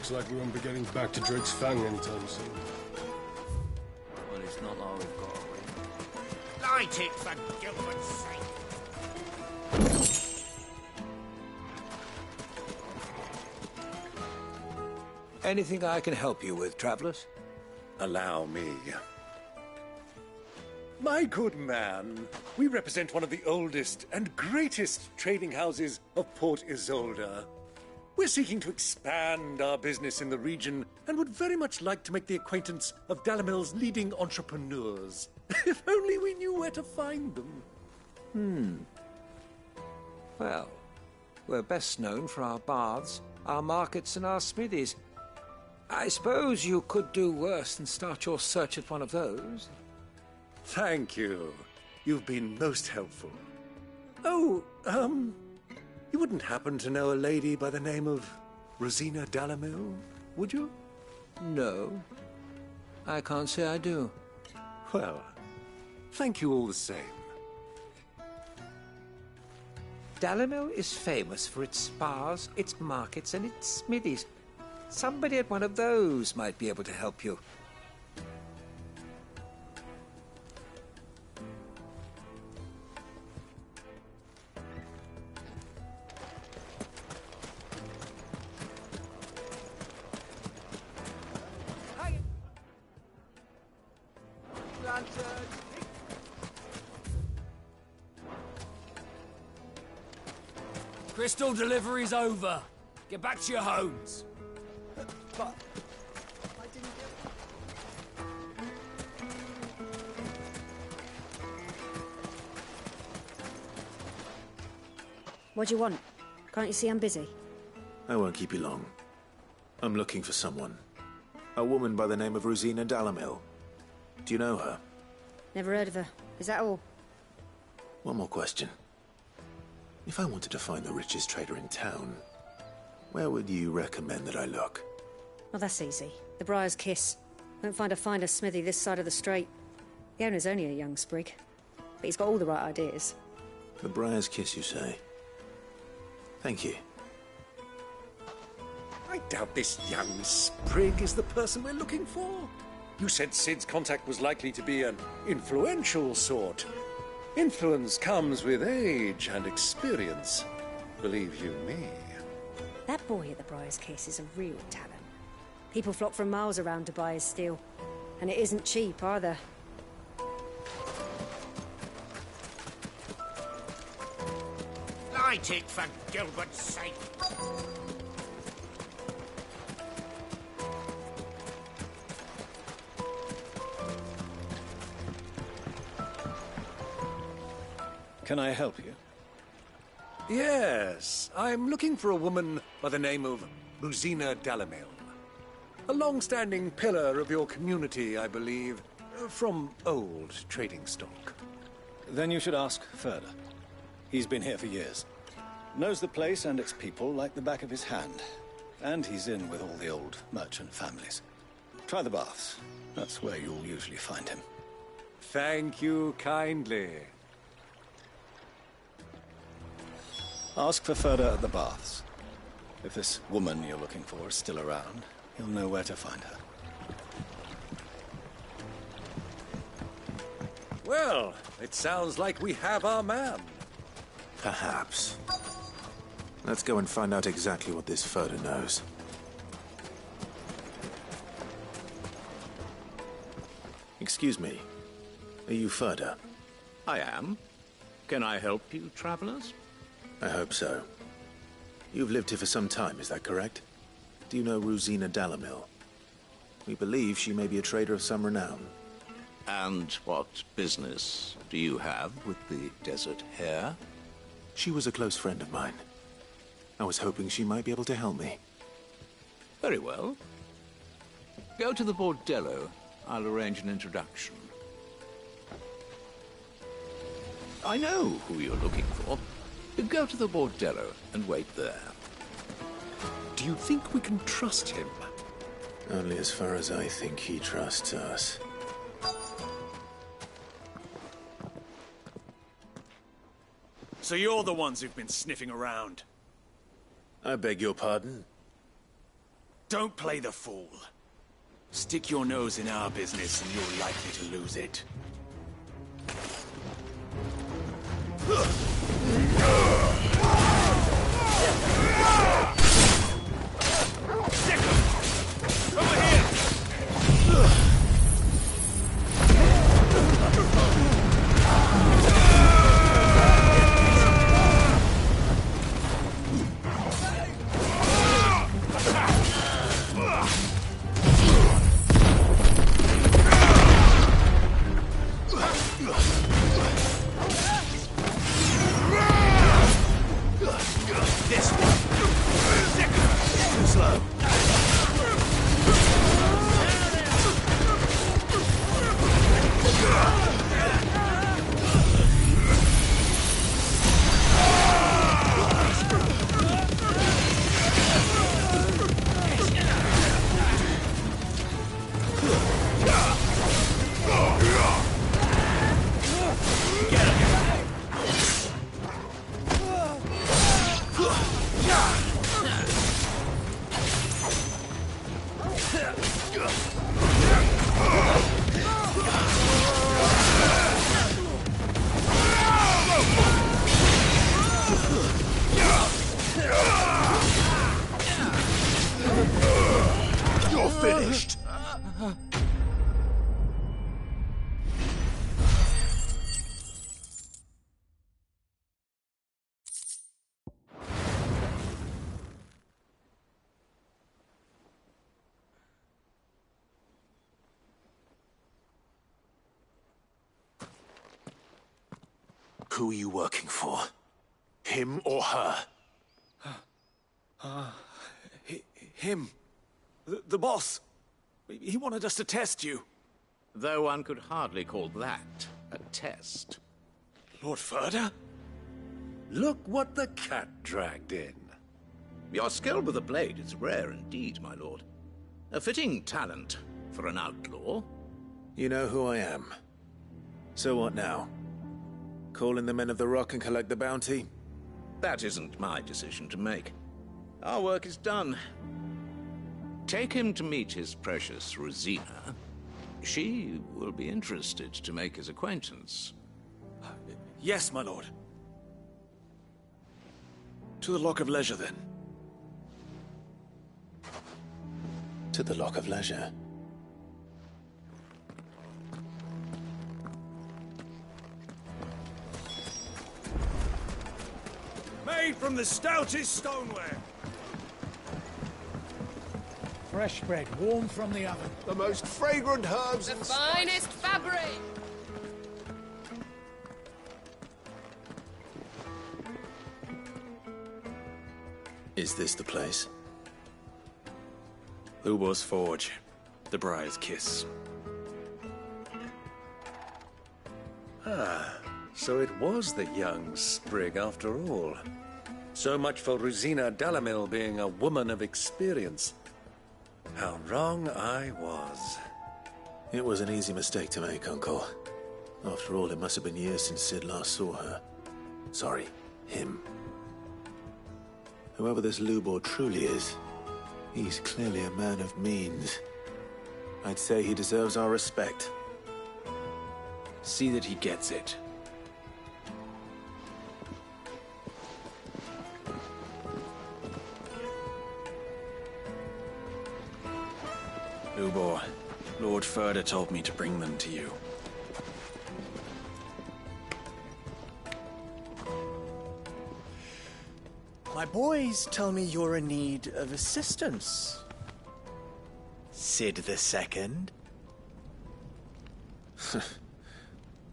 Looks like we won't be getting back to Drake's Fang anytime soon. Well, it's not like we've got a ring. Light it, for Gilbert's sake! Anything I can help you with, travelers? Allow me. My good man, we represent one of the oldest and greatest trading houses of Port Isolde. We're seeking to expand our business in the region and would very much like to make the acquaintance of Dalimil's leading entrepreneurs. If only we knew where to find them. Well, we're best known for our baths, our markets, and our smithies. I suppose you could do worse than start your search at one of those. Thank you. You've been most helpful. Oh, you wouldn't happen to know a lady by the name of Rosina Dalimil, would you? No, I can't say I do. Well, thank you all the same. Dalimil is famous for its spas, its markets, and its smithies. Somebody at one of those might be able to help you. Crystal delivery's over. Get back to your homes. But... What do you want? Can't you see I'm busy? I won't keep you long. I'm looking for someone. A woman by the name of Rosina Dalimil. Do you know her? Never heard of her. Is that all? One more question. If I wanted to find the richest trader in town, where would you recommend that I look? Well, that's easy. The Briar's Kiss. Won't find a finer smithy this side of the strait. The owner's only a young sprig, but he's got all the right ideas. The Briar's Kiss, you say? Thank you. I doubt this young sprig is the person we're looking for. You said Sid's contact was likely to be an influential sort. Influence comes with age and experience. Believe you me. That boy at the Briar's Kiss is a real talent. People flock from miles around to buy his steel. And it isn't cheap, either. Light it, for Gilbert's sake! Can I help you? Yes, I'm looking for a woman by the name of Rosina Dalimil. A long-standing pillar of your community, I believe, from old trading stock. Then you should ask Ferda. He's been here for years. Knows the place and its people like the back of his hand. And he's in with all the old merchant families. Try the baths. That's where you'll usually find him. Thank you kindly. Ask for Ferda at the baths. If this woman you're looking for is still around, you'll know where to find her. Well, it sounds like we have our man. Perhaps. Let's go and find out exactly what this Ferda knows. Excuse me. Are you Ferda? I am. Can I help you, travelers? I hope so. You've lived here for some time, is that correct? Do you know Rosina Dalimil? We believe she may be a trader of some renown. And what business do you have with the Desert Hare? She was a close friend of mine. I was hoping she might be able to help me. Very well. Go to the Bordello. I'll arrange an introduction. I know who you're looking for. Go to the Bordello and wait there. Do you think we can trust him? Only as far as I think he trusts us. So you're the ones who've been sniffing around? I beg your pardon? Don't play the fool. Stick your nose in our business and you're likely to lose it. You're finished. Who are you working for? Him or her? Him. The boss. He wanted us to test you. Though one could hardly call that a test. Lord Ferda? Look what the cat dragged in. Your skill with the blade is rare indeed, my lord. A fitting talent for an outlaw. You know who I am. So what now? Call in the Men of the Rock and collect the bounty? That isn't my decision to make. Our work is done. Take him to meet his precious Rosina. She will be interested to make his acquaintance. Yes, my lord. To the Lock of Leisure, then. To the Lock of Leisure. Made from the stoutest stoneware. Fresh bread, warm from the oven. The most fragrant herbs The and finest fabric. Is this the place? Lubor's Forge. The Briar's Kiss. Ah, so it was the young sprig after all. So much for Rosina Dalamil being a woman of experience. How wrong I was. It was an easy mistake to make, Uncle. After all, it must have been years since Sid last saw her. Sorry, him. Whoever this Lubor truly is, he's clearly a man of means. I'd say he deserves our respect. See that he gets it. Lubor, Lord Ferda told me to bring them to you. My boys tell me you're in need of assistance. Sid the Second?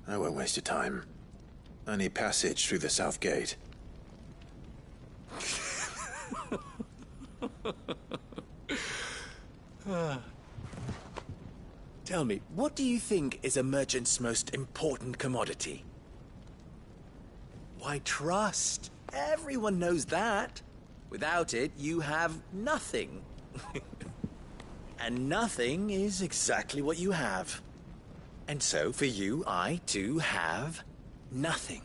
I won't waste your time. I need passage through the south gate. Tell me, what do you think is a merchant's most important commodity? Why, trust. Everyone knows that. Without it, you have nothing. And nothing is exactly what you have. And so, for you, I, too, have nothing.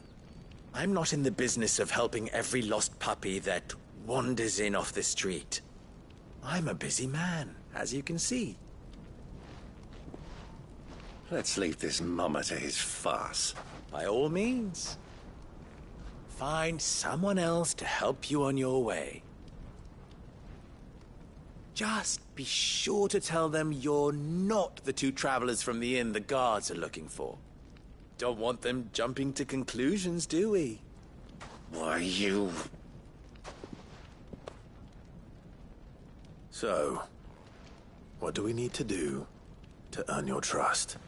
I'm not in the business of helping every lost puppy that wanders in off the street. I'm a busy man, as you can see. Let's leave this mummer to his farce. By all means. Find someone else to help you on your way. Just be sure to tell them you're not the two travelers from the inn the guards are looking for. Don't want them jumping to conclusions, do we? Why, you... So, what do we need to do to earn your trust?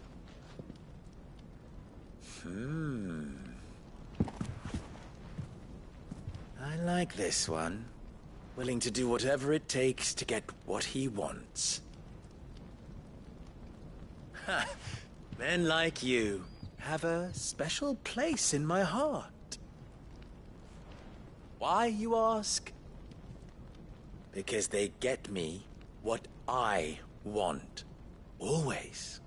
I like this one. Willing to do whatever it takes to get what he wants. Ha! Men like you have a special place in my heart. Why, you ask? Because they get me what I want. Always.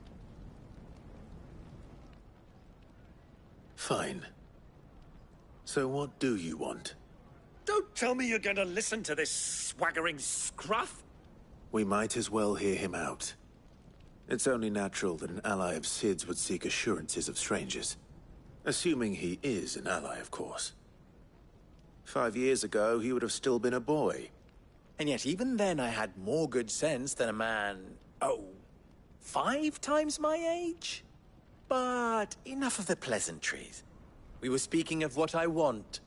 Fine. So what do you want? Don't tell me you're going to listen to this swaggering scruff! We might as well hear him out. It's only natural that an ally of Sid's would seek assurances of strangers. Assuming he is an ally, of course. 5 years ago, he would have still been a boy. And yet even then I had more good sense than a man, 5 times my age? But enough of the pleasantries. We were speaking of what I want.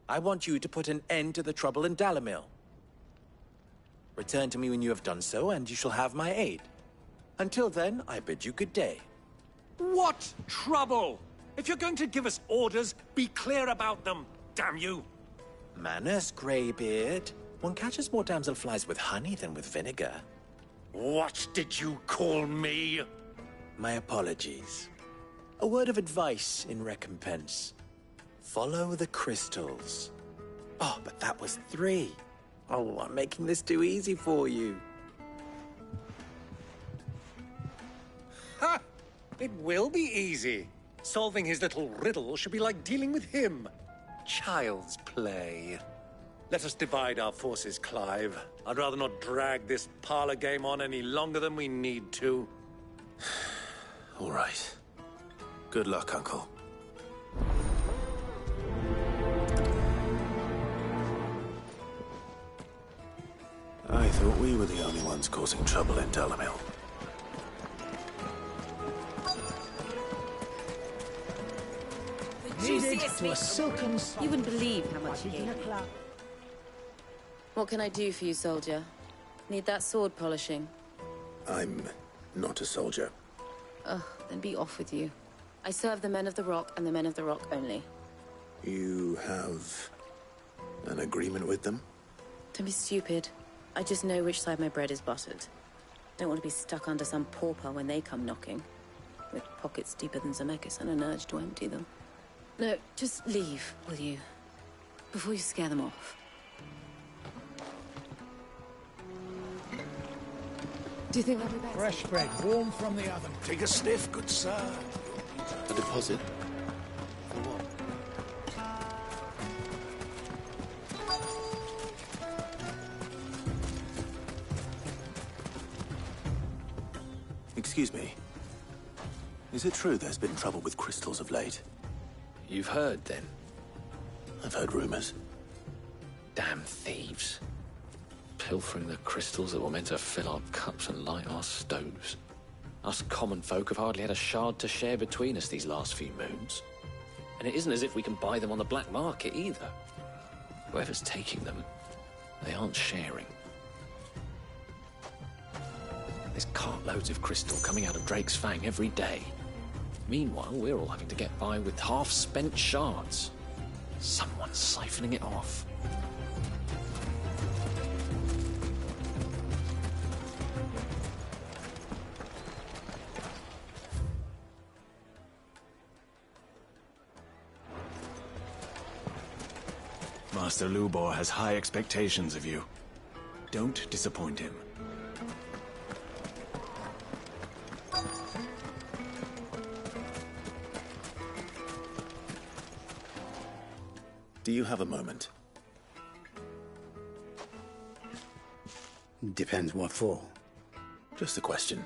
I want you to put an end to the trouble in Dalimil. Return to me when you have done so, and you shall have my aid. Until then, I bid you good day. What trouble? If you're going to give us orders, be clear about them, damn you! Manners, Greybeard. One catches more damselflies with honey than with vinegar. What did you call me? My apologies. A word of advice in recompense. Follow the crystals. Oh, but that was 3. Oh, I'm making this too easy for you. Ha! It will be easy. Solving his little riddle should be like dealing with him. Child's play. Let us divide our forces, Clive. I'd rather not drag this parlor game on any longer than we need to. All right. Good luck, Uncle. I thought we were the only ones causing trouble in Dalimil. Needed to a silken... You wouldn't believe how much he gave me. What can I do for you, soldier? Need that sword polishing? I'm not a soldier. Ugh, then be off with you. I serve the men of the Rock and the men of the Rock only. You have an agreement with them? Don't be stupid. I just know which side my bread is buttered. Don't want to be stuck under some pauper when they come knocking. With pockets deeper than Zemeckis and an urge to empty them. No, just leave, will you? Before you scare them off. Do you think that'll be better? Fresh bread, warm from the oven. Take a sniff, good sir. A deposit? For what? Excuse me. Is it true there's been trouble with crystals of late? You've heard, then? I've heard rumors. Damn thieves. Pilfering the crystals that were meant to fill our cups and light our stoves. Us common folk have hardly had a shard to share between us these last few moons. And it isn't as if we can buy them on the black market, either. Whoever's taking them, they aren't sharing. There's cartloads of crystal coming out of Drake's Fang every day. Meanwhile, we're all having to get by with half-spent shards. Someone's siphoning it off. Master Lubor has high expectations of you. Don't disappoint him. Do you have a moment? Depends what for. Just a question.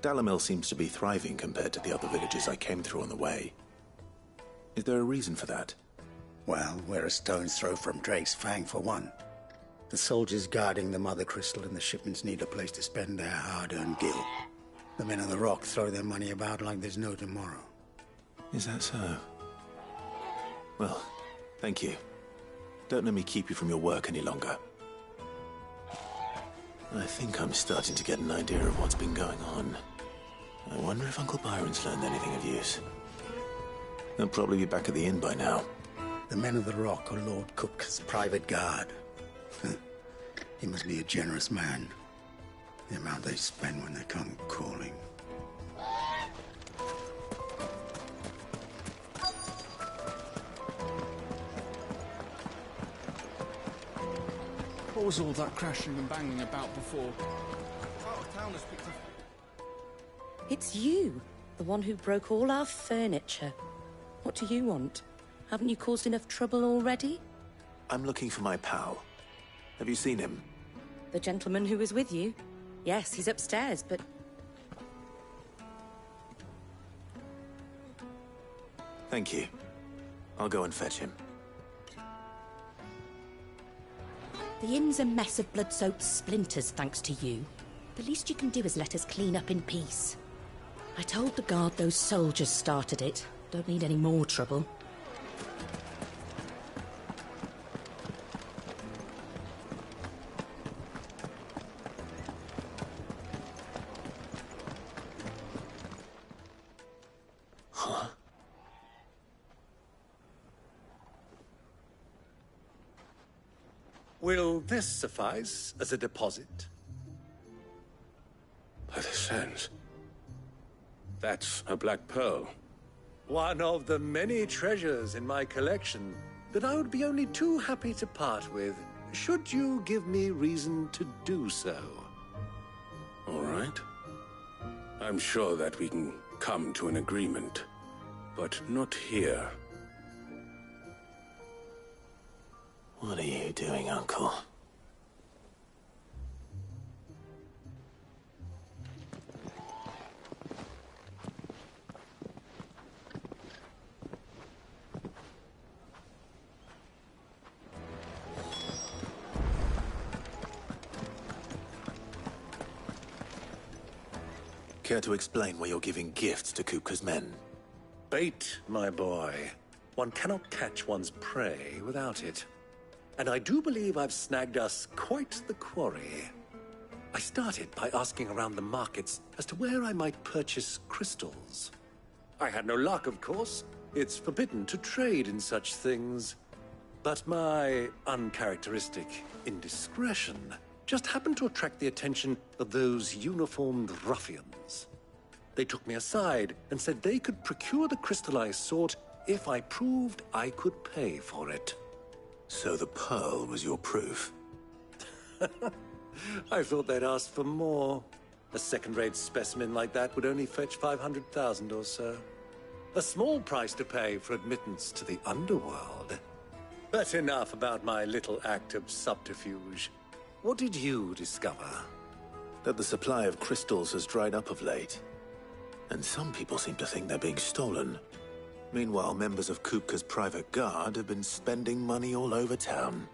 Dalamil seems to be thriving compared to the other villages I came through on the way. Is there a reason for that? Well, we're a stone's throw from Drake's Fang, for one. The soldiers guarding the Mother Crystal and the shipments need a place to spend their hard-earned gil. The men of the Rock throw their money about like there's no tomorrow. Is that so? Well, thank you. Don't let me keep you from your work any longer. I think I'm starting to get an idea of what's been going on. I wonder if Uncle Byron's learned anything of use. They'll probably be back at the inn by now. The men of the Rock are Lord Kupka's private guard. He must be a generous man. The amount they spend when they come calling. What was all that crashing and banging about before? Out of town has picked up. It's you, the one who broke all our furniture. What do you want? Haven't you caused enough trouble already? I'm looking for my pal. Have you seen him? The gentleman who was with you? Yes, he's upstairs, but... Thank you. I'll go and fetch him. The inn's a mess of blood-soaked splinters, thanks to you. The least you can do is let us clean up in peace. I told the guard those soldiers started it. Don't need any more trouble. Huh? Will this suffice as a deposit? By the sands. That's a black pearl. One of the many treasures in my collection that I would be only too happy to part with, should you give me reason to do so. All right. I'm sure that we can come to an agreement, but not here. What are you doing, Uncle? Care to explain why you're giving gifts to Kupka's men? Bait, my boy. One cannot catch one's prey without it. And I do believe I've snagged us quite the quarry. I started by asking around the markets as to where I might purchase crystals. I had no luck, of course. It's forbidden to trade in such things. But my uncharacteristic indiscretion just happened to attract the attention of those uniformed ruffians. They took me aside and said they could procure the crystal I sought if I proved I could pay for it. So the pearl was your proof? I thought they'd ask for more. A second-rate specimen like that would only fetch 500,000 or so. A small price to pay for admittance to the underworld. But enough about my little act of subterfuge. What did you discover? That the supply of crystals has dried up of late. And some people seem to think they're being stolen. Meanwhile, members of Kupka's private guard have been spending money all over town.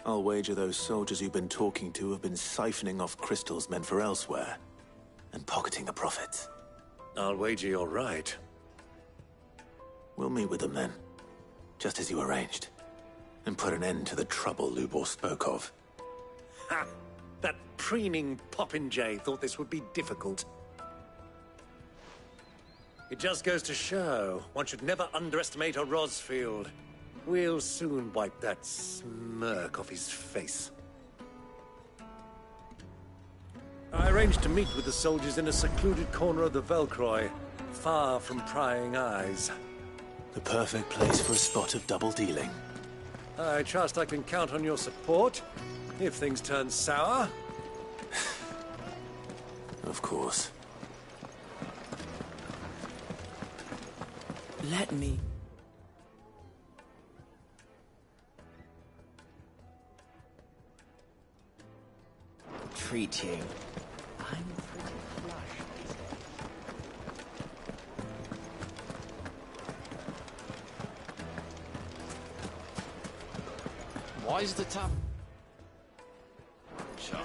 I'll wager those soldiers you've been talking to have been siphoning off crystals meant for elsewhere, and pocketing the profits. I'll wager you're right. We'll meet with them then, just as you arranged, and put an end to the trouble Lubor spoke of. Ha! That preening popinjay thought this would be difficult. It just goes to show, one should never underestimate a Rosfield. We'll soon wipe that smirk off his face. I arranged to meet with the soldiers in a secluded corner of the Velcroy, far from prying eyes. The perfect place for a spot of double dealing. I trust I can count on your support, if things turn sour. Of course. Let me. treat you. Why is the tap... Shut.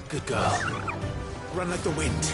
Good girl. Run like the wind.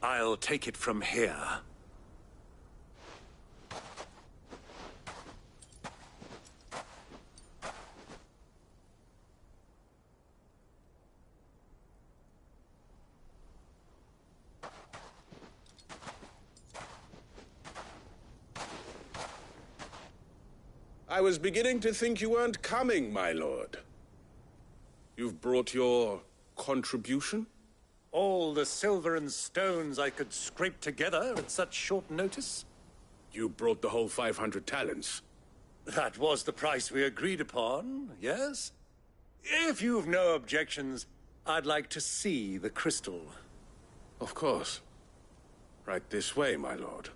I'll take it from here. I was beginning to think you weren't coming, my lord. You've brought your contribution? All the silver and stones I could scrape together at such short notice? You brought the whole 500 talents. That was the price we agreed upon, yes? If you've no objections, I'd like to see the crystal. Of course. Right this way, my lord.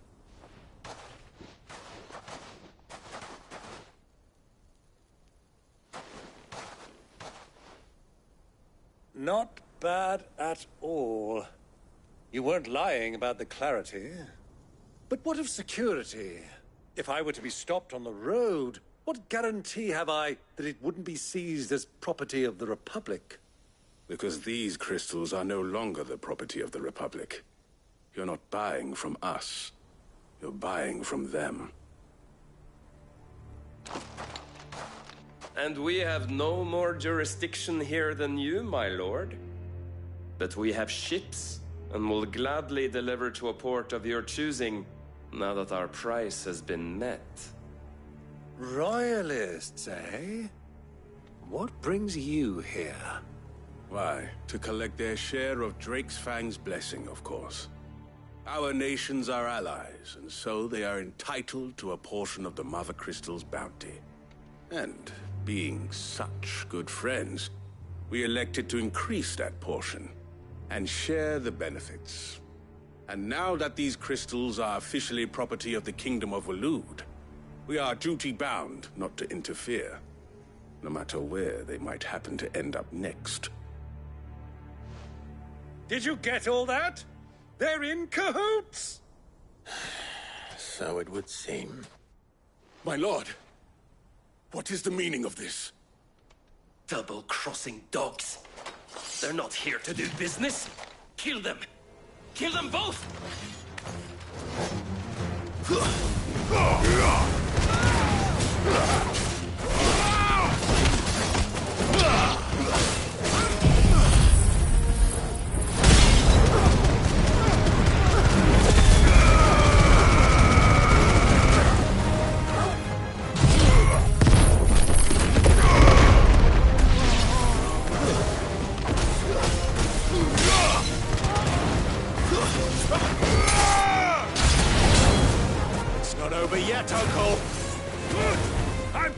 Not bad at all. You weren't lying about the clarity. But what of security? If I were to be stopped on the road, what guarantee have I that it wouldn't be seized as property of the Republic? Because these crystals are no longer the property of the Republic. You're not buying from us. You're buying from them. And we have no more jurisdiction here than you, my lord. But we have ships, and will gladly deliver to a port of your choosing, now that our price has been met. Royalists, eh? What brings you here? Why, to collect their share of Drake's Fang's blessing, of course. Our nations are allies, and so they are entitled to a portion of the Mother Crystal's bounty. And being such good friends, we elected to increase that portion and share the benefits. And now that these crystals are officially property of the Kingdom of Waloed, we are duty-bound not to interfere, no matter where they might happen to end up next. Did you get all that? They're in cahoots! So it would seem. My lord, what is the meaning of this? Double-crossing dogs. They're not here to do business. Kill them. Kill them both! It's not over yet, Uncle! I'm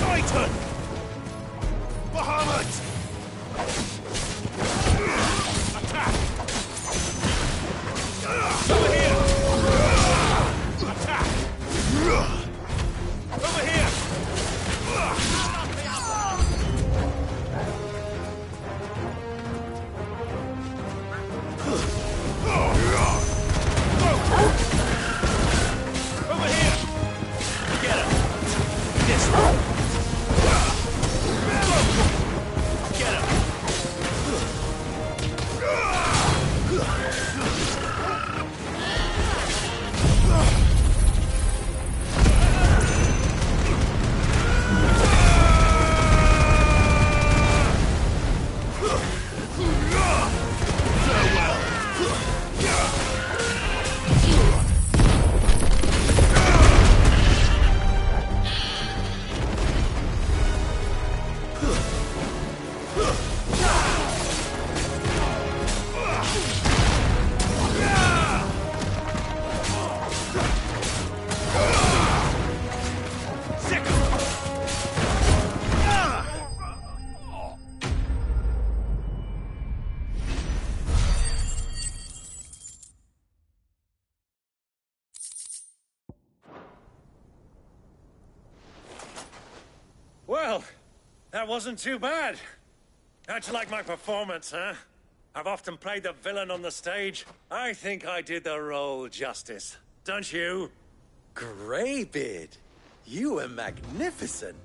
Titan! Bahamut! Attack! Over here! Attack! Over here! Over here! Get him! This one! Get him! Well, that wasn't too bad. How'd you like my performance, huh? I've often played the villain on the stage. I think I did the role justice. Don't you? Greybeard, you were magnificent.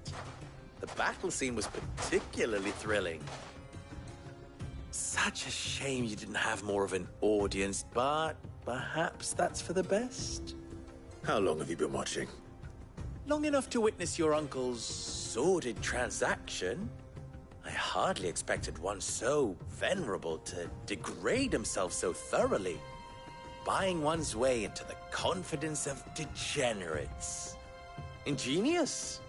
The battle scene was particularly thrilling. Such a shame you didn't have more of an audience, but perhaps that's for the best. How long have you been watching? Long enough to witness your uncle's sordid transaction. I hardly expected one so venerable to degrade himself so thoroughly, buying one's way into the confidence of degenerates. Ingenious.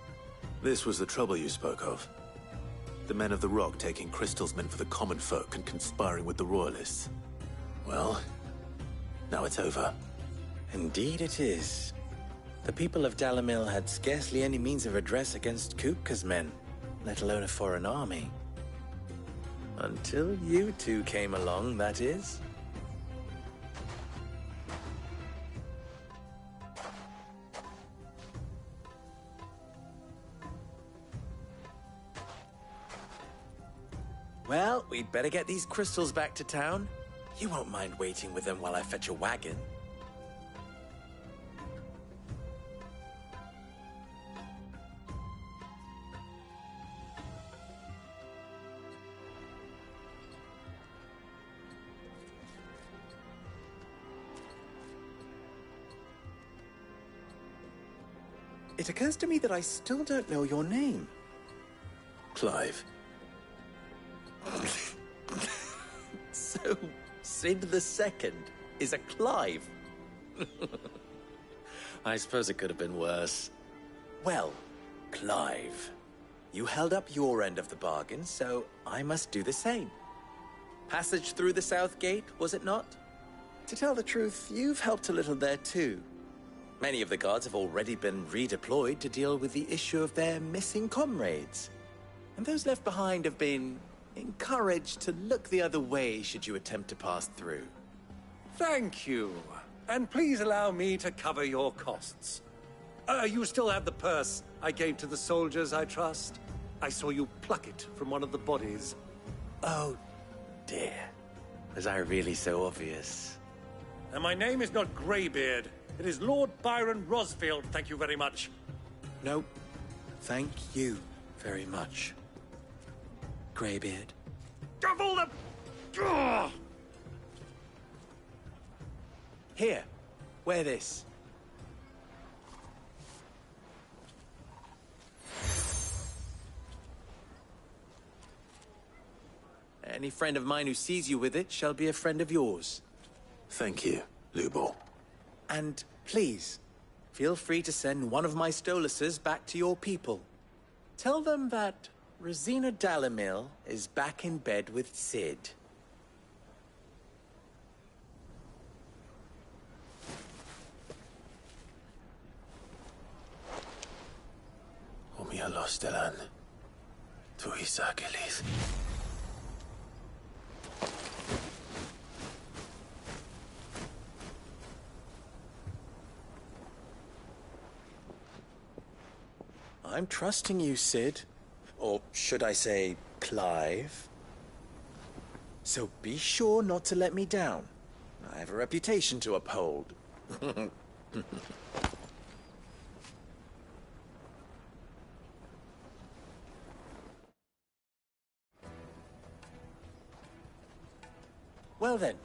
This was the trouble you spoke of. The men of the Rock taking crystals meant for the common folk and conspiring with the Royalists. Well, now it's over. Indeed it is. The people of Dalimil had scarcely any means of redress against Kupka's men, let alone a foreign army. Until you two came along, that is. Well, we'd better get these crystals back to town. You won't mind waiting with them while I fetch a wagon. It occurs to me that I still don't know your name. Clive. So, Sid the Second is a Clive? I suppose it could have been worse. Well, Clive, you held up your end of the bargain, so I must do the same. Passage through the South Gate, was it not? To tell the truth, you've helped a little there too. Many of the guards have already been redeployed to deal with the issue of their missing comrades. And those left behind have been encouraged to look the other way should you attempt to pass through. Thank you. And please allow me to cover your costs. You still have the purse I gave to the soldiers, I trust? I saw you pluck it from one of the bodies. Oh, dear. Was I really so obvious? And my name is not Greybeard. It is Lord Byron Rosfield, thank you very much. No, thank you very much, Greybeard. Of all the... Ugh! Here, wear this. Any friend of mine who sees you with it shall be a friend of yours. Thank you, Lubor. And please, feel free to send one of my Stoluses back to your people. Tell them that Rosina Dalimil is back in bed with Sid. Achilles. I'm trusting you, Cid. Or should I say, Clive. So be sure not to let me down. I have a reputation to uphold. Well then,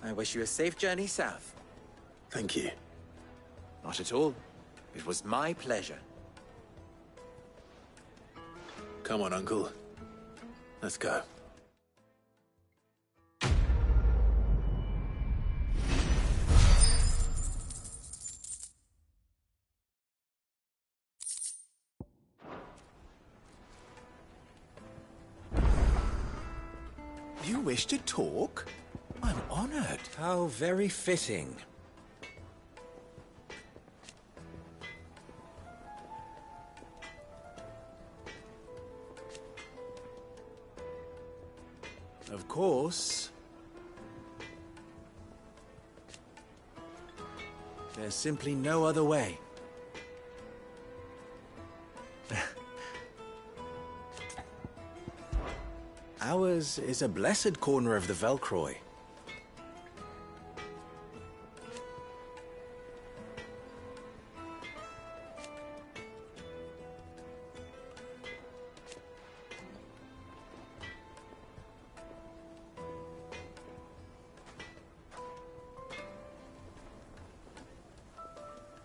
I wish you a safe journey south. Thank you. Not at all. It was my pleasure. Come on, Uncle. Let's go. You wish to talk? I'm honored. How very fitting. Of course. There's simply no other way. Ours is a blessed corner of the Velcroy.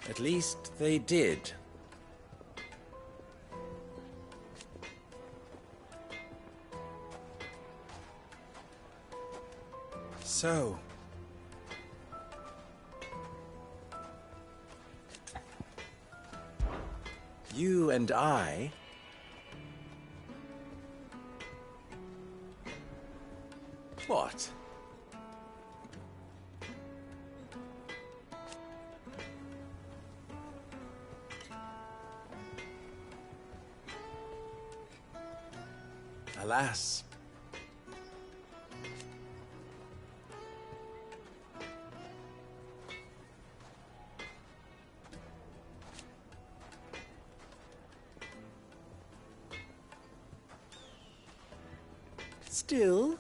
At least they did. So... you and I... What? Alas. Still.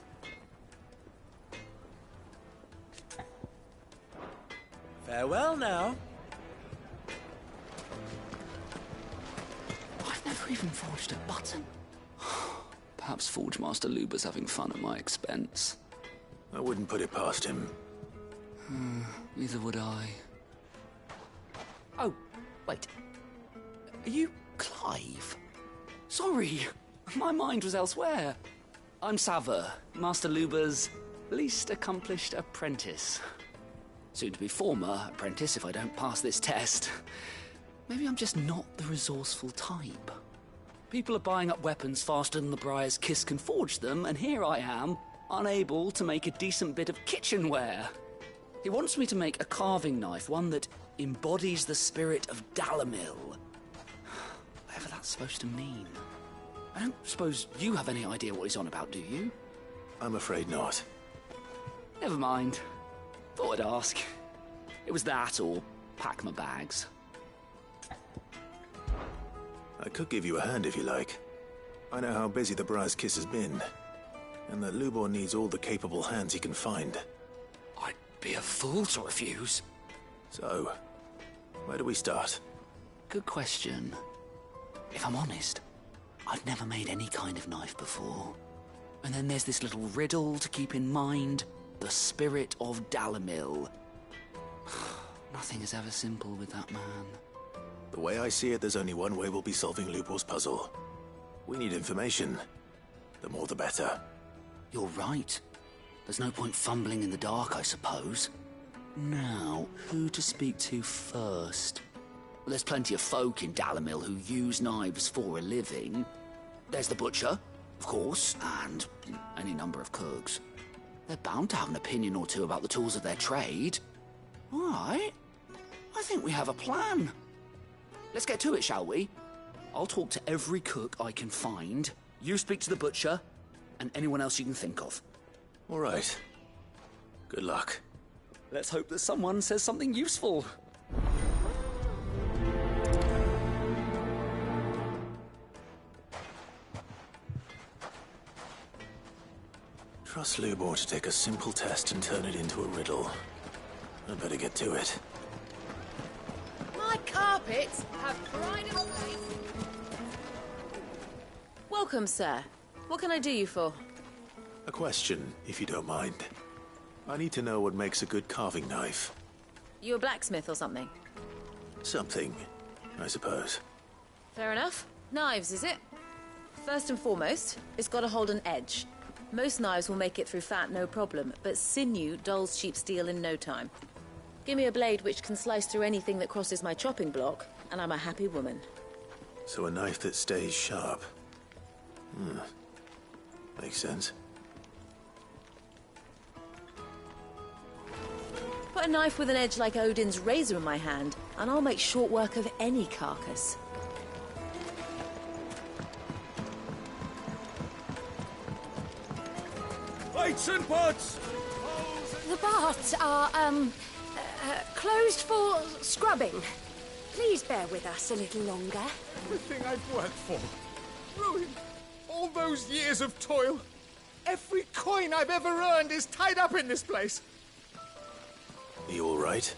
Farewell now. I've never even forged a button. Perhaps Forge Master Luber's having fun at my expense. I wouldn't put it past him. Neither would I. Oh, wait. Are you Clive? Sorry, my mind was elsewhere. I'm Sava, Master Luber's least accomplished apprentice. Soon to be former apprentice if I don't pass this test. Maybe I'm just not the resourceful type. People are buying up weapons faster than the Briar's Kiss can forge them, and here I am, unable to make a decent bit of kitchenware. He wants me to make a carving knife, one that embodies the spirit of Dalamil. Whatever that's supposed to mean. I don't suppose you have any idea what he's on about, do you? I'm afraid not. Never mind. Thought I'd ask. It was that, or pack my bags. I could give you a hand if you like. I know how busy the Briar's Kiss has been, and that Lubor needs all the capable hands he can find. I'd be a fool to refuse. So, where do we start? Good question. If I'm honest, I've never made any kind of knife before. And then there's this little riddle to keep in mind. The spirit of Dalamil. Nothing is ever simple with that man. The way I see it, there's only one way we'll be solving Lubor's puzzle. We need information. The more the better. You're right. There's no point fumbling in the dark, I suppose. Now, who to speak to first? Well, there's plenty of folk in Dalamil who use knives for a living. There's the butcher, of course, and any number of cooks. They're bound to have an opinion or two about the tools of their trade. All right. I think we have a plan. Let's get to it, shall we? I'll talk to every cook I can find, You speak to the butcher, and anyone else you can think of. All right. Good luck. Let's hope that someone says something useful. Trust Lubor to take a simple test and turn it into a riddle. I'd better get to it. My carpets have pride of place. Welcome, sir. What can I do you for? A question, if you don't mind. I need to know what makes a good carving knife. You a blacksmith or something? Something, I suppose. Fair enough. Knives, is it? First and foremost, it's got to hold an edge. Most knives will make it through fat, no problem, but sinew dulls cheap steel in no time. Give me a blade which can slice through anything that crosses my chopping block, and I'm a happy woman. So a knife that stays sharp. Makes sense. Put a knife with an edge like Odin's razor in my hand, and I'll make short work of any carcass. Lights and pots! The baths are, closed for scrubbing. Please bear with us a little longer. Everything I've worked for. Ruined. All those years of toil. Every coin I've ever earned is tied up in this place. Are you all right?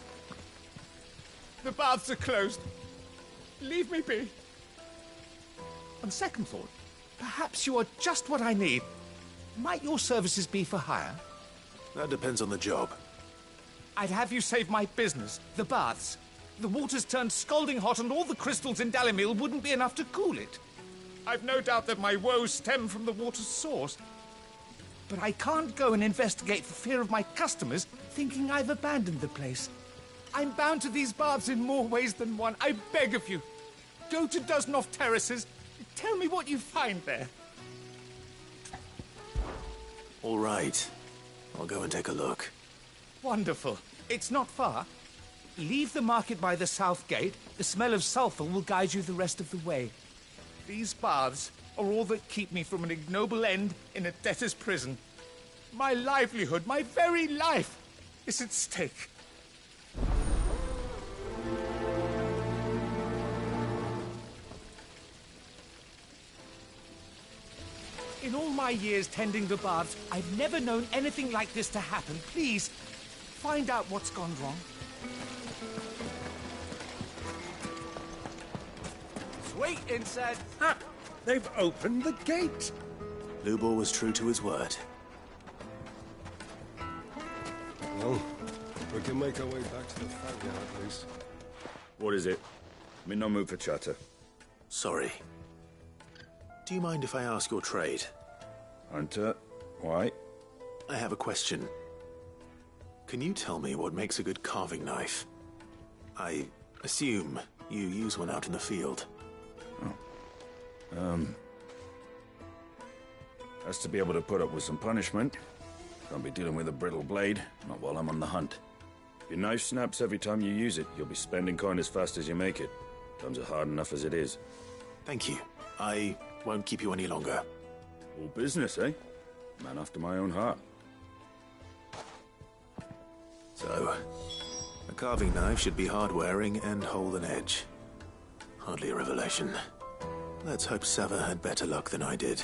The baths are closed. Leave me be. On second thought, perhaps you are just what I need. Might your services be for hire? That depends on the job. I'd have you save my business, the baths. The water's turned scalding hot and all the crystals in Dalimil wouldn't be enough to cool it. I've no doubt that my woes stem from the water's source. But I can't go and investigate for fear of my customers thinking I've abandoned the place. I'm bound to these baths in more ways than one. I beg of you. Go to Dusnoff Terraces. Tell me what you find there. All right. I'll go and take a look. Wonderful. It's not far. Leave the market by the south gate. The smell of sulphur will guide you the rest of the way. These baths are all that keep me from an ignoble end in a debtor's prison. My livelihood, my very life, is at stake. In all my years tending the baths, I've never known anything like this to happen. Please, find out what's gone wrong. Sweet inside. Ha! They've opened the gate. Lubor was true to his word. Well, we can make our way back to the Fagnar at least. What is it? I'm in no mood for chatter. Sorry. Do you mind if I ask your trade? Hunter, why? I have a question. Can you tell me what makes a good carving knife? I assume you use one out in the field. Has to be able to put up with some punishment. Can't be dealing with a brittle blade, not while I'm on the hunt. If your knife snaps every time you use it, you'll be spending coin as fast as you make it. Times are hard enough as it is. Thank you. I won't keep you any longer. All business, eh? Man after my own heart. So, a carving knife should be hard-wearing and hold an edge. Hardly a revelation. Let's hope Sava had better luck than I did.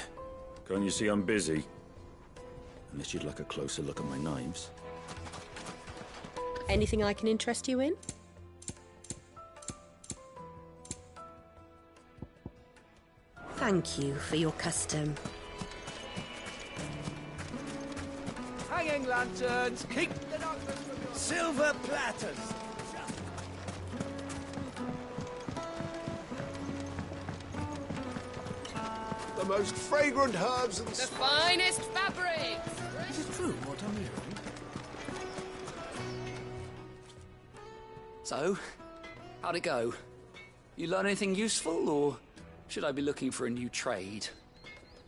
Can't you see I'm busy? Unless you'd like a closer look at my knives. Anything I can interest you in? Thank you for your custom. Hanging lanterns, keep the darkness from your... Silver platters. The most fragrant herbs and... The finest fabrics! Is it true what I'm hearing? So, how'd it go? You learn anything useful, or should I be looking for a new trade?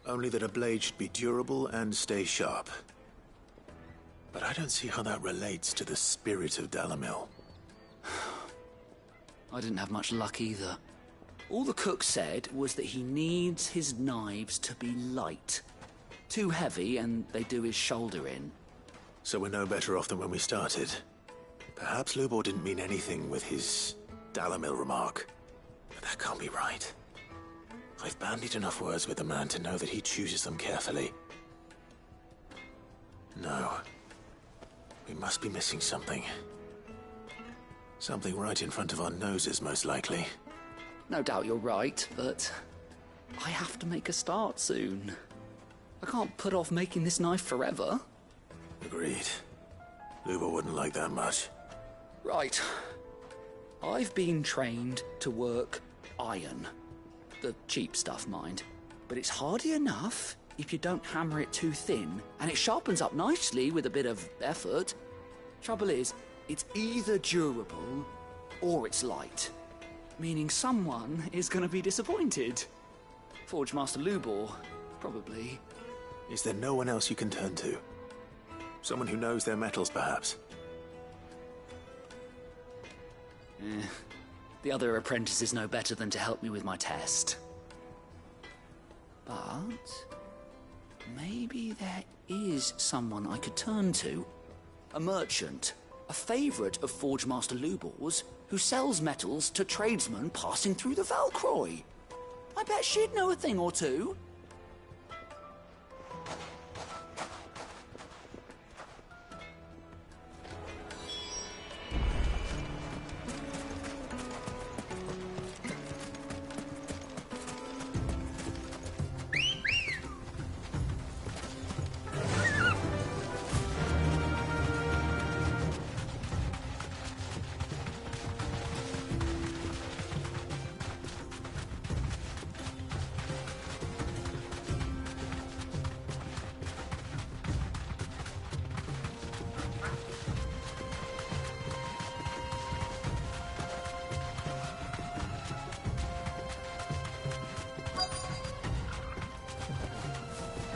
Only that a blade should be durable and stay sharp. But I don't see how that relates to the spirit of Dalimil. I didn't have much luck either. All the cook said was that he needs his knives to be light. Too heavy and they do his shoulder in. So we're no better off than when we started. Perhaps Lubor didn't mean anything with his Dalamil remark. But that can't be right. I've bandied enough words with the man to know that he chooses them carefully. No. We must be missing something. Something right in front of our noses, most likely. No doubt you're right, but I have to make a start soon. I can't put off making this knife forever. Agreed. Lubor wouldn't like that much. Right. I've been trained to work iron. The cheap stuff, mind. But it's hardy enough if you don't hammer it too thin, and it sharpens up nicely with a bit of effort. Trouble is, it's either durable or it's light. Meaning someone is going to be disappointed. Forge Master Lubor, probably. Is there no one else you can turn to? Someone who knows their metals, perhaps? The other apprentice is no better than to help me with my test. But maybe there is someone I could turn to. A merchant, a favourite of Forge Master Lubor's, who sells metals to tradesmen passing through the Valcroy. I bet she'd know a thing or two.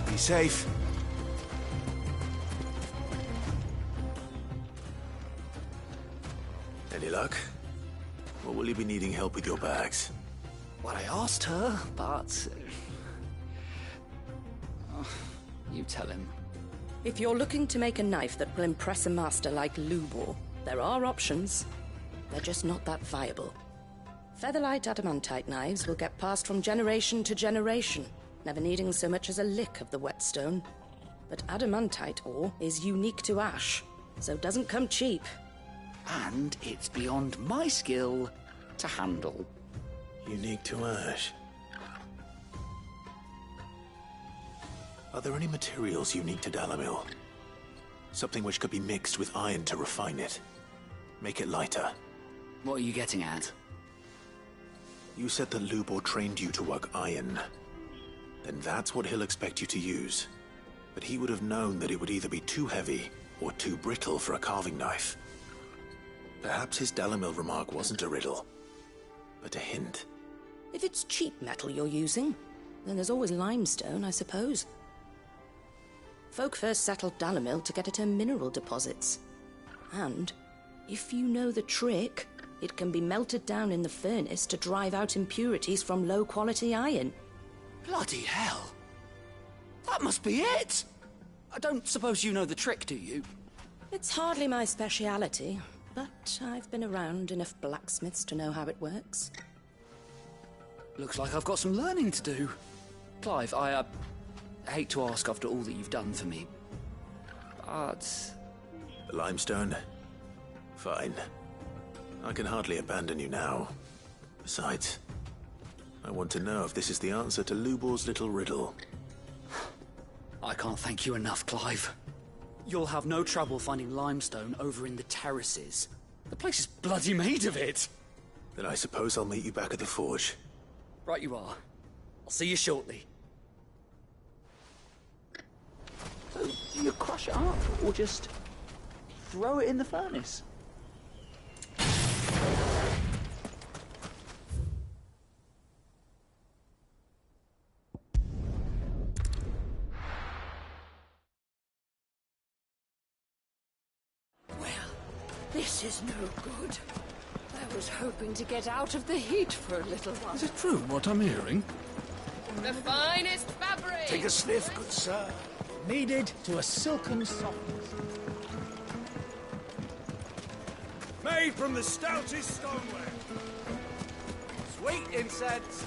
Be safe. Any luck? Or will you be needing help with your bags? Well, I asked her, but... you tell him. If you're looking to make a knife that will impress a master like Lubor, there are options. They're just not that viable. Featherlight adamantite knives will get passed from generation to generation, never needing so much as a lick of the whetstone. But adamantite ore is unique to ash, so it doesn't come cheap. And it's beyond my skill to handle. Unique to ash. Are there any materials unique to Dalamil? Something which could be mixed with iron to refine it. Make it lighter. What are you getting at? You said that Lubor trained you to work iron. Then that's what he'll expect you to use. But he would have known that it would either be too heavy or too brittle for a carving knife. Perhaps his Dalamil remark wasn't a riddle, but a hint. If it's cheap metal you're using, then there's always limestone, I suppose. Folk first settled Dalamil to get at her mineral deposits. And, if you know the trick, it can be melted down in the furnace to drive out impurities from low-quality iron. Bloody hell! That must be it! I don't suppose you know the trick, do you? It's hardly my speciality, but I've been around enough blacksmiths to know how it works. Looks like I've got some learning to do. Clive, I hate to ask after all that you've done for me, but... The limestone? Fine. I can hardly abandon you now. Besides, I want to know if this is the answer to Lubor's little riddle. I can't thank you enough, Clive. You'll have no trouble finding limestone over in the terraces. The place is bloody made of it. Then I suppose I'll meet you back at the forge. Right you are. I'll see you shortly. So, do you crush it up, or just throw it in the furnace? This is no good. There I was hoping to get out of the heat for a little while. Is it true what I'm hearing? The finest fabric! Take a sniff, good sir. Kneaded to a silken softness. Made from the stoutest stoneware. Sweet incense.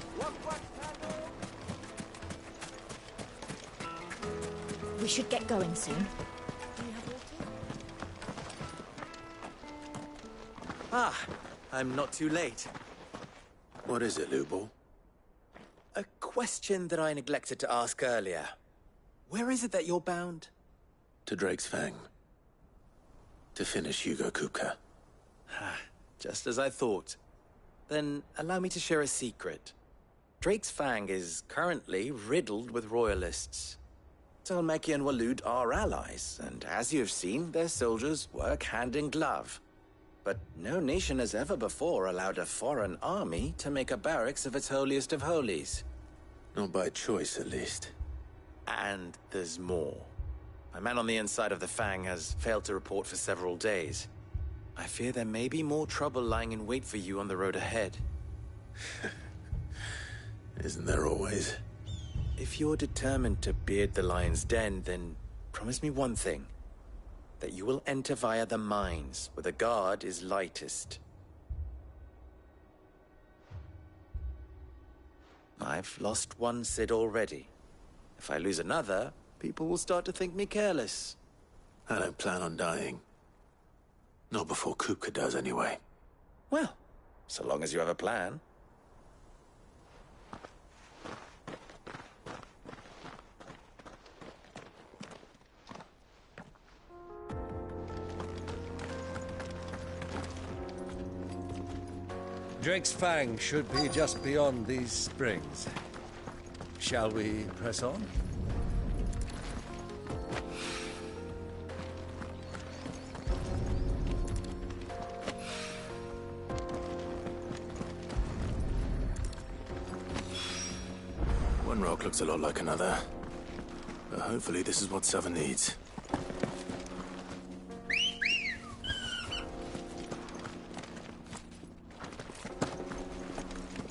We should get going soon. Ah, I'm not too late. What is it, Lubor? A question that I neglected to ask earlier. Where is it that you're bound? To Drake's Fang. To finish Hugo Kupka. Just as I thought. Then allow me to share a secret. Drake's Fang is currently riddled with royalists. Dhalmekia and Waloed are allies, and as you've seen, their soldiers work hand in glove. But no nation has ever before allowed a foreign army to make a barracks of its holiest of holies. Not by choice, at least. And there's more. A man on the inside of the Fang has failed to report for several days. I fear there may be more trouble lying in wait for you on the road ahead. Isn't there always? If you're determined to beard the lion's den, then promise me one thing. That you will enter via the mines, where the guard is lightest. I've lost one Cid already. If I lose another, people will start to think me careless. I don't plan on dying. Not before Kupka does, anyway. Well, so long as you have a plan. Drake's Fang should be just beyond these springs. Shall we press on? One rock looks a lot like another. But hopefully this is what Sava needs.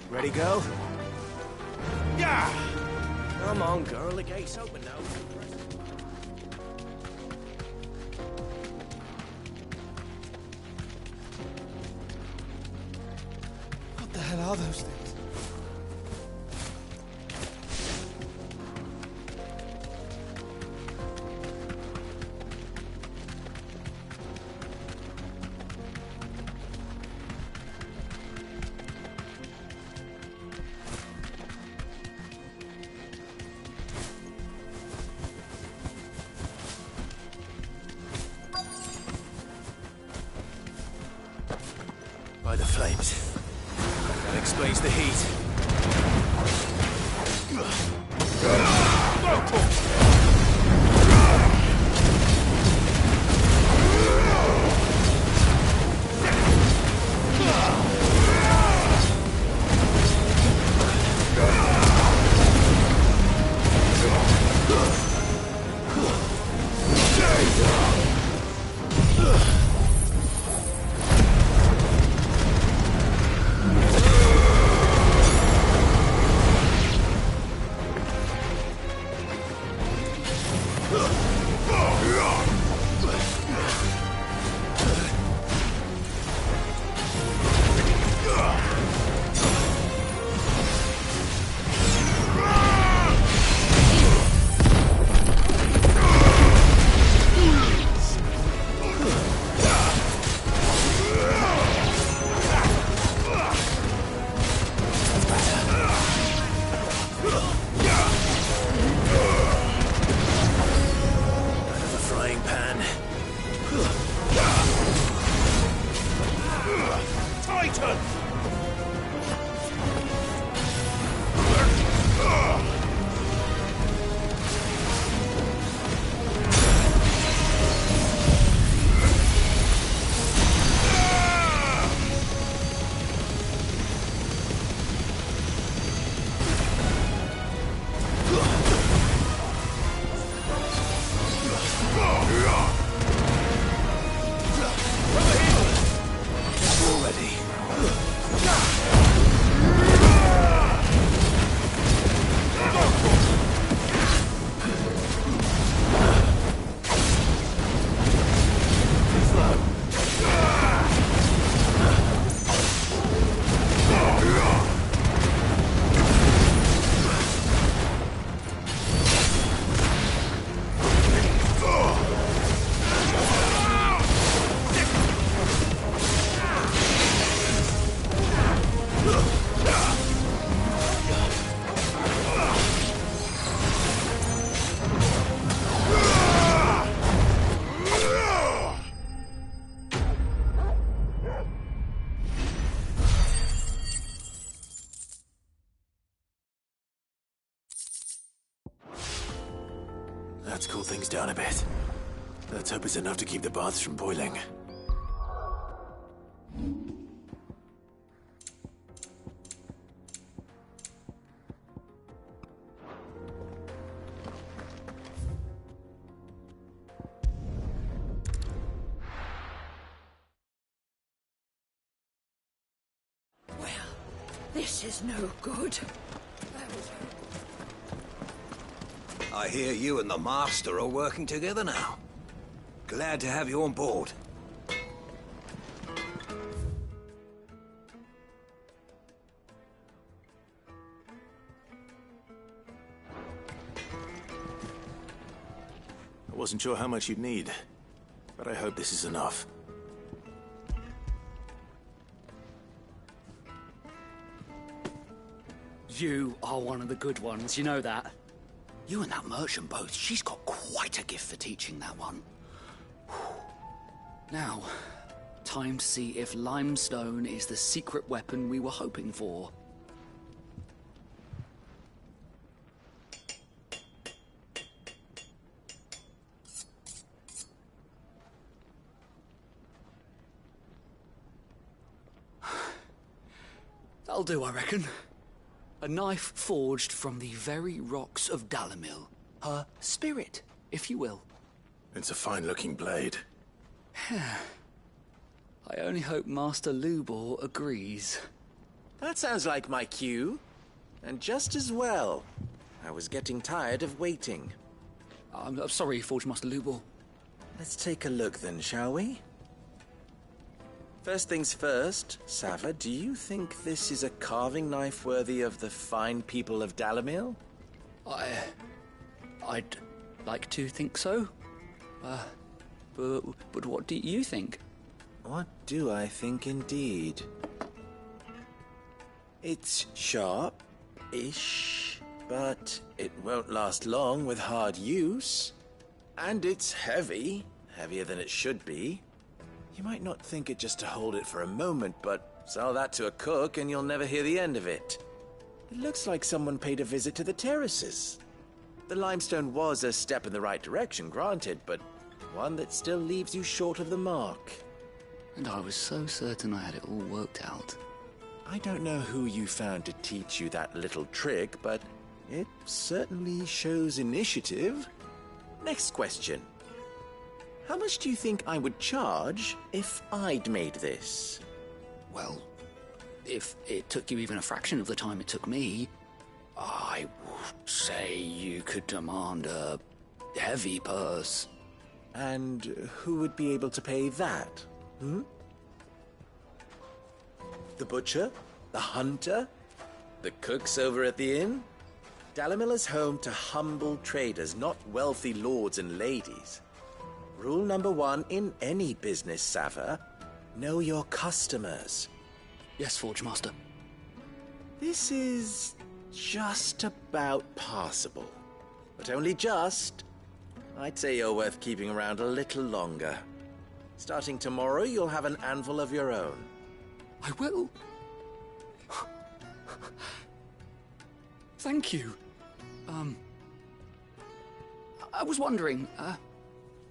Ready, go? Yeah! Come on, girl, the gate's open now. What the hell are those things? By the flames. That explains the heat. Let's cool things down a bit. Let's hope it's enough to keep the baths from boiling. This is no good. I hear you and the Master are working together now. Glad to have you on board. I wasn't sure how much you'd need, but I hope this is enough. You are one of the good ones, you know that. You and that merchant both, she's got quite a gift for teaching that one. Now, time to see if limestone is the secret weapon we were hoping for. That'll do, I reckon. A knife forged from the very rocks of Dalimil. Her spirit, if you will. It's a fine-looking blade. I only hope Master Lubor agrees. That sounds like my cue. And just as well. I was getting tired of waiting. I'm sorry, Forge Master Lubor. Let's take a look then, shall we? First things first, Sava, do you think this is a carving knife worthy of the fine people of Dalimil? I'd like to think so. But what do you think? What do I think indeed? It's sharp-ish, but it won't last long with hard use. And it's heavy, heavier than it should be. You might not think it just to hold it for a moment, but sell that to a cook and you'll never hear the end of it. It looks like someone paid a visit to the terraces. The limestone was a step in the right direction, granted, but one that still leaves you short of the mark. And I was so certain I had it all worked out. I don't know who you found to teach you that little trick, but it certainly shows initiative. Next question. How much do you think I would charge if I'd made this? Well, if it took you even a fraction of the time it took me, I would say you could demand a heavy purse. And who would be able to pay that? The butcher? The hunter? The cooks over at the inn? Dalimil is home to humble traders, not wealthy lords and ladies. Rule number 1 in any business, Sava, know your customers. Yes, Forge Master. This is just about passable. But only just. I'd say you're worth keeping around a little longer. Starting tomorrow, you'll have an anvil of your own. I will. Thank you. I was wondering,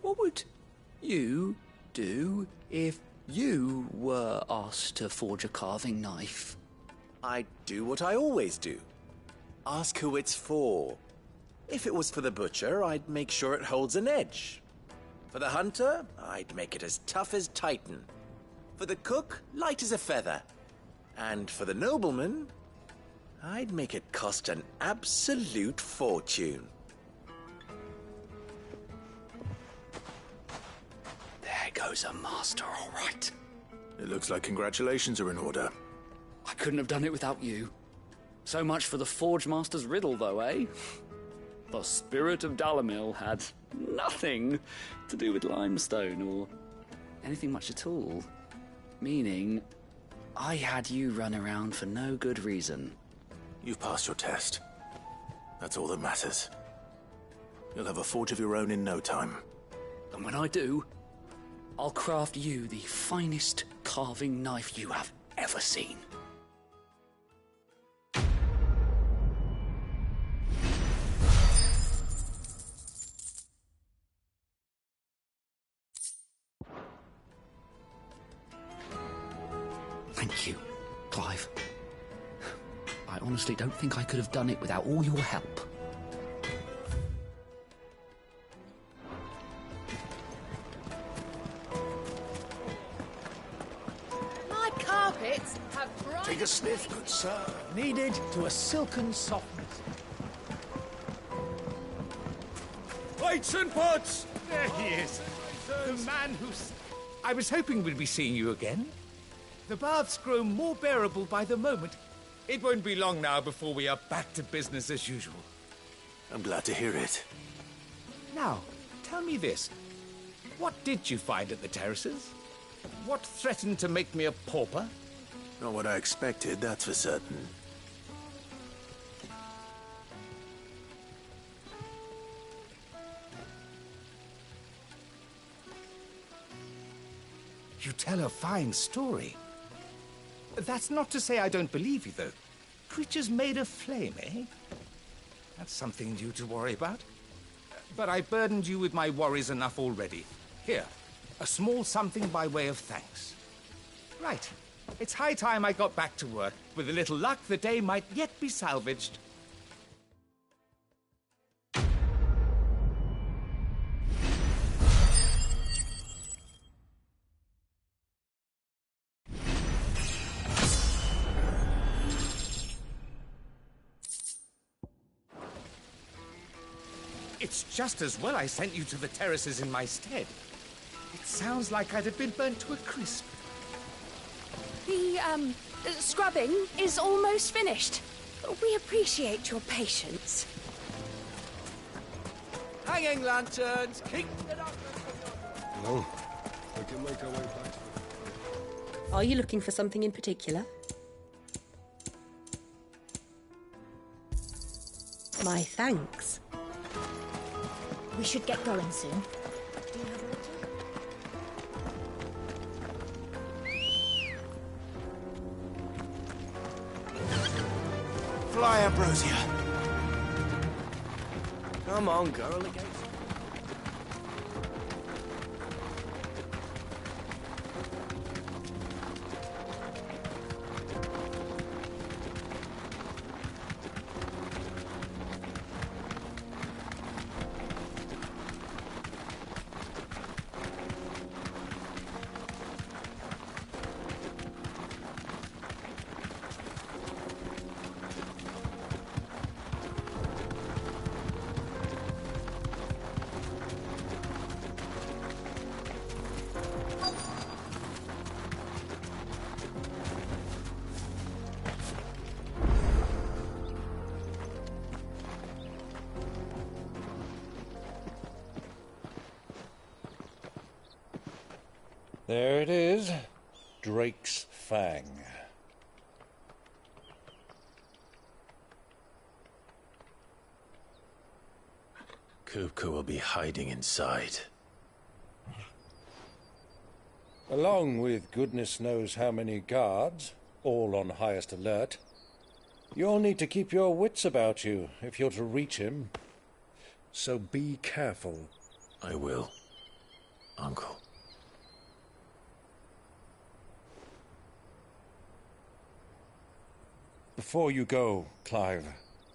what would you do if you were asked to forge a carving knife? I'd do what I always do. Ask who it's for. If it was for the butcher, I'd make sure it holds an edge. For the hunter, I'd make it as tough as Titan. For the cook, light as a feather. And for the nobleman, I'd make it cost an absolute fortune. There goes a master, all right. It looks like congratulations are in order. I couldn't have done it without you. So much for the Forge Master's riddle, though, eh? The spirit of Dalimil had nothing to do with limestone or anything much at all. Meaning, I had you run around for no good reason. You've passed your test. That's all that matters. You'll have a forge of your own in no time. And when I do, I'll craft you the finest carving knife you have ever seen. Thank you, Clive. I honestly don't think I could have done it without all your help. My carpets have bright... Take a sniff, good sir. Kneaded to a silken softness. Plates and pots! There he is. The man who's... I was hoping we'd be seeing you again. The baths grow more bearable by the moment. It won't be long now before we are back to business as usual. I'm glad to hear it. Now, tell me this. What did you find at the terraces? What threatened to make me a pauper? Not what I expected, that's for certain. You tell a fine story. That's not to say I don't believe you, though. Creatures made of flame, eh? That's something new to worry about. But I burdened you with my worries enough already. Here, a small something by way of thanks. Right. It's high time I got back to work. With a little luck, the day might yet be salvaged. It's just as well I sent you to the terraces in my stead. It sounds like I'd have been burnt to a crisp. The, scrubbing is almost finished. We appreciate your patience. Hanging lanterns, keep it up. No, we can make our way back to Are you looking for something in particular? My thanks. We should get going soon. Fly, Ambrosia. Come on, girl, again. There it is. Drake's Fang. Kupka will be hiding inside. Along with goodness knows how many guards, all on highest alert. You'll need to keep your wits about you if you're to reach him. So be careful. I will, Uncle. Before you go, Clive,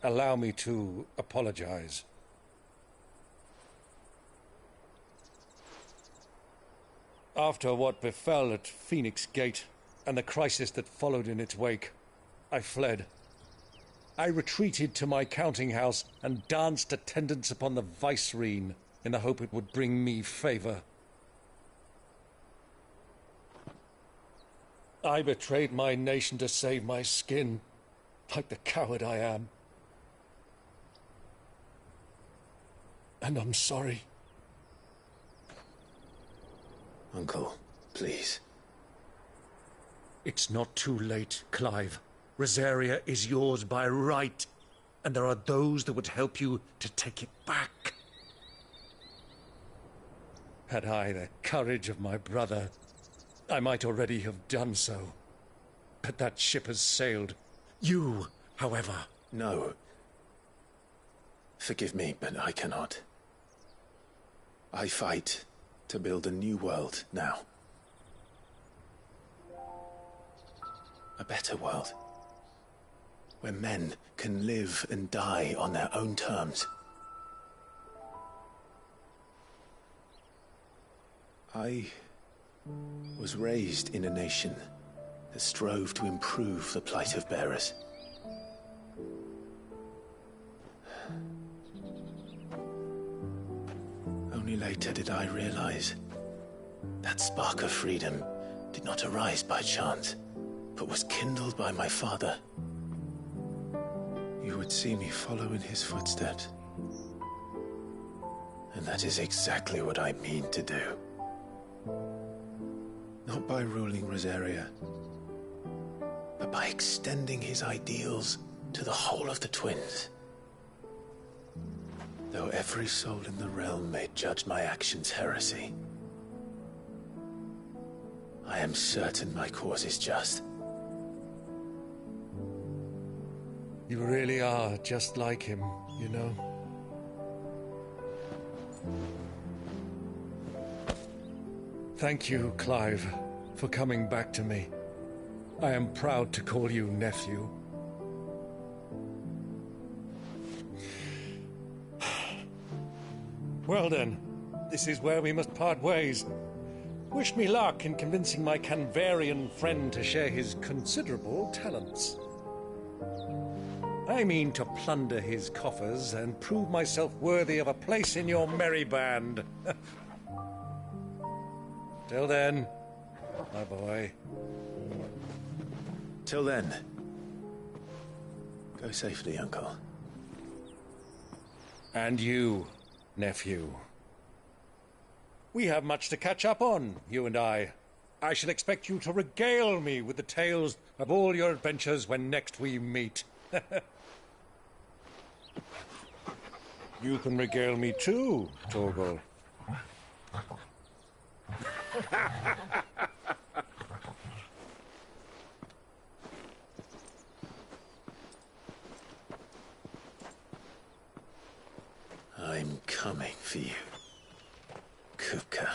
allow me to apologize. After what befell at Phoenix Gate and the crisis that followed in its wake, I fled. I retreated to my counting house and danced attendance upon the vicereine in the hope it would bring me favor. I betrayed my nation to save my skin, like the coward I am. And I'm sorry. Uncle, please. It's not too late, Clive. Rosaria is yours by right, and there are those that would help you to take it back. Had I the courage of my brother, I might already have done so. But that ship has sailed. You, however... No. Forgive me, but I cannot. I fight to build a new world now. A better world. Where men can live and die on their own terms. I was raised in a nation that strove to improve the plight of bearers. Only later did I realize that spark of freedom did not arise by chance, but was kindled by my father. You would see me follow in his footsteps. And that is exactly what I mean to do. Not by ruling Rosaria, but by extending his ideals to the whole of the Twins. Though every soul in the realm may judge my actions heresy, I am certain my cause is just. You really are just like him, you know. Thank you, Clive, for coming back to me. I am proud to call you nephew. Well then, this is where we must part ways. Wish me luck in convincing my Canvarian friend to share his considerable talents. I mean to plunder his coffers and prove myself worthy of a place in your merry band. Till then, my boy. Till then, go safely, Uncle. And you, nephew. We have much to catch up on, you and I. I shall expect you to regale me with the tales of all your adventures when next we meet. You can regale me too, Torgal. I'm coming for you, Kupka.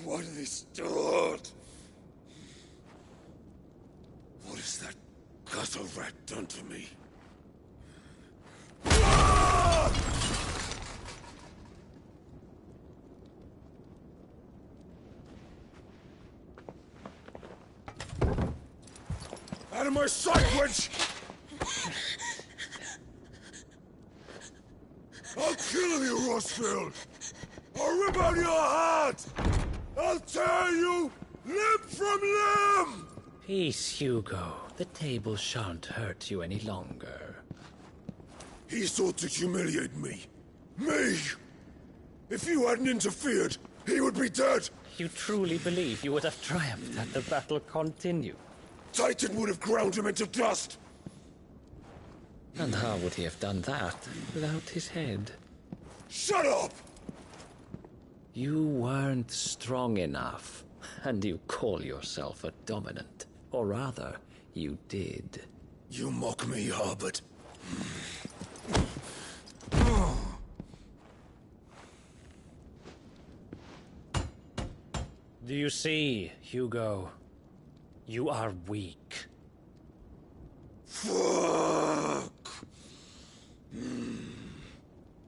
What have they stored? What has that gutter rat done to me? Out of my sight, wench! I'll kill you, Rosfield! I'll rip out your heart! I'll tear you limb from limb! Peace, Hugo. The table shan't hurt you any longer. He sought to humiliate me. Me! If you hadn't interfered, he would be dead! You truly believe you would have triumphed had the battle continued? Titan would have ground him into dust! And how would he have done that without his head? Shut up! You weren't strong enough, and you call yourself a dominant. Or rather, you did. You mock me, Harbert. Do you see, Hugo? You are weak. Fuck!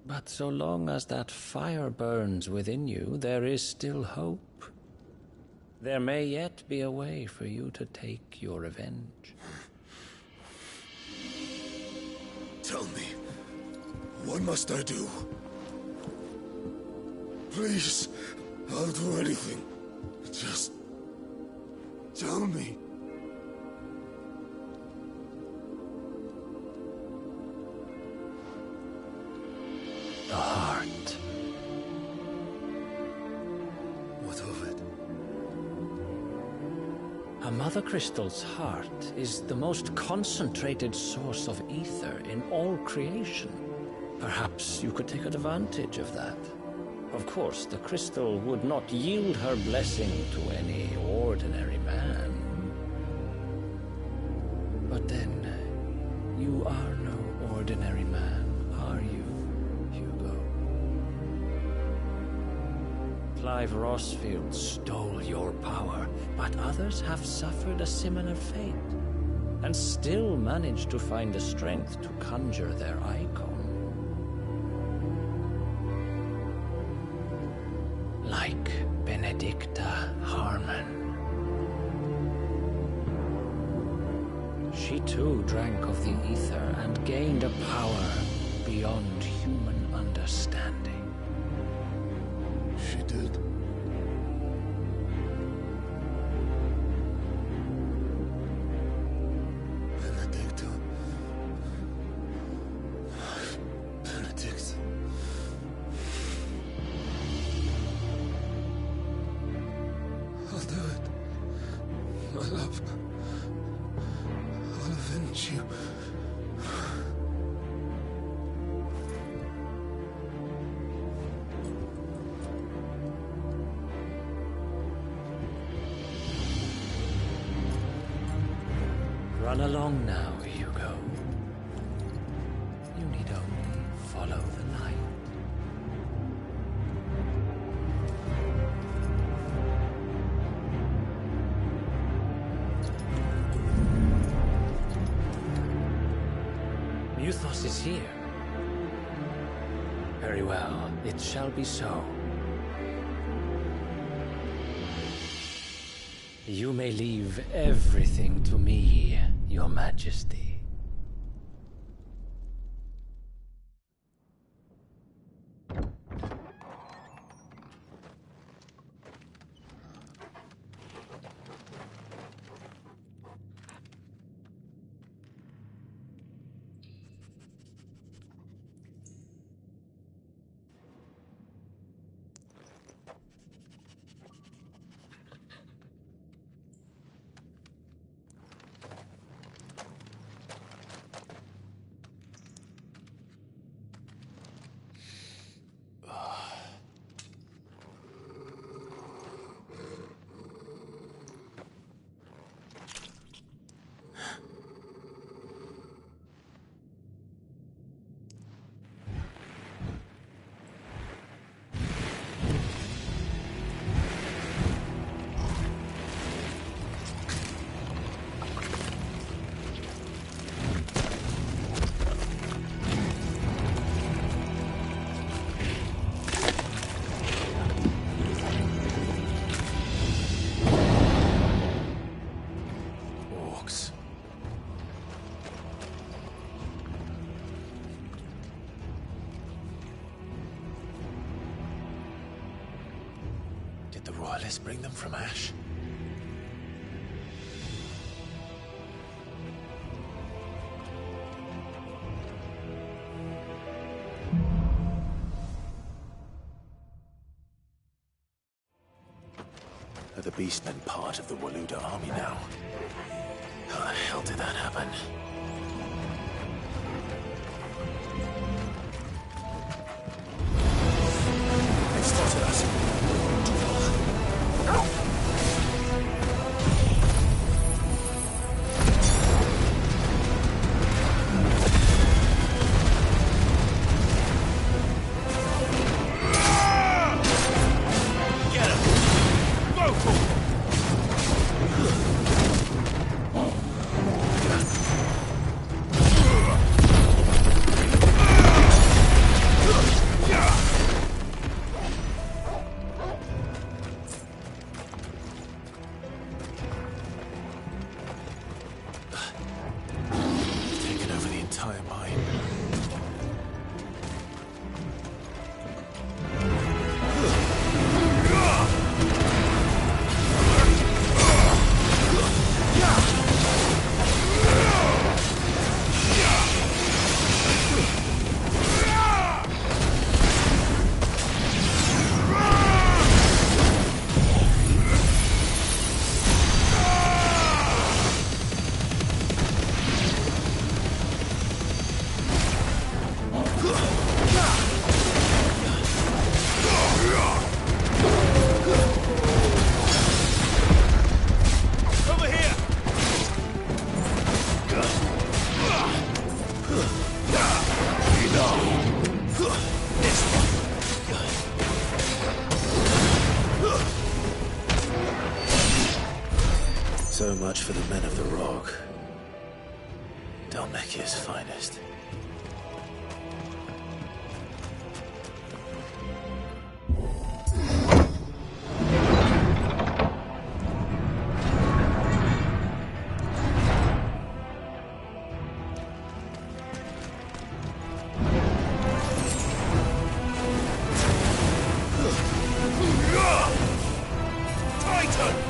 But so long as that fire burns within you, there is still hope. There may yet be a way for you to take your revenge. Tell me, what must I do? Please, I'll do anything. Just tell me. The heart. What of it? A Mother Crystal's heart is the most concentrated source of ether in all creation. Perhaps you could take advantage of that. Of course, the crystal would not yield her blessing to any ordinary man. But then, you are no ordinary man, are you, Hugo? Clive Rossfield stole your power, but others have suffered a similar fate, and still managed to find the strength to conjure their icon. Like Benedicta Harmon. She too drank of the ether and gained a power beyond human understanding. She did. Benedicta. Benedict. I'll do it. My love. I'll avenge you. Run along now, Hugo. You need only follow the light. Muthos is here. Very well, it shall be so. You may leave everything to me, Your Majesty. Did the Royalists bring them from Ash? Are the Beastmen part of the Waluda army now? How the hell did that happen? They spotted us. much for the men of the Rock. Dhalmekia's finest. Titan!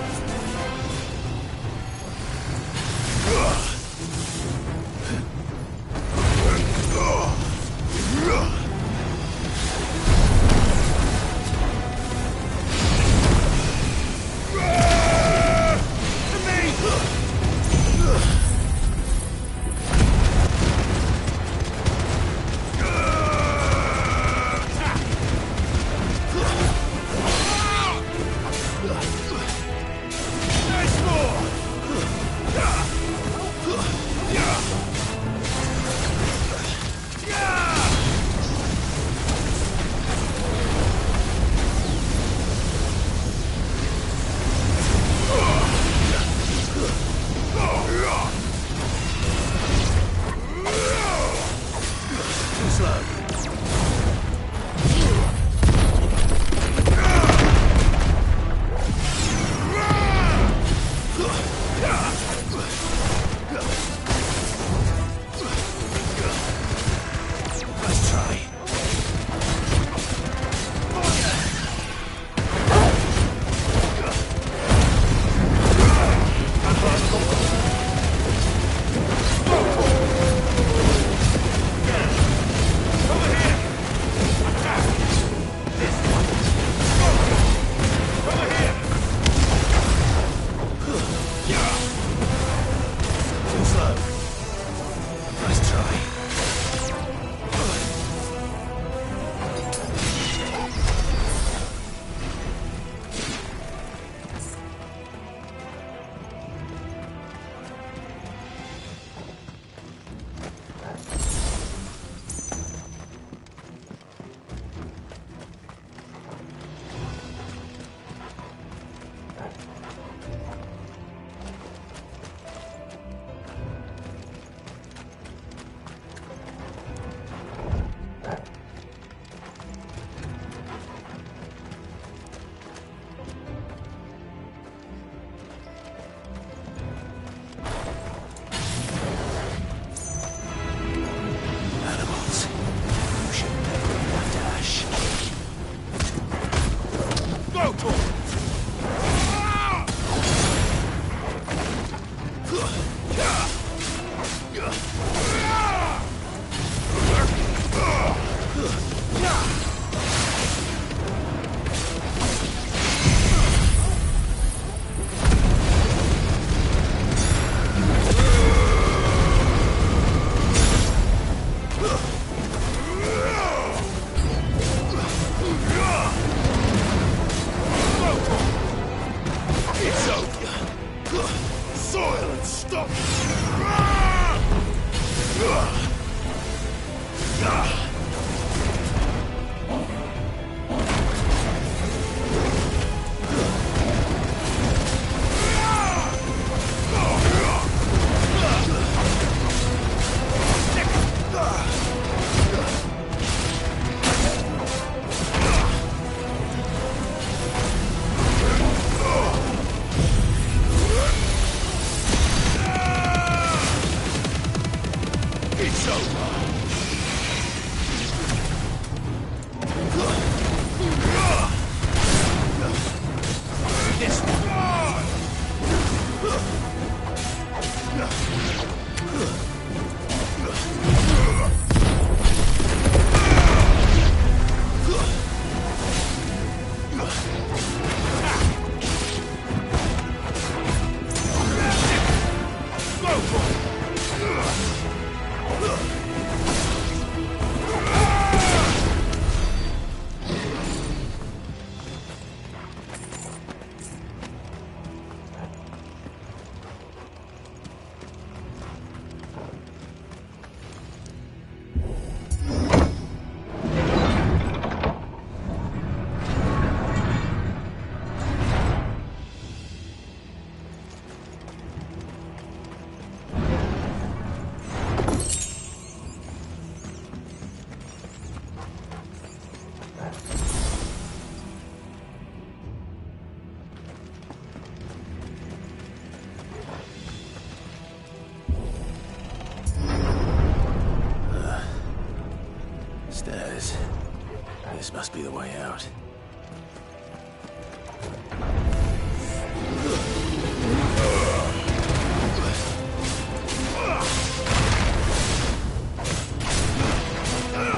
must be the way out.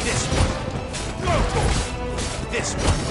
This one. This one.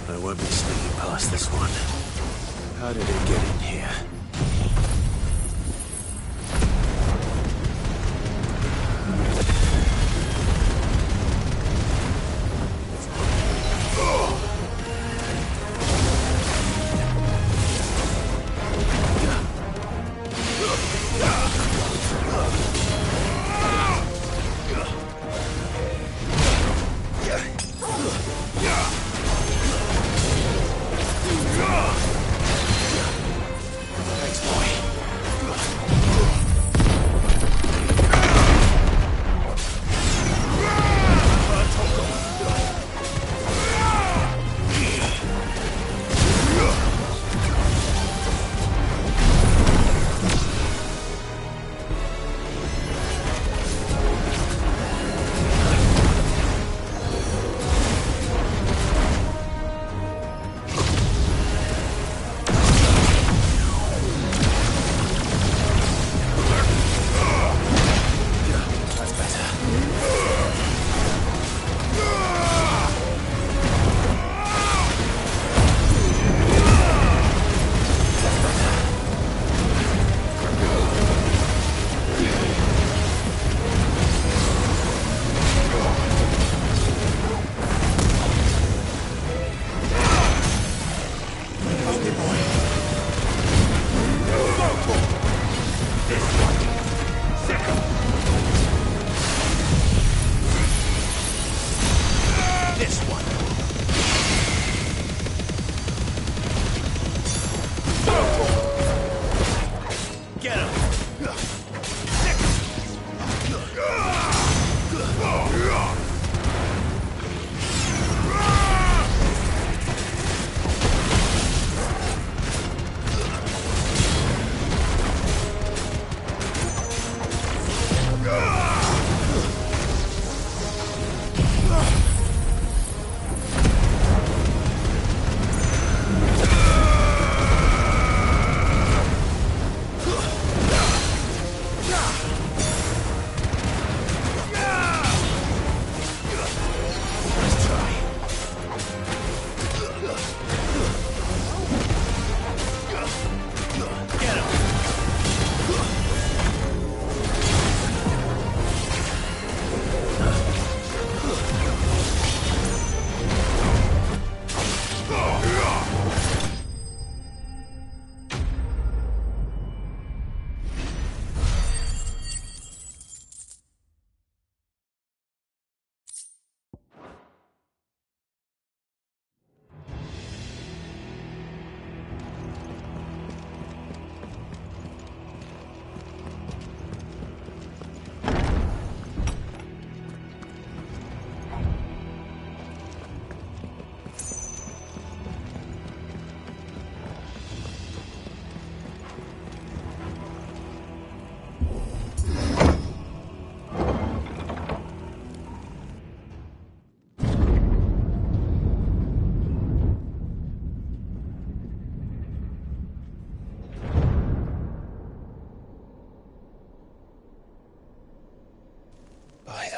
I won't be sneaking past this one. How did it get in here?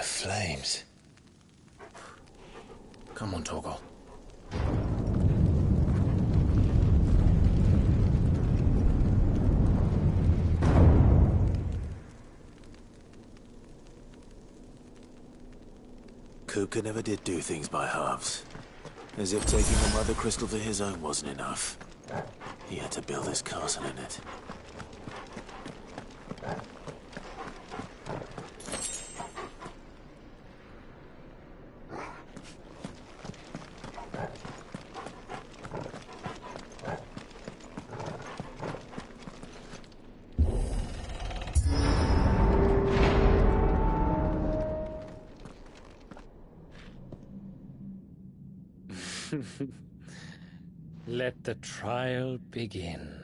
Flames. Come on, Torgal. Kupka never did do things by halves. As if taking the Mother Crystal for his own wasn't enough. He had to build his castle in it. Let the trial begin.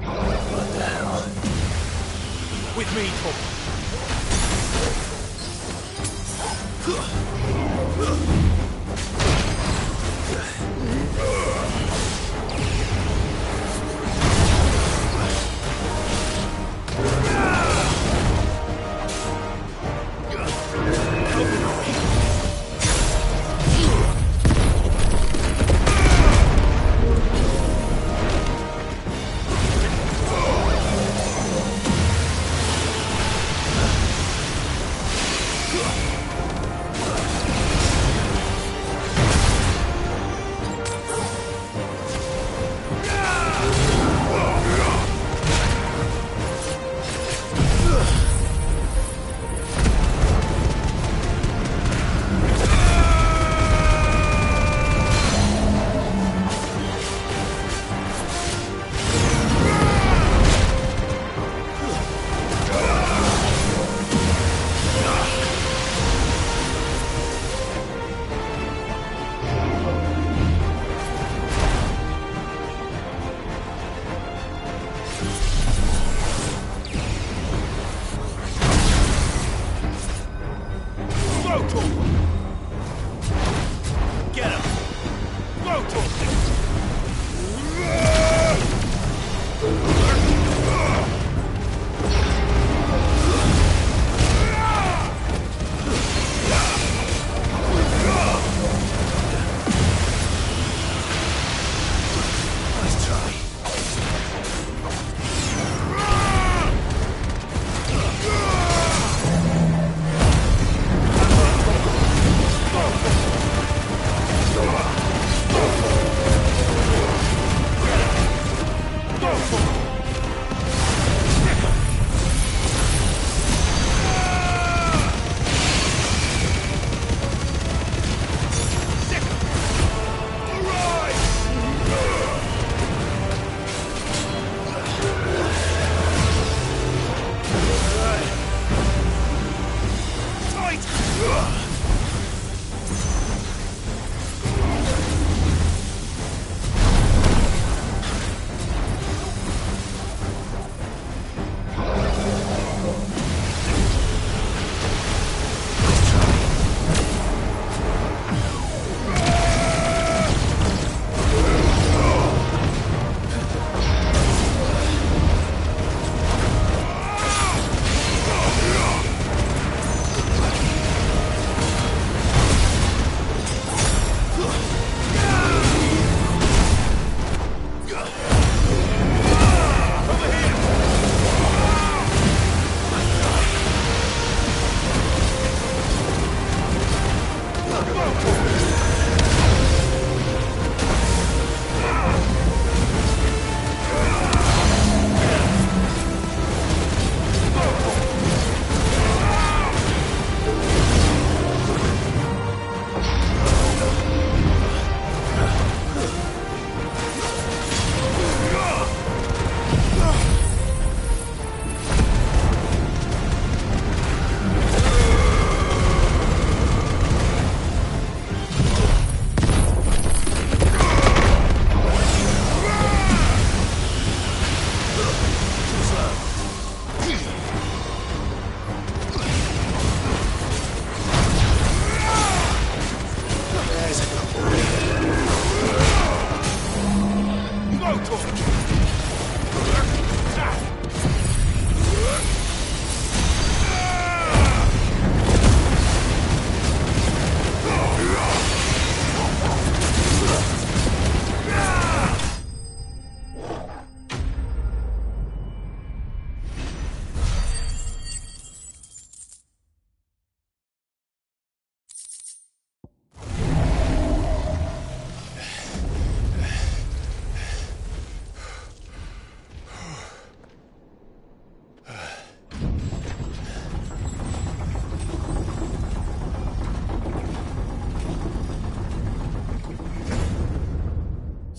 What the hell? With me, Torb.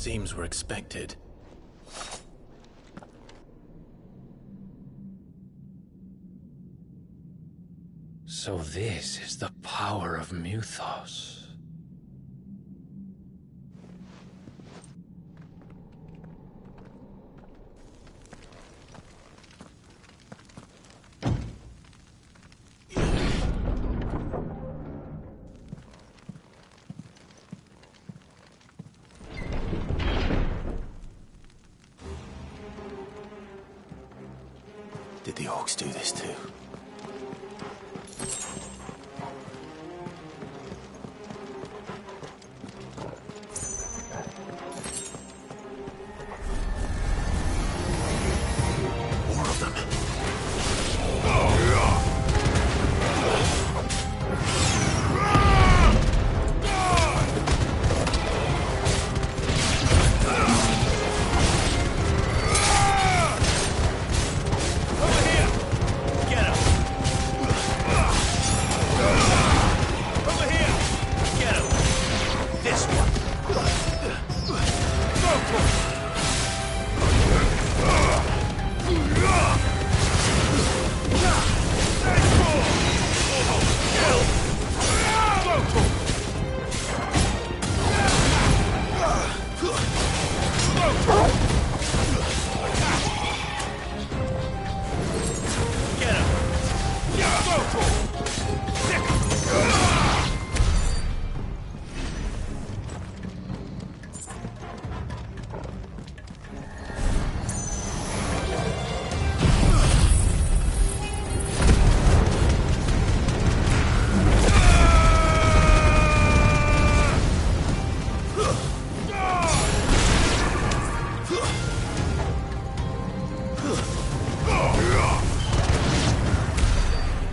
Seems we're expected. So this is the power of Muthos. Did the orcs do this too? More of them.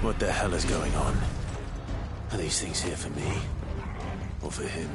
What the hell is going on? Are these things here for me? Or for him?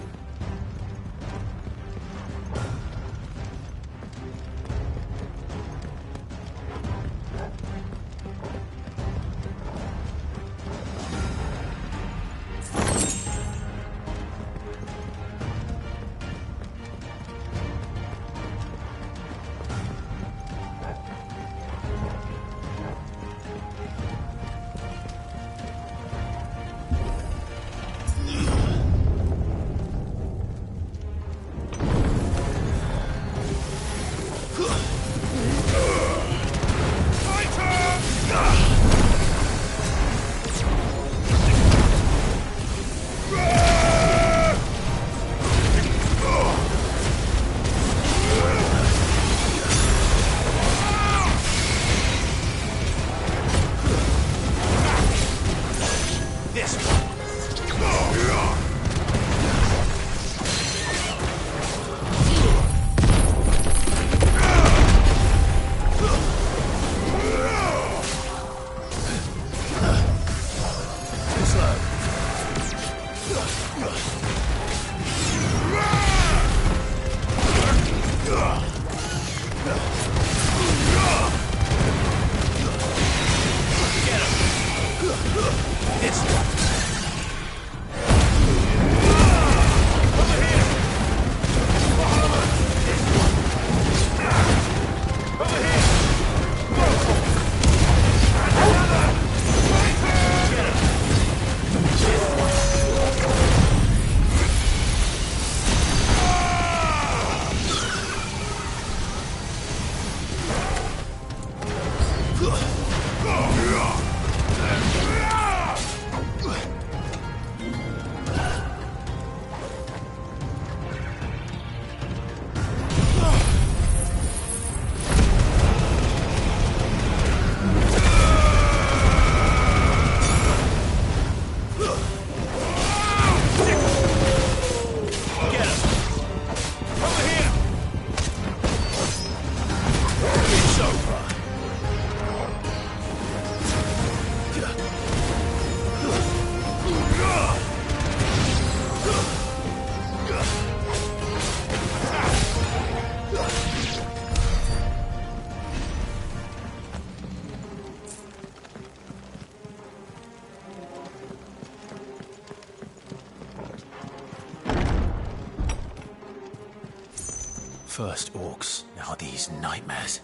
First orcs, now these nightmares.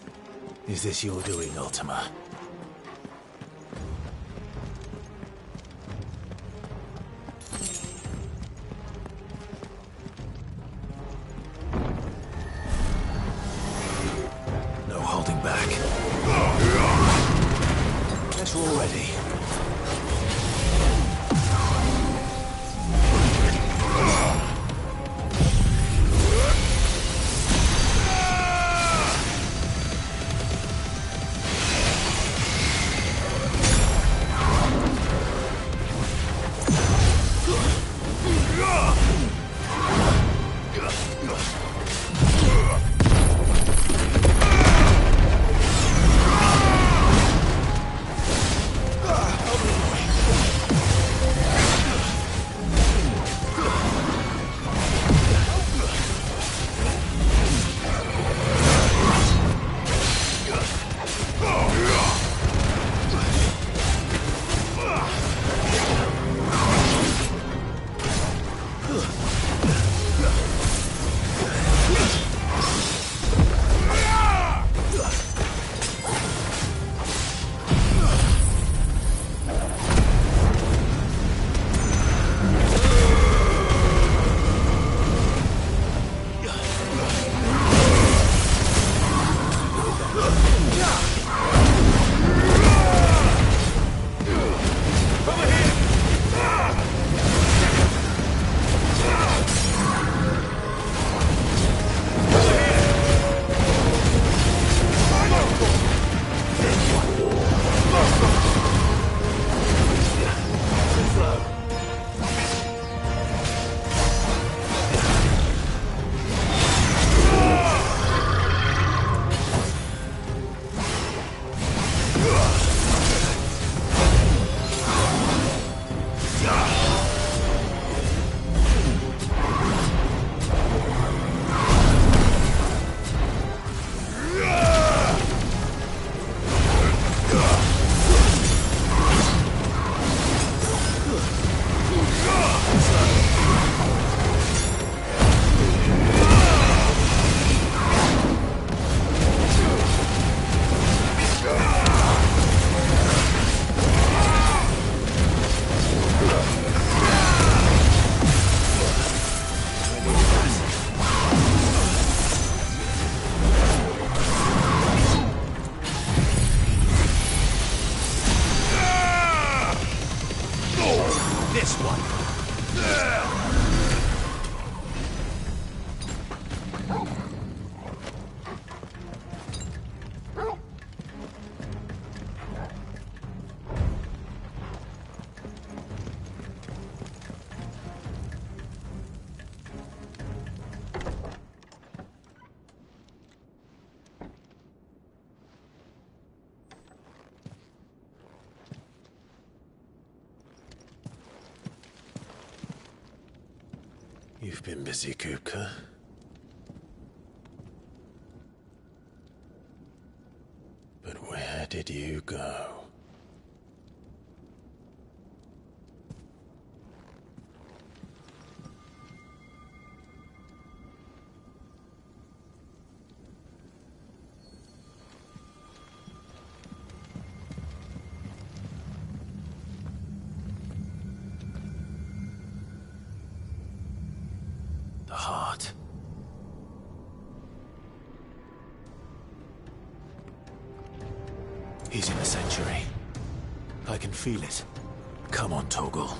Is this your doing, Ultima? No holding back. Guess we're all ready. You've been busy, Kupka. But where did you go? The heart. He's in the sanctuary. I can feel it. Come on, Torgal.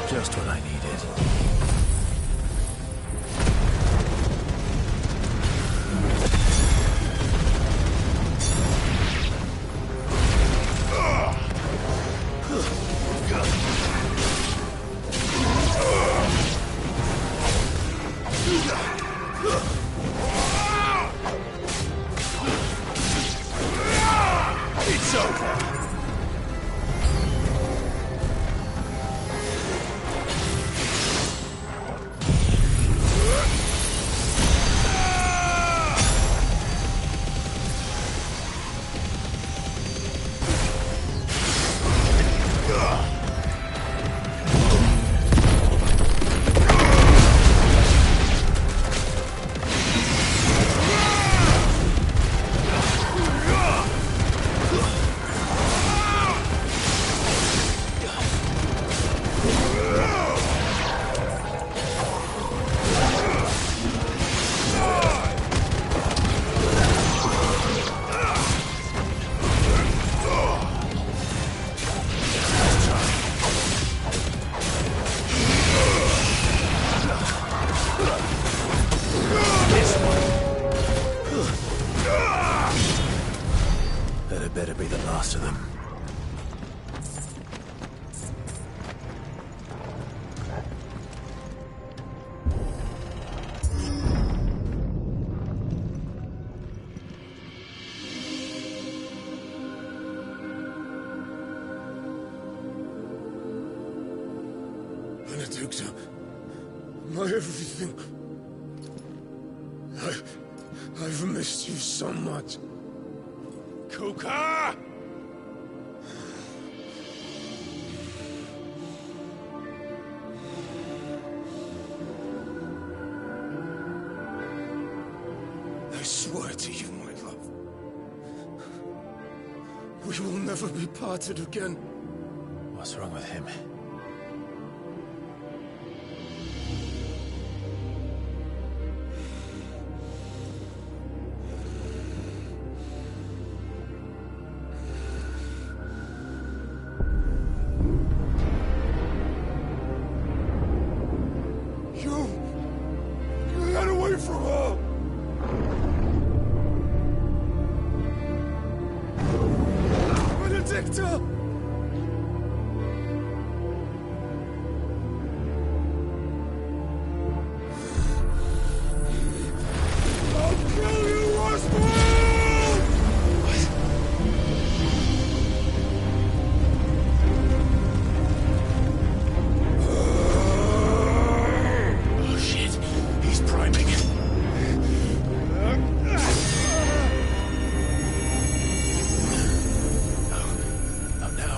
Just what I needed. Benedicta, my everything. I've missed you so much. Kuka! I swear to you, my love, we will never be parted again. What's wrong with him? You got away from her! Benedicta! I'll kill you, Roswell! Oh shit, he's priming. Oh no.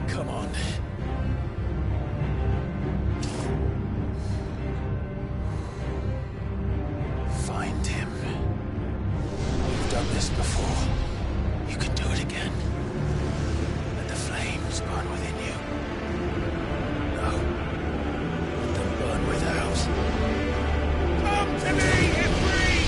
Come on. Find him. You've done this before. You can do it again. Let the flames burn within you. No. Let them burn without. Come to me, Ifrit!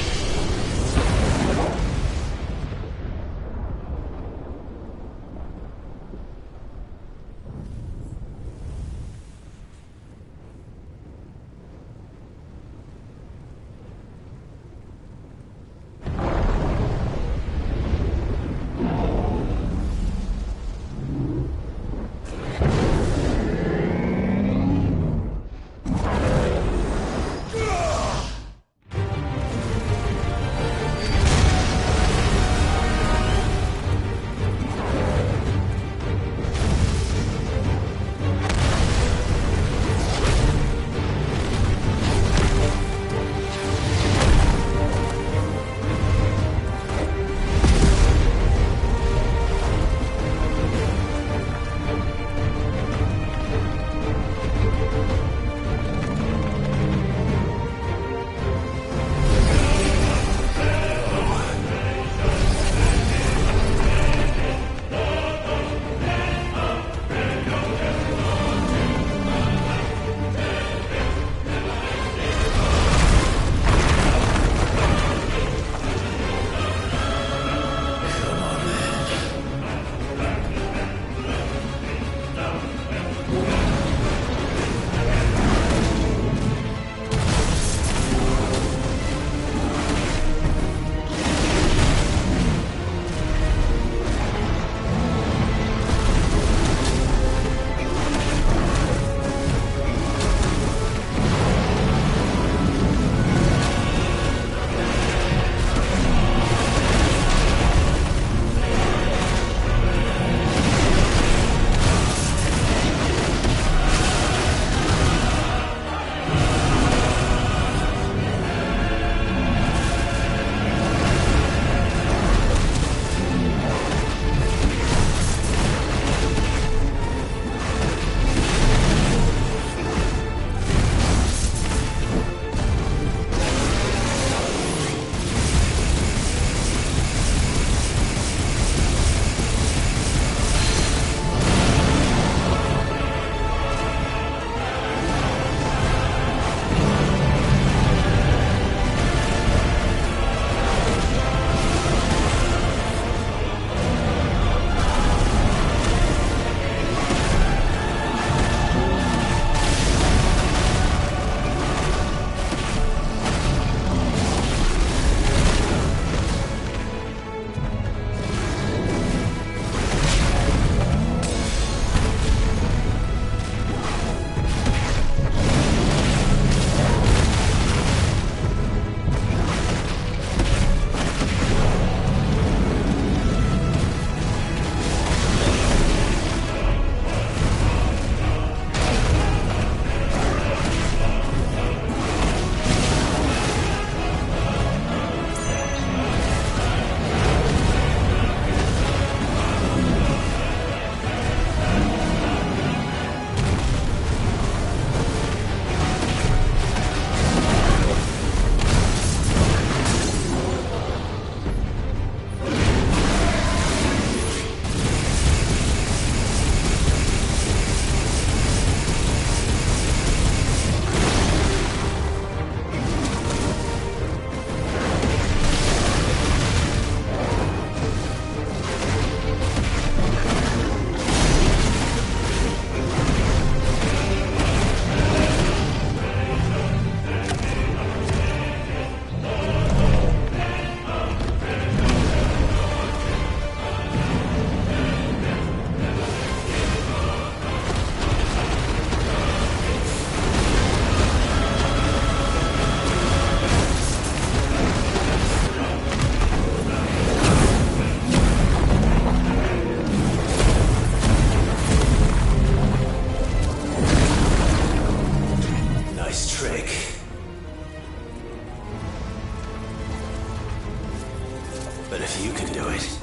if you can do it.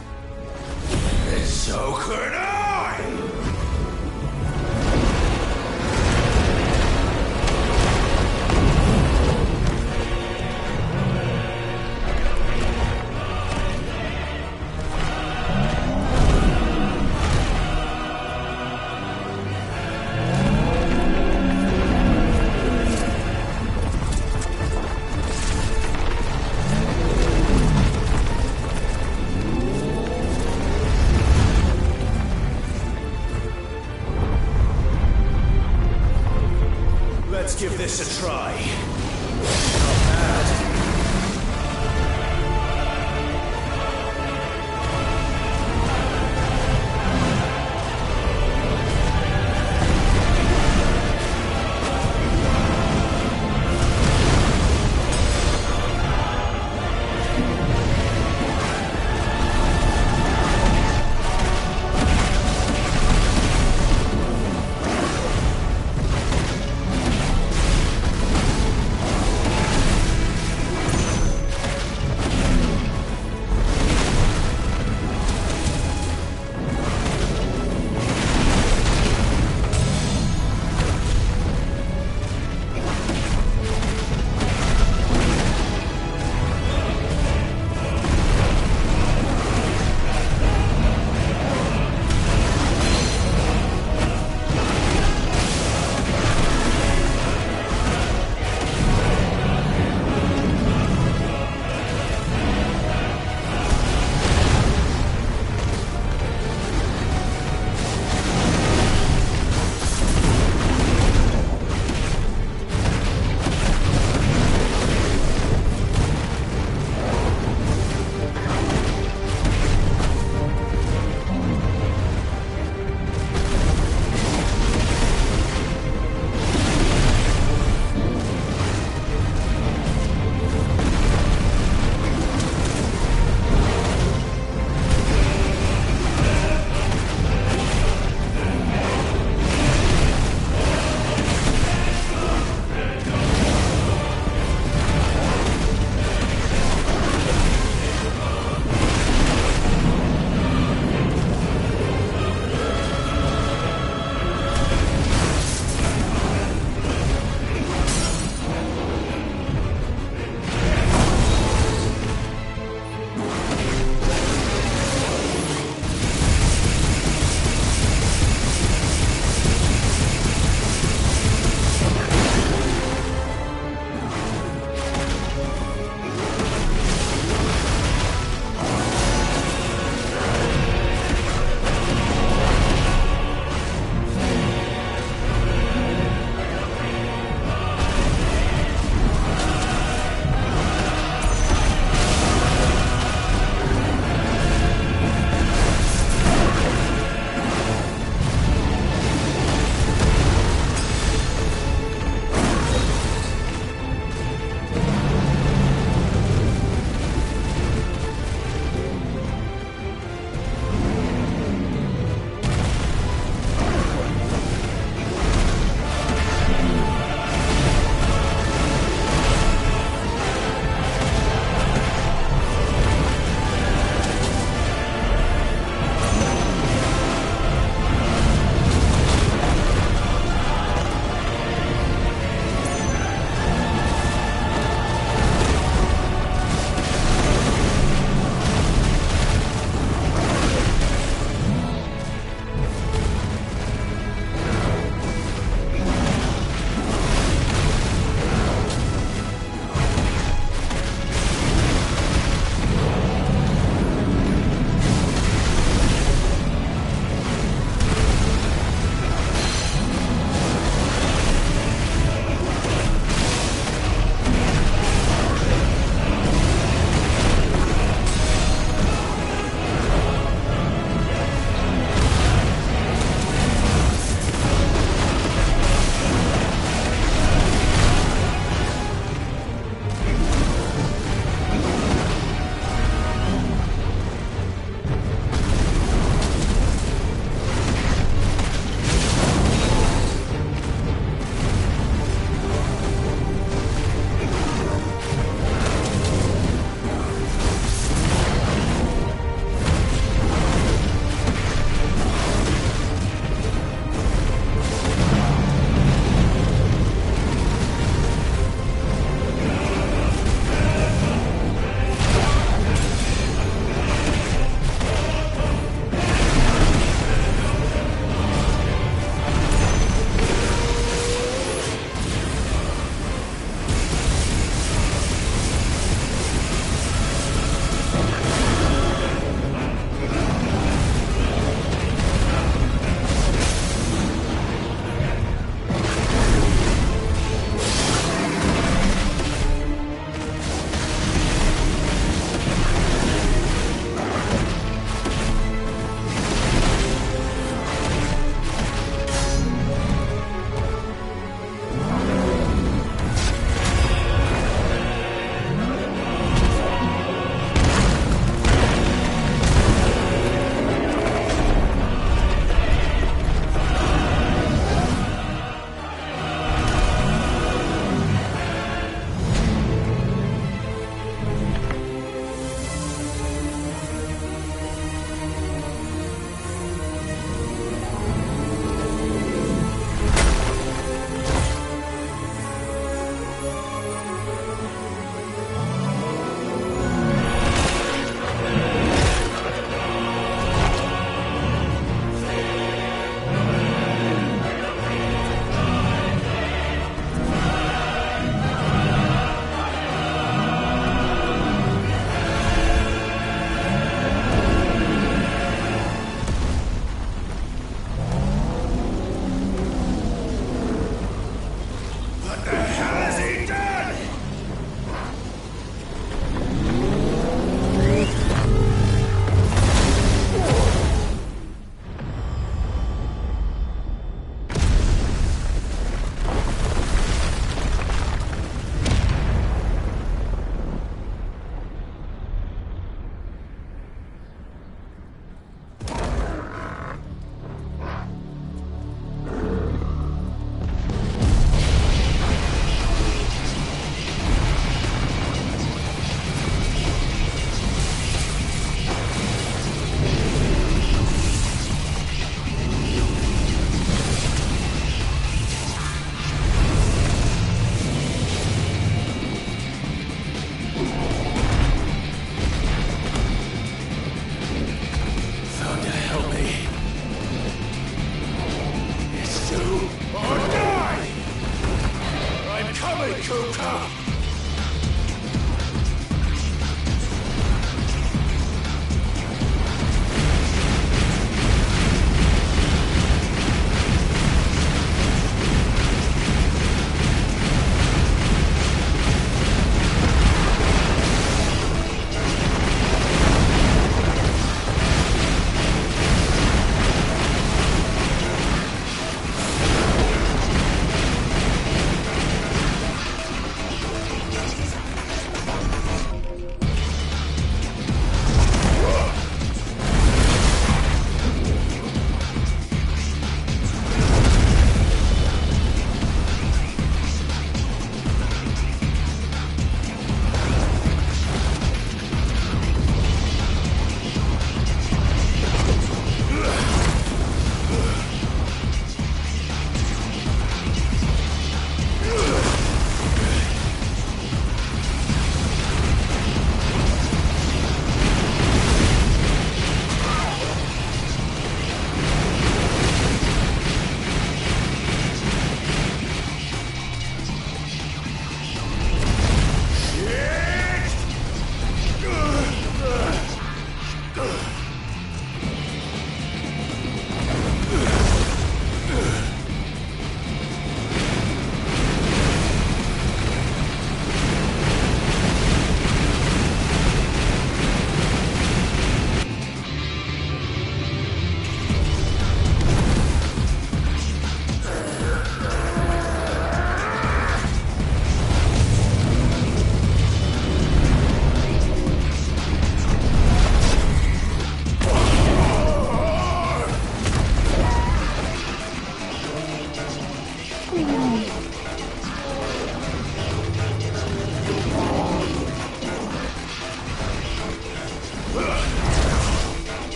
And so could I!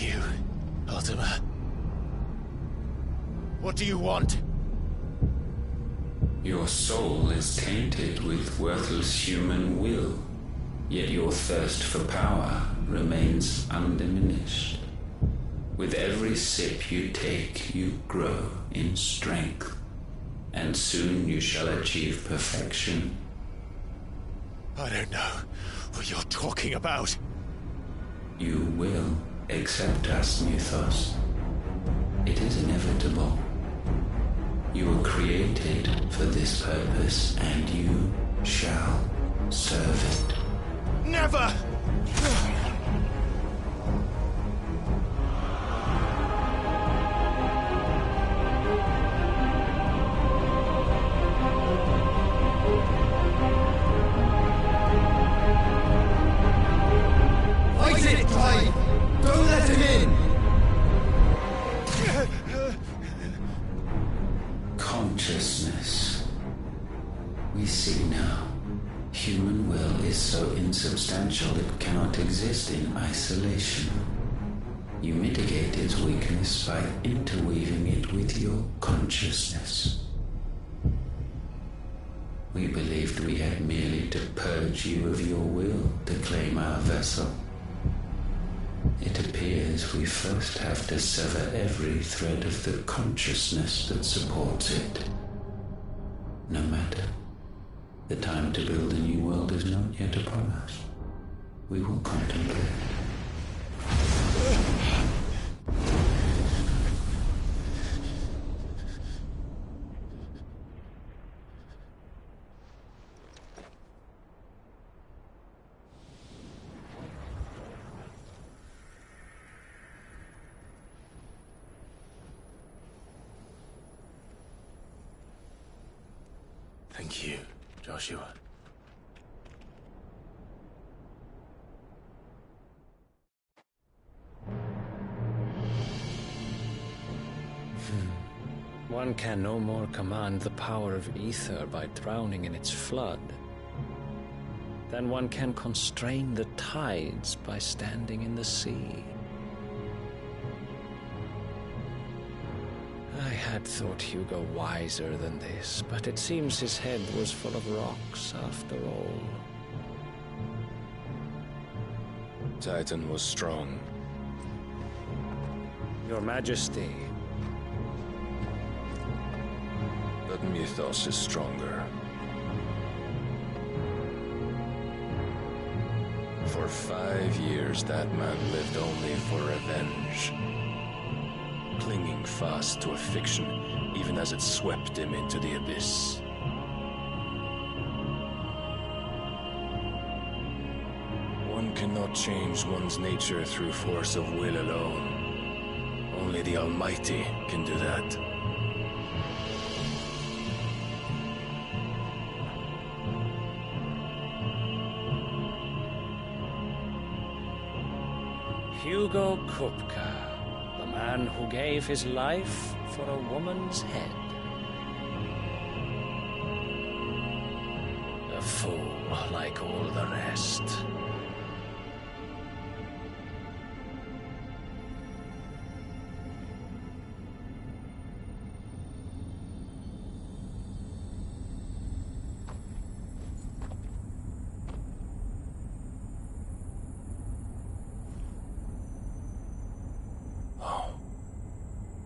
you, Ultima. What do you want? Your soul is tainted with worthless human will, yet your thirst for power remains undiminished. With every sip you take, you grow in strength, and soon you shall achieve perfection. I don't know what you're talking about. You will accept us, Mythos. It is inevitable. You were created for this purpose, and you shall serve it. Never! Fight it, Clive! Don't let him in! Consciousness. We see now. Human will is so insubstantial it cannot exist in isolation. You mitigate its weakness by interweaving it with your consciousness. We believed we had merely to purge you of your will to claim our vessel. It appears we first have to sever every thread of the consciousness that supports it. No matter. The time to build a new world is not yet upon us. We will contemplate. Thank you, Joshua. One can no more command the power of ether by drowning in its flood than one can constrain the tides by standing in the sea. I had thought Hugo wiser than this, but it seems his head was full of rocks after all. Titan was strong. Your Majesty. But Mythos is stronger. For 5 years, that man lived only for revenge. Clinging fast to a fiction, even as it swept him into the abyss. One cannot change one's nature through force of will alone. Only the Almighty can do that. Hugo Kupka, the man who gave his life for a woman's head. A fool like all the rest.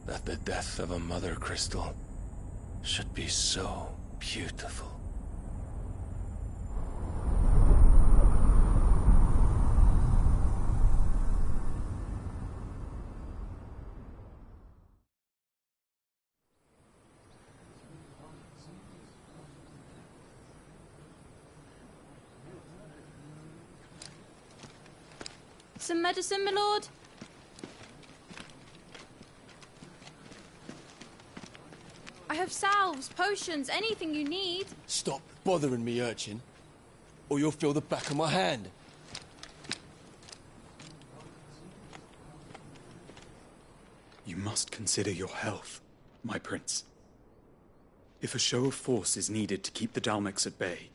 That the death of a mother crystal should be so beautiful. Some medicine, my lord? I have salves, potions, anything you need. Stop bothering me, urchin, or you'll feel the back of my hand. You must consider your health, my prince. If a show of force is needed to keep the Dalmex at bay,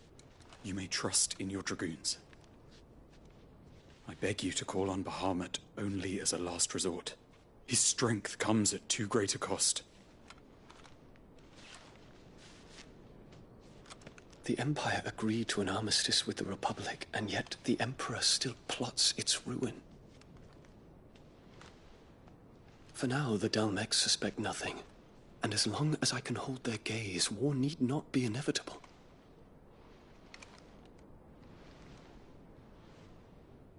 you may trust in your dragoons. I beg you to call on Bahamut only as a last resort. His strength comes at too great a cost. The Empire agreed to an armistice with the Republic, and yet the Emperor still plots its ruin. For now, the Dalmex suspect nothing, and as long as I can hold their gaze, war need not be inevitable.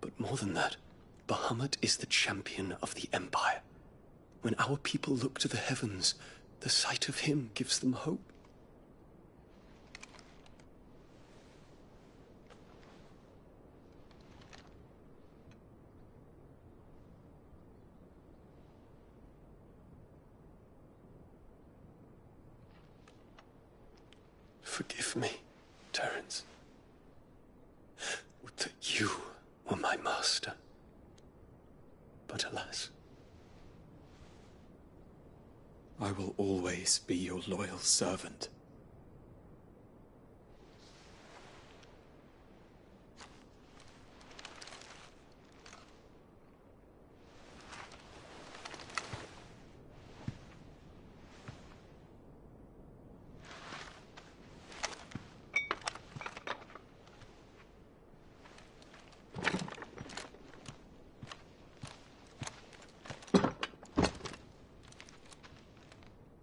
But more than that, Bahamut is the champion of the Empire. When our people look to the heavens, the sight of him gives them hope. Forgive me, Terence. Would that you were my master. But alas. I will always be your loyal servant.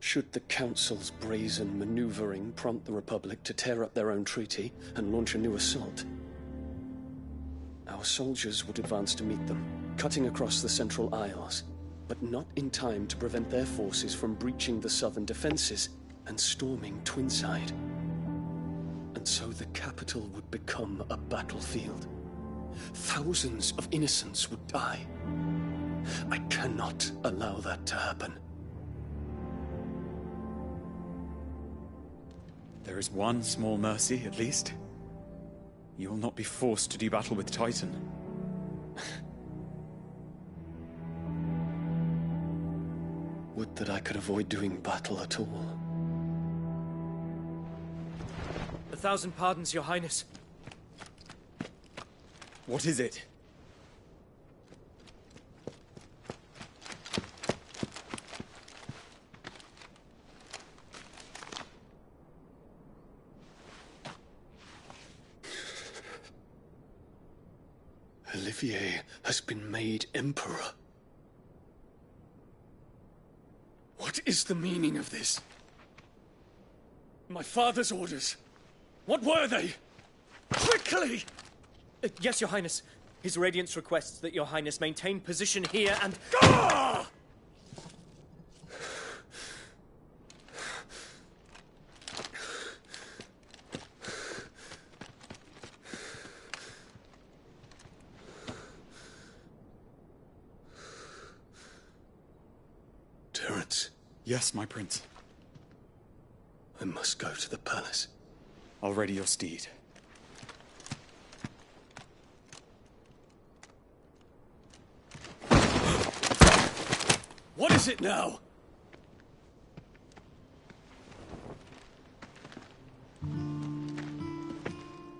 Should the Council's brazen maneuvering prompt the Republic to tear up their own treaty and launch a new assault, our soldiers would advance to meet them, cutting across the Central Isles, but not in time to prevent their forces from breaching the southern defenses and storming Twinside. And so the capital would become a battlefield. Thousands of innocents would die. I cannot allow that to happen. There is one small mercy, at least. You will not be forced to do battle with Titan. Would that I could avoid doing battle at all. 1,000 pardons, Your Highness. What is it? Olivier has been made Emperor. What is the meaning of this? My father's orders. What were they? Quickly! Yes, Your Highness. His Radiance requests that Your Highness maintain position here and... Ah! Terence. Yes, my prince. I must go to the palace. I'll ready your steed. What is it now?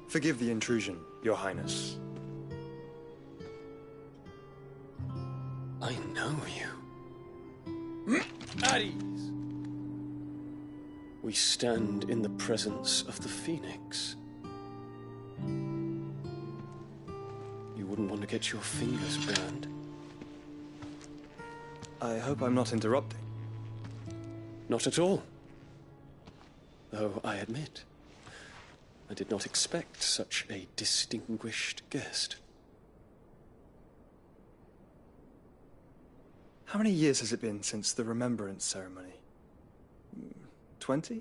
Forgive the intrusion, Your Highness. I know you. At ease. We stand in the presence of the Phoenix. You wouldn't want to get your fingers burned. I hope I'm not interrupting. Not at all. Though I admit, I did not expect such a distinguished guest. How many years has it been since the Remembrance ceremony? 20?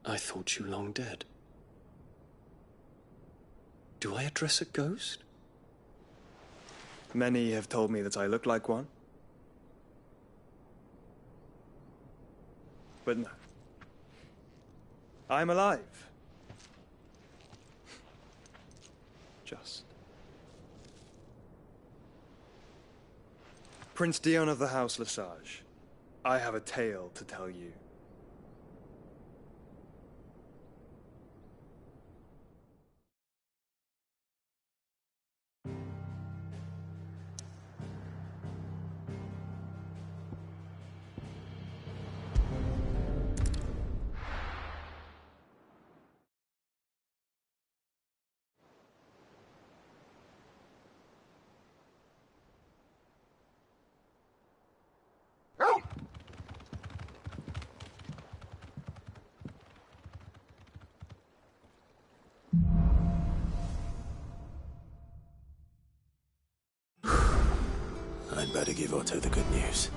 I thought you long dead. Do I address a ghost? Many have told me that I look like one. But no. I'm alive. Just. Prince Dion of the House Lesage, I have a tale to tell you. better give Otto the good news.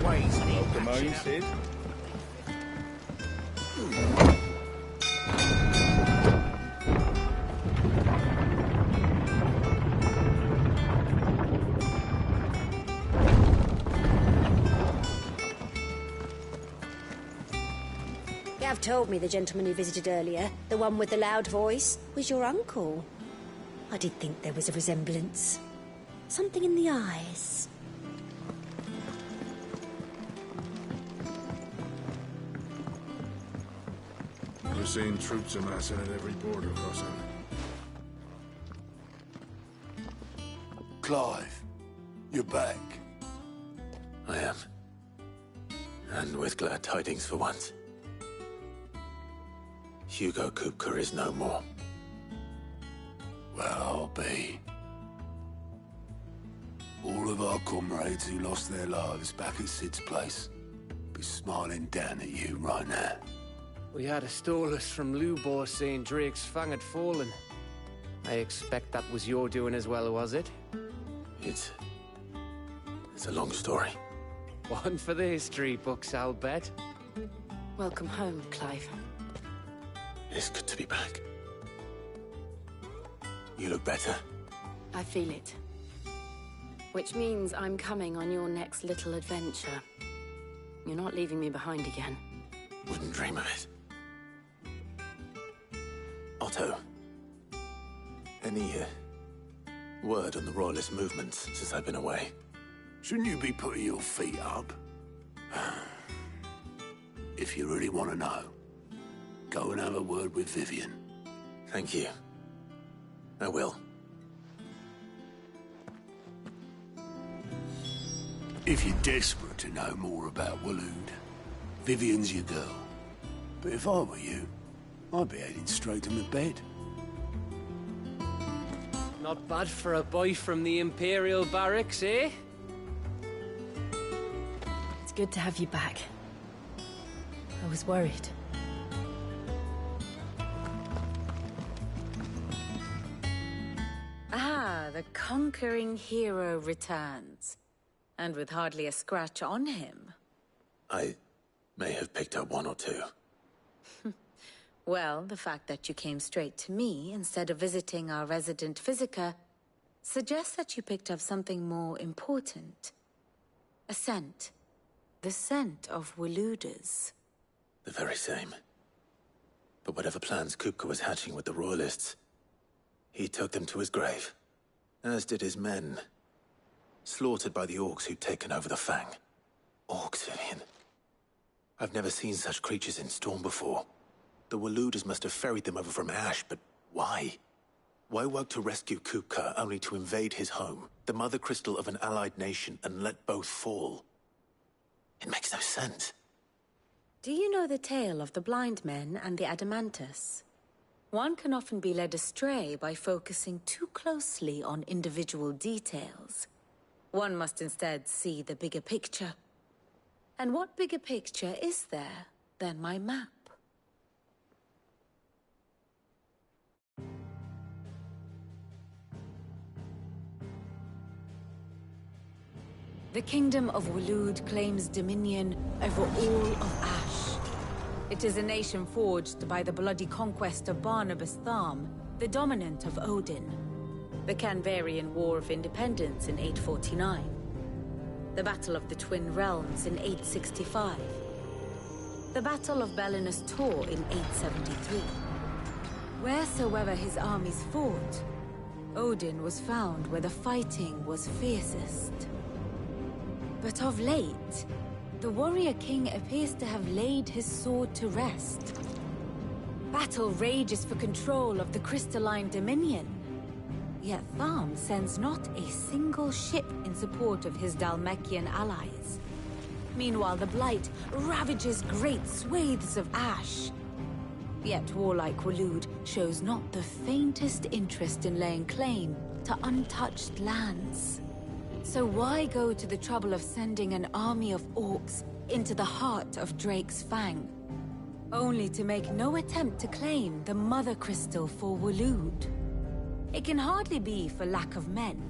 ways. Welcome home, Sid. You have told me the gentleman who visited earlier, the one with the loud voice, was your uncle. I did think there was a resemblance. Something in the eyes. We're seeing troops amassing at every border crossing. Clive, you're back. I am. And with glad tidings for once. Hugo Kupka is no more. Well, I'll be. All of our comrades who lost their lives back at Sid's place be smiling down at you right now. We had a stolus from Lubor saying Drake's Fang had fallen. I expect that was your doing as well, was it? It's a long story. One for the history books, I'll bet. Welcome home, Clive. It's good to be back. You look better. I feel it. Which means I'm coming on your next little adventure. You're not leaving me behind again. Wouldn't dream of it. Otto, any word on the Royalist movement since I've been away? Shouldn't you be putting your feet up? If you really want to know, go and have a word with Vivian. Thank you. I will. If you're desperate to know more about Waloed, Vivian's your girl. But if I were you, I'd be heading straight to my bed. Not bad for a boy from the Imperial Barracks, eh? It's good to have you back. I was worried. Ah, the conquering hero returns. And with hardly a scratch on him. I may have picked up one or two. Well, the fact that you came straight to me instead of visiting our resident Physica suggests that you picked up something more important. A scent. The scent of Waloeders. The very same. But whatever plans Kupka was hatching with the Royalists, he took them to his grave. As did his men. Slaughtered by the Orcs who'd taken over the Fang. Orcs, Vivian. I've never seen such creatures in Storm before. The Waloeders must have ferried them over from Ash, but why? Why work to rescue Kupka only to invade his home, the mother crystal of an allied nation, and let both fall? It makes no sense. Do you know the tale of the blind men and the Adamantus? One can often be led astray by focusing too closely on individual details. One must instead see the bigger picture. And what bigger picture is there than my map? The Kingdom of Waloed claims dominion over all of Ash. It is a nation forged by the bloody conquest of Barnabas Tharm, the dominant of Odin. The Canvarian War of Independence in 849. The Battle of the Twin Realms in 865. The Battle of Belinus Tor in 873. Wheresoever his armies fought, Odin was found where the fighting was fiercest. But of late, the warrior king appears to have laid his sword to rest. Battle rages for control of the crystalline dominion. Yet Tharm sends not a single ship in support of his Dhalmekian allies. Meanwhile, the Blight ravages great swathes of Ash. Yet warlike Waloed shows not the faintest interest in laying claim to untouched lands. So why go to the trouble of sending an army of orcs into the heart of Drake's Fang, only to make no attempt to claim the Mother Crystal for Waloed? It can hardly be for lack of men.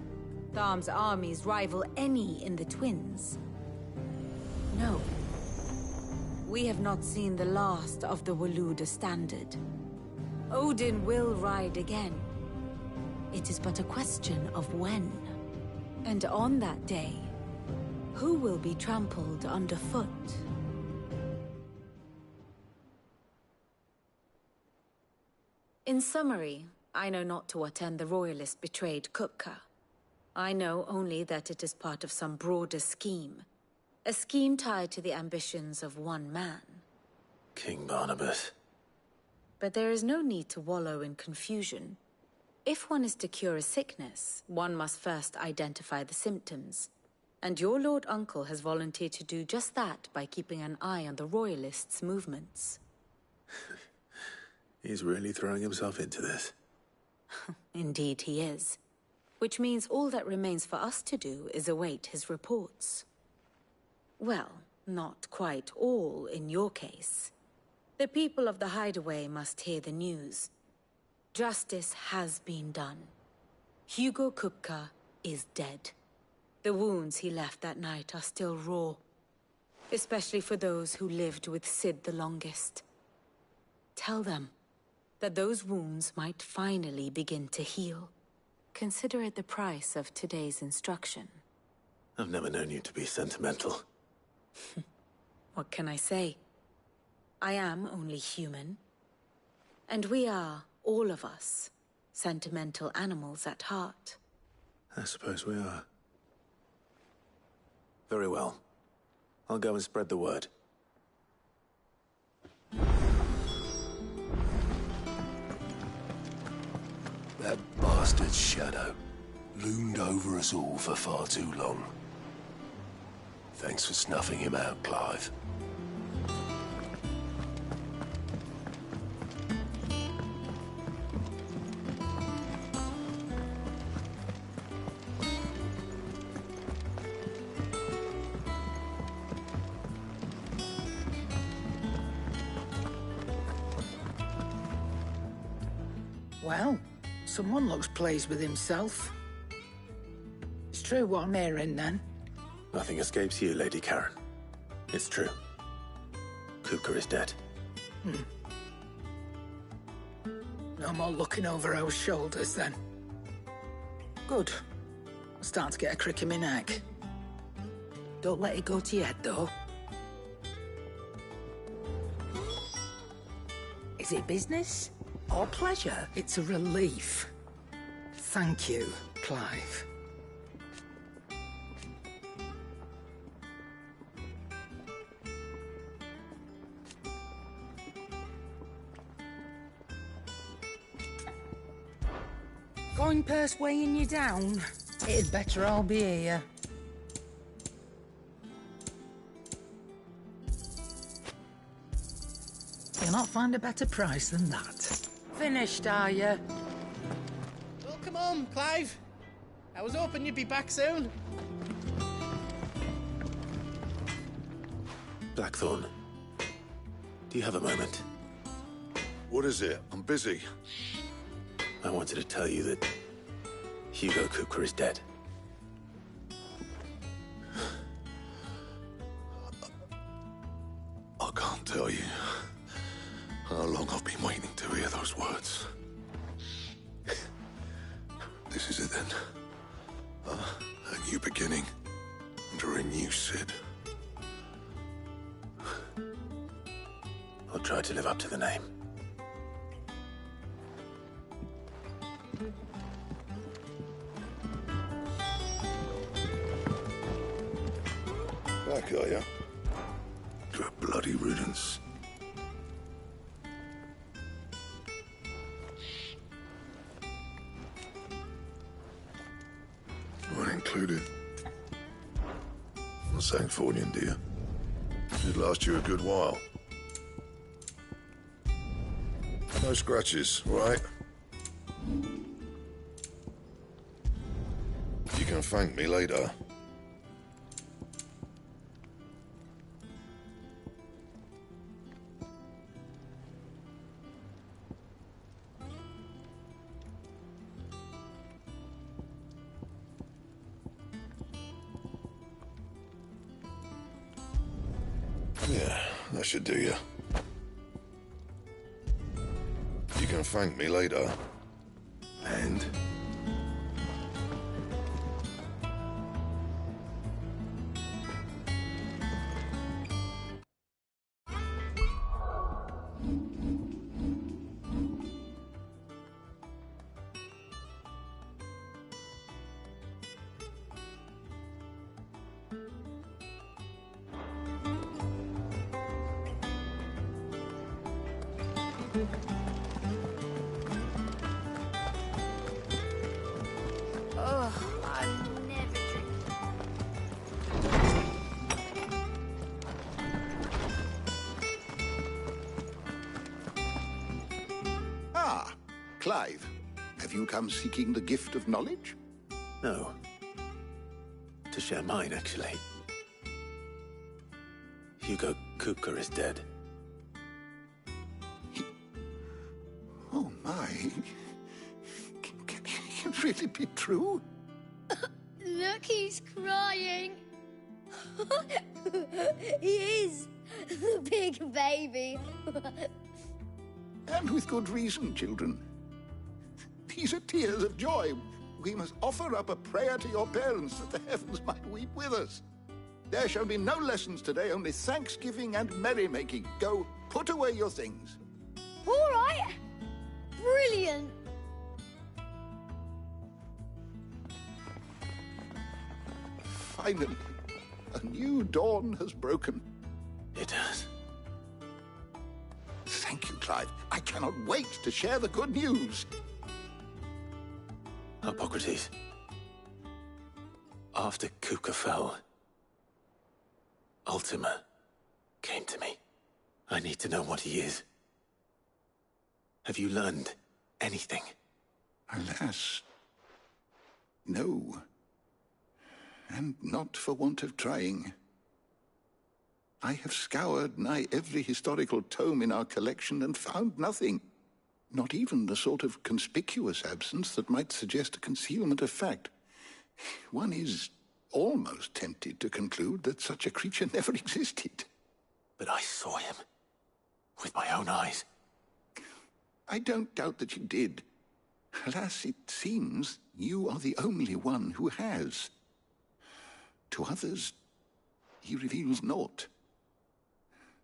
Tharm's armies rival any in the Twins. No. We have not seen the last of the Waloed standard. Odin will ride again. It is but a question of when. And on that day, who will be trampled underfoot? In summary, I know not to what end the Royalist betrayed Kupka. I know only that it is part of some broader scheme. A scheme tied to the ambitions of one man. King Barnabas. But there is no need to wallow in confusion. If one is to cure a sickness, one must first identify the symptoms. And your Lord Uncle has volunteered to do just that by keeping an eye on the Royalists' movements. He's really throwing himself into this. Indeed he is. Which means all that remains for us to do is await his reports. Well, not quite all in your case. The people of the Hideaway must hear the news. Justice has been done. Hugo Kupka is dead. The wounds he left that night are still raw. Especially for those who lived with Cid the longest. Tell them that those wounds might finally begin to heal. Consider it the price of today's instruction. I've never known you to be sentimental. What can I say? I am only human. And we are, all of us, sentimental animals at heart. I suppose we are. Very well. I'll go and spread the word. That bastard's shadow loomed over us all for far too long. Thanks for snuffing him out, Clive. Well, someone looks pleased with himself. It's true what I'm hearing, then. Nothing escapes you, Lady Karen. It's true. Kupka is dead. No more looking over our shoulders, then. Good. I'm starting to get a crick in my neck. Don't let it go to your head, though. Is it business or pleasure? It's a relief. Thank you, Clive. Going purse weighing you down? It'd better all be here. You'll not find a better price than that. Finished, are you? Well, come on, Clive. I was hoping you'd be back soon. Blackthorn, do you have a moment? What is it? I'm busy. I wanted to tell you that Hugo Kupka is dead. I can't tell you how long I've been waiting to hear those words. This is it then. A new beginning under a new Cid. I'll try to live up to the name. Back, are ya? To a bloody riddance. Not included. Not Sancthornian, dear. It'd last you a good while. No scratches, right? You can thank me later. Yeah, that should do you. You can thank me later. And? Oh, I never drink. Ah, Clive. Have you come seeking the gift of knowledge? No. To share mine, actually. Hugo Kupka is dead. Oh, my. Can it really be true? Look, he's crying. He is. The big baby. And with good reason, children. These are tears of joy. We must offer up a prayer to your parents that the heavens might weep with us. There shall be no lessons today, only thanksgiving and merrymaking. Go, put away your things. All right. Brilliant. Finally, a new dawn has broken. It has. Thank you, Clive. I cannot wait to share the good news. Hippocrates. After Kupka fell, Ultima came to me. I need to know what he is. Have you learned anything? Alas, no. And not for want of trying. I have scoured nigh every historical tome in our collection and found nothing. Not even the sort of conspicuous absence that might suggest a concealment of fact. One is almost tempted to conclude that such a creature never existed. But I saw him. With my own eyes. I don't doubt that you did. Alas, it seems you are the only one who has. To others, he reveals naught.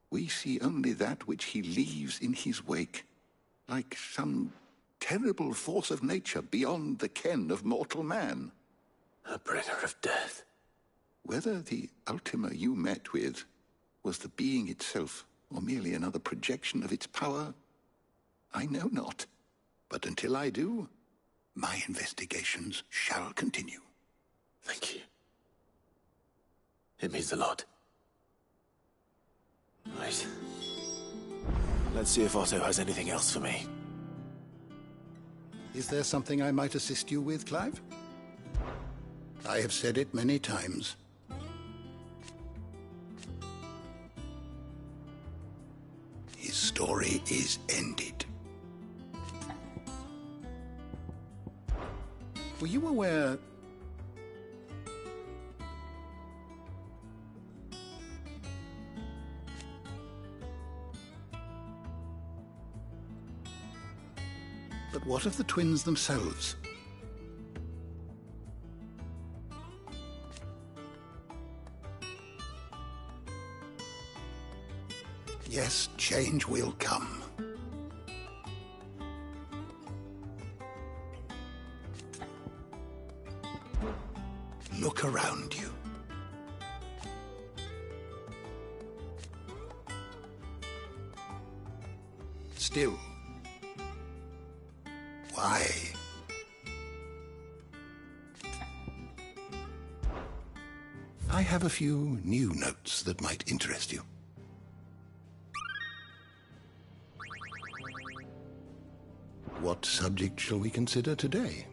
We see only that which he leaves in his wake, like some terrible force of nature beyond the ken of mortal man. A bringer of death. Whether the Ultima you met with was the being itself, or merely another projection of its power, I know not. But until I do, my investigations shall continue. Thank you. It means a lot. Right. Let's see if Otto has anything else for me. Is there something I might assist you with, Clive? I have said it many times. His story is ended. Were you aware... But what of the twins themselves? Yes, change will come. Look around you. Still. Why? I have a few new notes that might interest you. What subject shall we consider today?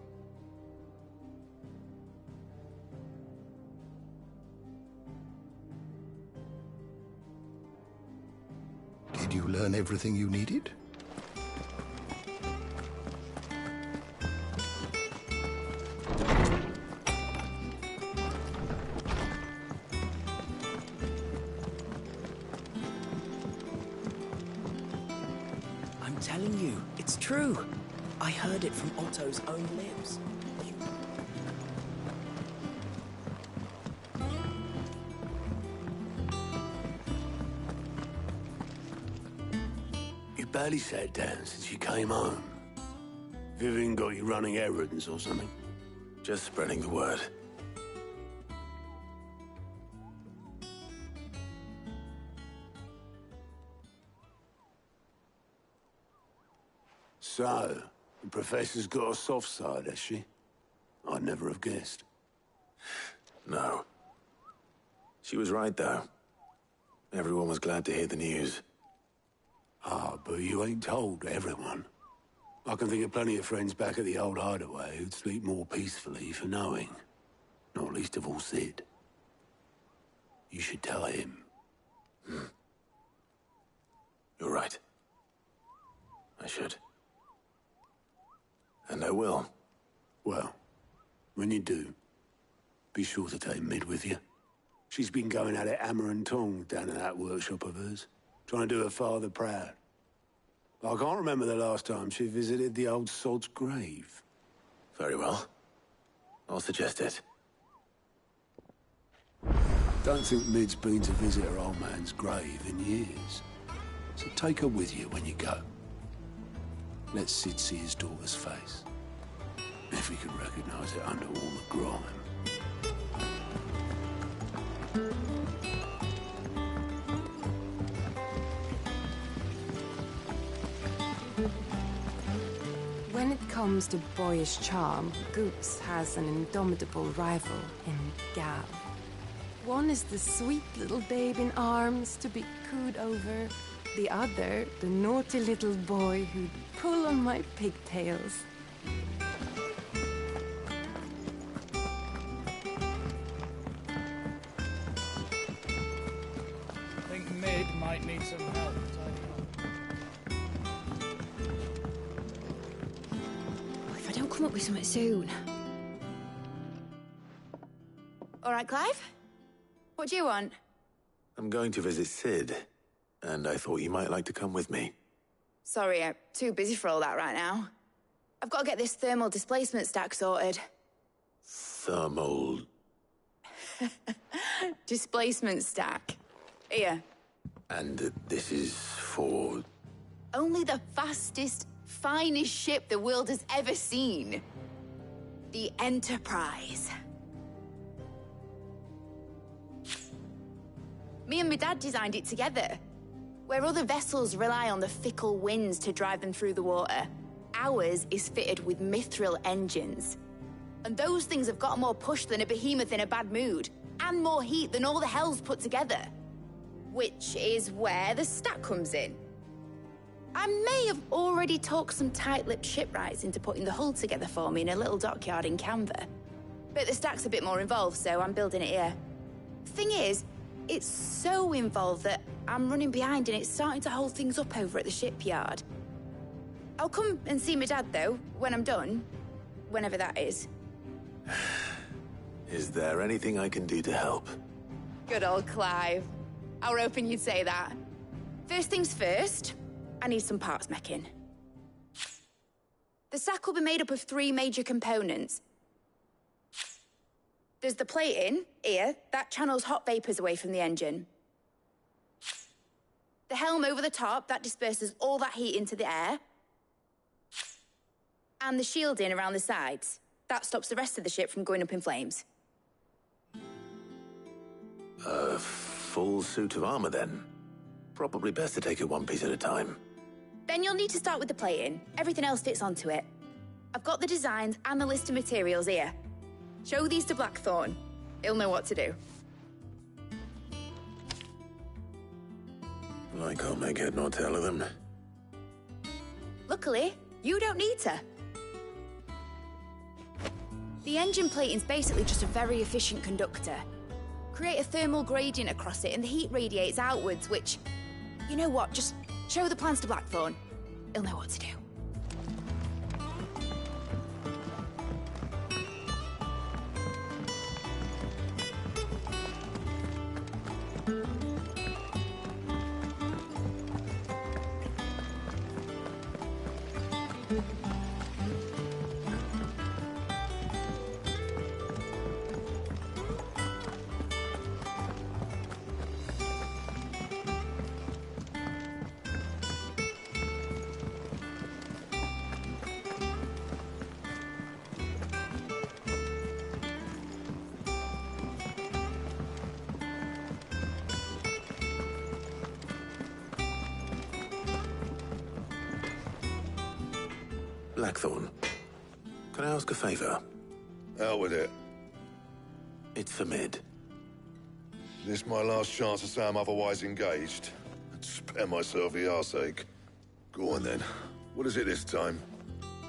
Did you learn everything you needed? telling you, it's true. I heard it from Otto's own lips. You barely sat down since you came home. Vivian got you running errands or something? Just spreading the word. So, the Professor's got a soft side, has she? I'd never have guessed. No. She was right, though. Everyone was glad to hear the news. Ah, but you ain't told everyone. I can think of plenty of friends back at the old hideaway who'd sleep more peacefully for knowing. Not least of all Sid. You should tell him. You're right. I should. And I will. Well, when you do, be sure to take Mid with you. She's been going at it hammer and tongs down in that workshop of hers, trying to do her father proud. I can't remember the last time she visited the old sod's grave. Very well. I'll suggest it. Don't think Mid's been to visit her old man's grave in years. So take her with you when you go. Let Sid see his daughter's face. If he can recognize it under all the grime. When it comes to boyish charm, Goose has an indomitable rival in Gav. One is the sweet little babe in arms to be cooed over. The other, the naughty little boy who'd pull on my pigtails. I think Mid might need some help tidying up. If I don't come up with something soon. All right, Clive? What do you want? I'm going to visit Sid, and I thought you might like to come with me. Sorry, I'm too busy for all that right now. I've got to get this thermal displacement stack sorted. Thermal... Displacement stack. Here. And this is for... Only the fastest, finest ship the world has ever seen. The Enterprise. Me and my dad designed it together. Where other vessels rely on the fickle winds to drive them through the water, ours is fitted with mithril engines. And those things have got more push than a behemoth in a bad mood, and more heat than all the hells put together. Which is where the stack comes in. I may have already talked some tight-lipped shipwrights into putting the hull together for me in a little dockyard in Canva. But the stack's a bit more involved, so I'm building it here. Thing is, it's so involved that I'm running behind and it's starting to hold things up over at the shipyard. I'll come and see my dad, though, when I'm done. Whenever that is. Is there anything I can do to help? Good old Clive. I were hoping you'd say that. First things first, I need some parts making. The sack will be made up of 3 major components. There's the plating, here, that channels hot vapors away from the engine. The helm over the top, that disperses all that heat into the air. And the shielding around the sides. That stops the rest of the ship from going up in flames. A full suit of armor, then? Probably best to take it one piece at a time. Then you'll need to start with the plating. Everything else fits onto it. I've got the designs and the list of materials here. Show these to Blackthorn. He'll know what to do. I can't make head nor tail of them. Luckily, you don't need to. The engine plating's basically just a very efficient conductor. Create a thermal gradient across it and the heat radiates outwards, which... You know what, just show the plans to Blackthorn. He'll know what to do. Blackthorn, can I ask a favor? Out with it. It's for Mid. This my last chance to say I'm otherwise engaged. I'd spare myself the arseache. Go on then. What is it this time?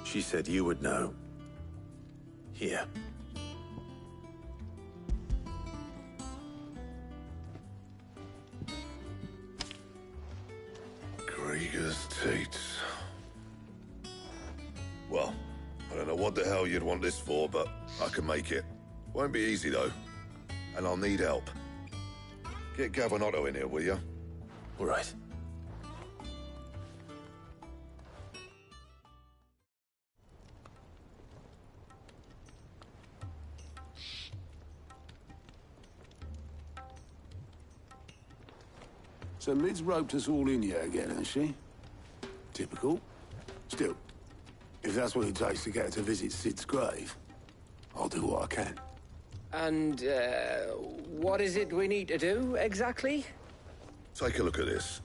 She said you would know. Here. Krieger's Tates. Well, I don't know what the hell you'd want this for, but I can make it. Won't be easy, though. And I'll need help. Get Gavin Otto in here, will you? All right. So Mid's roped us all in here again, hasn't she? Typical. Still, if that's what it takes to get her to visit Sid's grave, I'll do what I can. And, what is it we need to do, exactly? Take a look at this.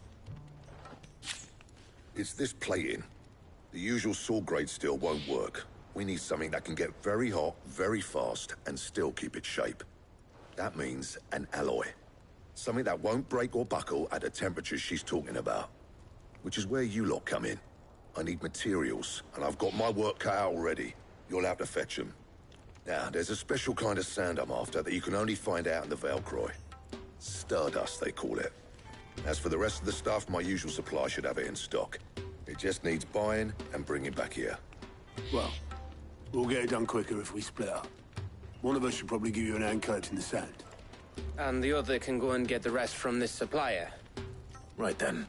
It's this plating. The usual sword grade steel won't work. We need something that can get very hot, very fast, and still keep its shape. That means an alloy. Something that won't break or buckle at the temperatures she's talking about. Which is where you lot come in. I need materials, and I've got my work cut out already. You'll have to fetch them. Now, there's a special kind of sand I'm after that you can only find out in the Valcroy. Stardust, they call it. As for the rest of the stuff, my usual supply should have it in stock. It just needs buying and bringing back here. Well, we'll get it done quicker if we split up. One of us should probably give you an hand coat in the sand. And the other can go and get the rest from this supplier. Right then.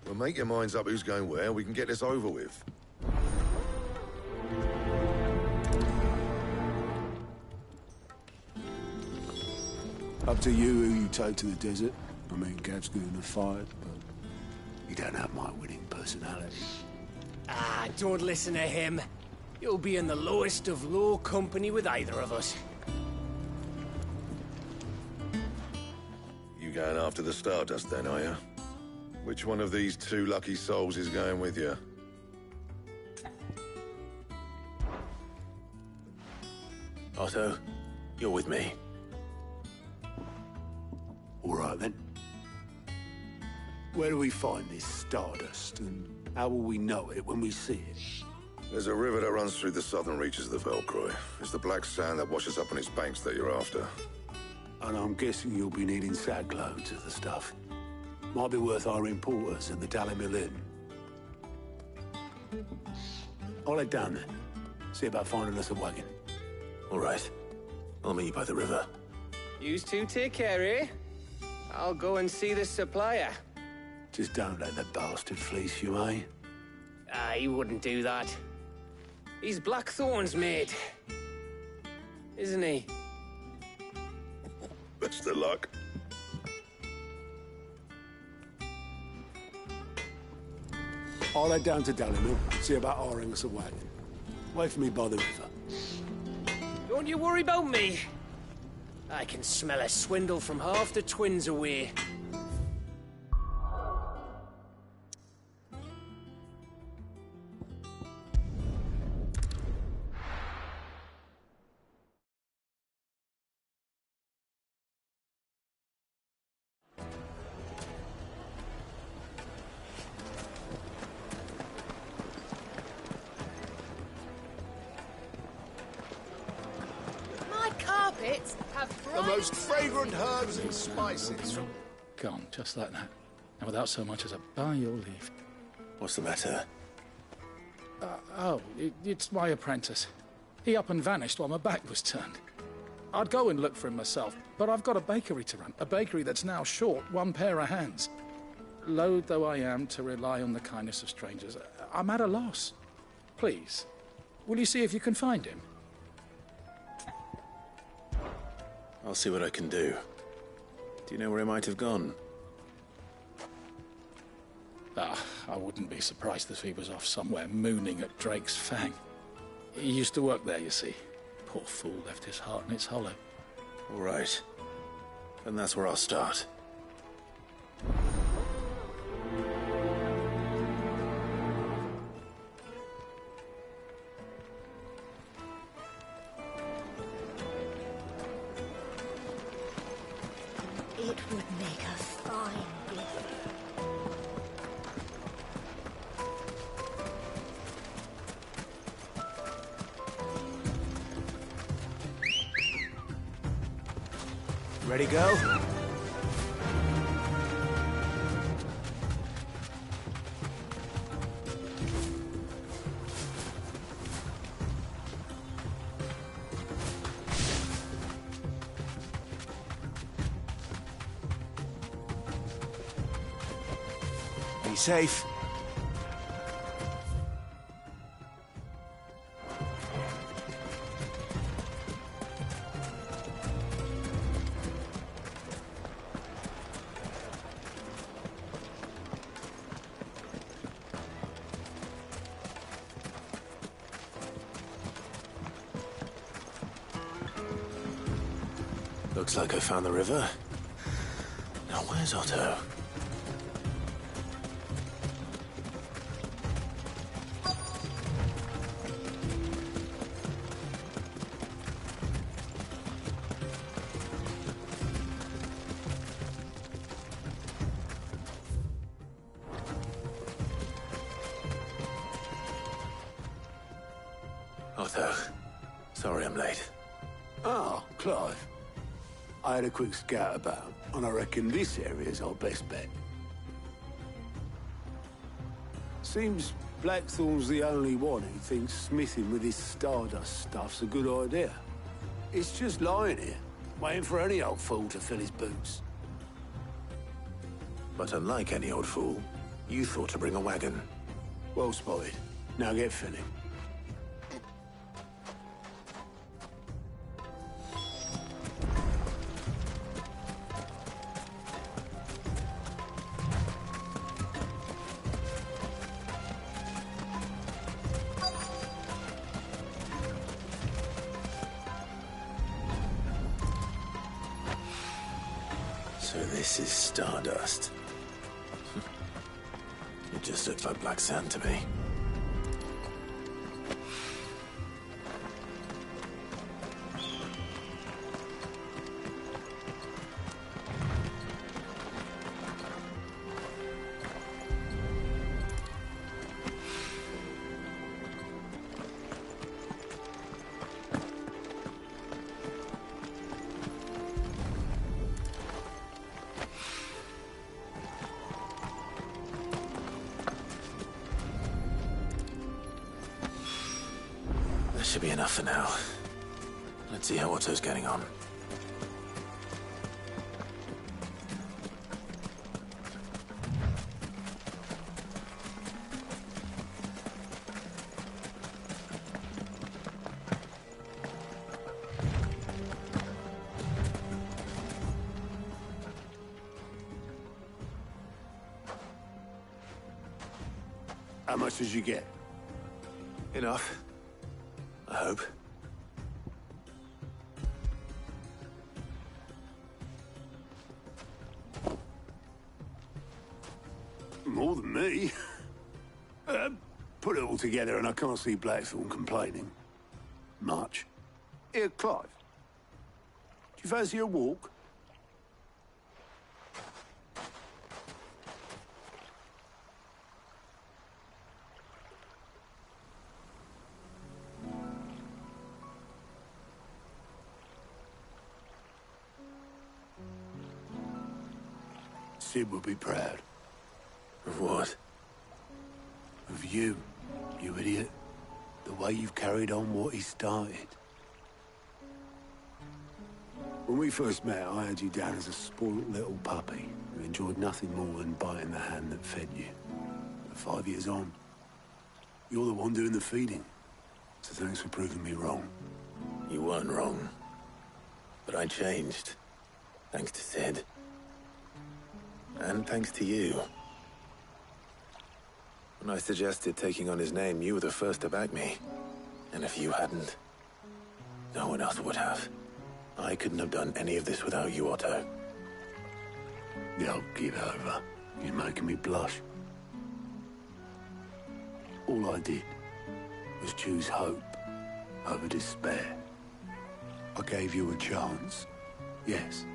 Well, make your minds up who's going where, we can get this over with. Up to you who you take to the desert. I mean, Gav's good in a fight, but you don't have my winning personality. Ah, don't listen to him. You'll be in the lowest of low company with either of us. You going after the Stardust then, are you? Which one of these two lucky souls is going with you? Otto, you're with me. All right, then. Where do we find this Stardust, and how will we know it when we see it? There's a river that runs through the southern reaches of the Velcroy. It's the black sand that washes up on its banks that you're after. And I'm guessing you'll be needing sack loads of the stuff. Might be worth hiring porters at the Dalimil Inn. I'll head down then. See about finding us a wagon. All right. I'll meet you by the river. Yous two take care, eh? I'll go and see this supplier. Just don't let the bastard fleece you, eh? Ah, he wouldn't do that. He's Blackthorn's mate. Isn't he? Best of luck. I'll head down to Dalimil, see about hiring us a wagon. Wait for me by the river. Don't you worry about me. I can smell a swindle from half the twins away. The most fragrant herbs and spices from... Gone, just like that. And without so much as a by your leave. What's the matter? It's my apprentice. He up and vanished while my back was turned. I'd go and look for him myself, but I've got a bakery to run. A bakery that's now short one pair of hands. Loath though I am to rely on the kindness of strangers, I'm at a loss. Please, will you see if you can find him? I'll see what I can do. Do you know where he might have gone? I wouldn't be surprised if he was off somewhere mooning at Drake's Fang. He used to work there, you see. Poor fool left his heart in its hollow. All right. Then that's where I'll start. It would make a fine gift. Ready, go? Be safe. Looks like I found the river. Now where's Otto? Otto, sorry I'm late. Oh, Clive. I had a quick scout about, and I reckon this area's our best bet. Seems Blackthorn's the only one who thinks smithing with his Stardust stuff's a good idea. It's just lying here, waiting for any old fool to fill his boots. But unlike any old fool, you thought to bring a wagon. Well spotted. Now get filling. So this is Stardust. It just looks like black sand to me. That should be enough for now. Let's see how Otto's getting on. How much did you get? Enough. I hope. More than me. Put it all together and I can't see Blackthorn complaining. Much. Here, Clive. Do you fancy a walk? Sid will be proud. Of what? Of you, you idiot. The way you've carried on what he started. When we first met, I had you down as a spoilt little puppy who enjoyed nothing more than biting the hand that fed you. But 5 years on, you're the one doing the feeding. So thanks for proving me wrong. You weren't wrong. But I changed. Thanks to Sid. And thanks to you. When I suggested taking on his name, you were the first to back me. And if you hadn't, no one else would have. I couldn't have done any of this without you, Otto. Yo, give over. You're making me blush. All I did was choose hope over despair. I gave you a chance, yes.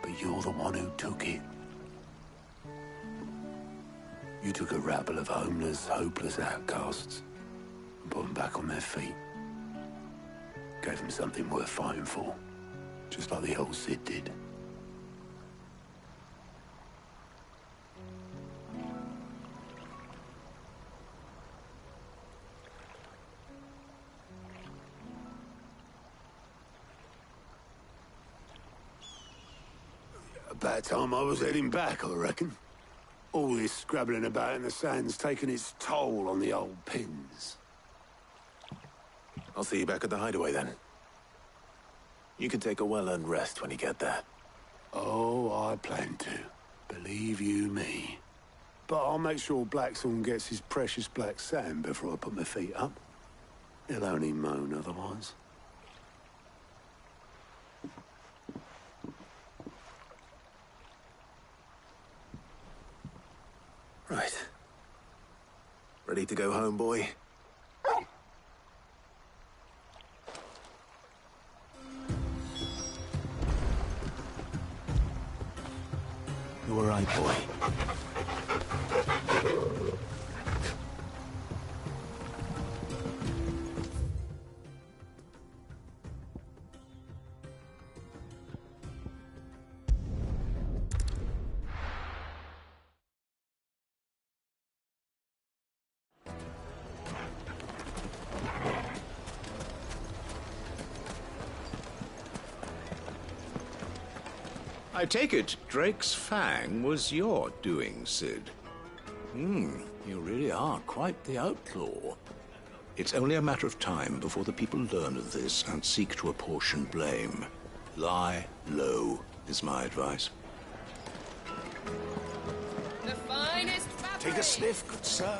but you're the one who took it. You took a rabble of homeless, hopeless outcasts and put them back on their feet. Gave them something worth fighting for, just like the old Cid did. About time I was heading back, I reckon. All this scrabbling about in the sand's taken its toll on the old pins. I'll see you back at the hideaway then. You can take a well-earned rest when you get there. Oh, I plan to. Believe you me. But I'll make sure Blackthorn gets his precious black sand before I put my feet up. He'll only moan otherwise. Right. Ready to go home, boy? You all right, boy? I take it Drake's Fang was your doing, Cid. You really are quite the outlaw. It's only a matter of time before the people learn of this and seek to apportion blame. Lie low is my advice. The finest fabric. Take a sniff, good sir.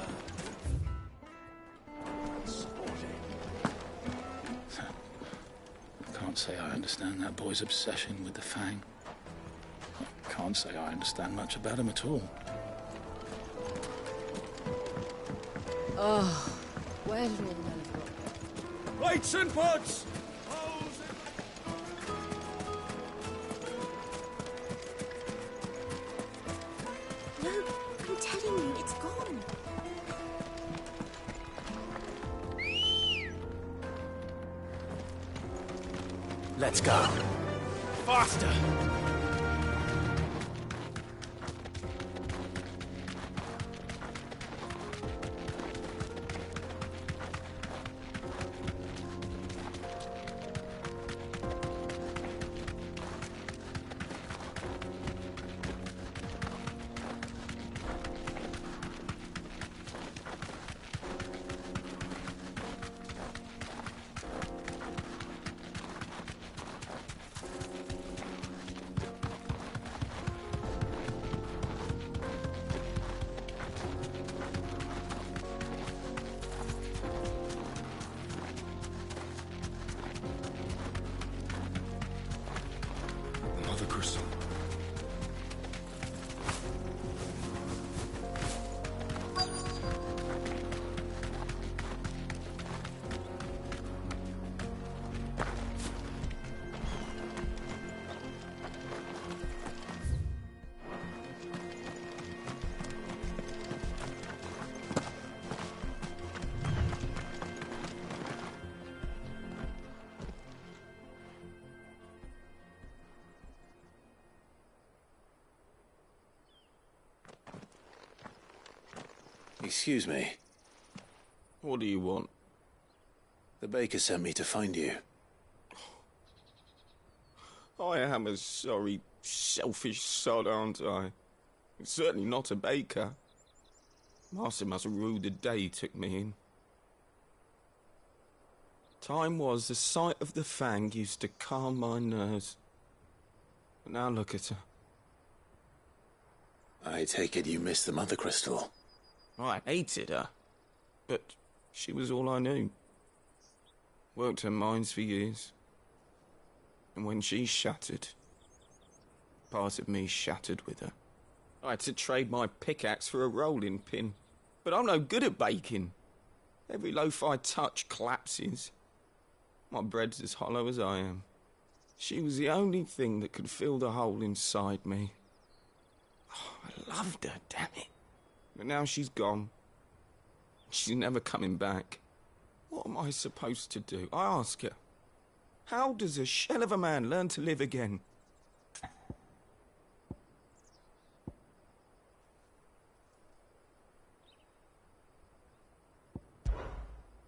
I can't say I understand that boy's obsession with the Fang. I can't say I understand much about him at all. Oh, well. Lights and pots! No, I'm telling you, it's gone. Let's go. Faster! Another crystal. Excuse me. What do you want? The baker sent me to find you. I am a sorry, selfish sod, aren't I? Certainly not a baker. Master must have ruled the day he took me in. Time was the sight of the Fang used to calm my nerves. But now look at her. I take it you missed the Mother Crystal. I hated her, but she was all I knew. Worked her mines for years. And when she shattered, part of me shattered with her. I had to trade my pickaxe for a rolling pin. But I'm no good at baking. Every loaf I touch collapses. My bread's as hollow as I am. She was the only thing that could fill the hole inside me. Oh, I loved her, damn it. But now she's gone. She's never coming back. What am I supposed to do? I ask her. How does a shell of a man learn to live again?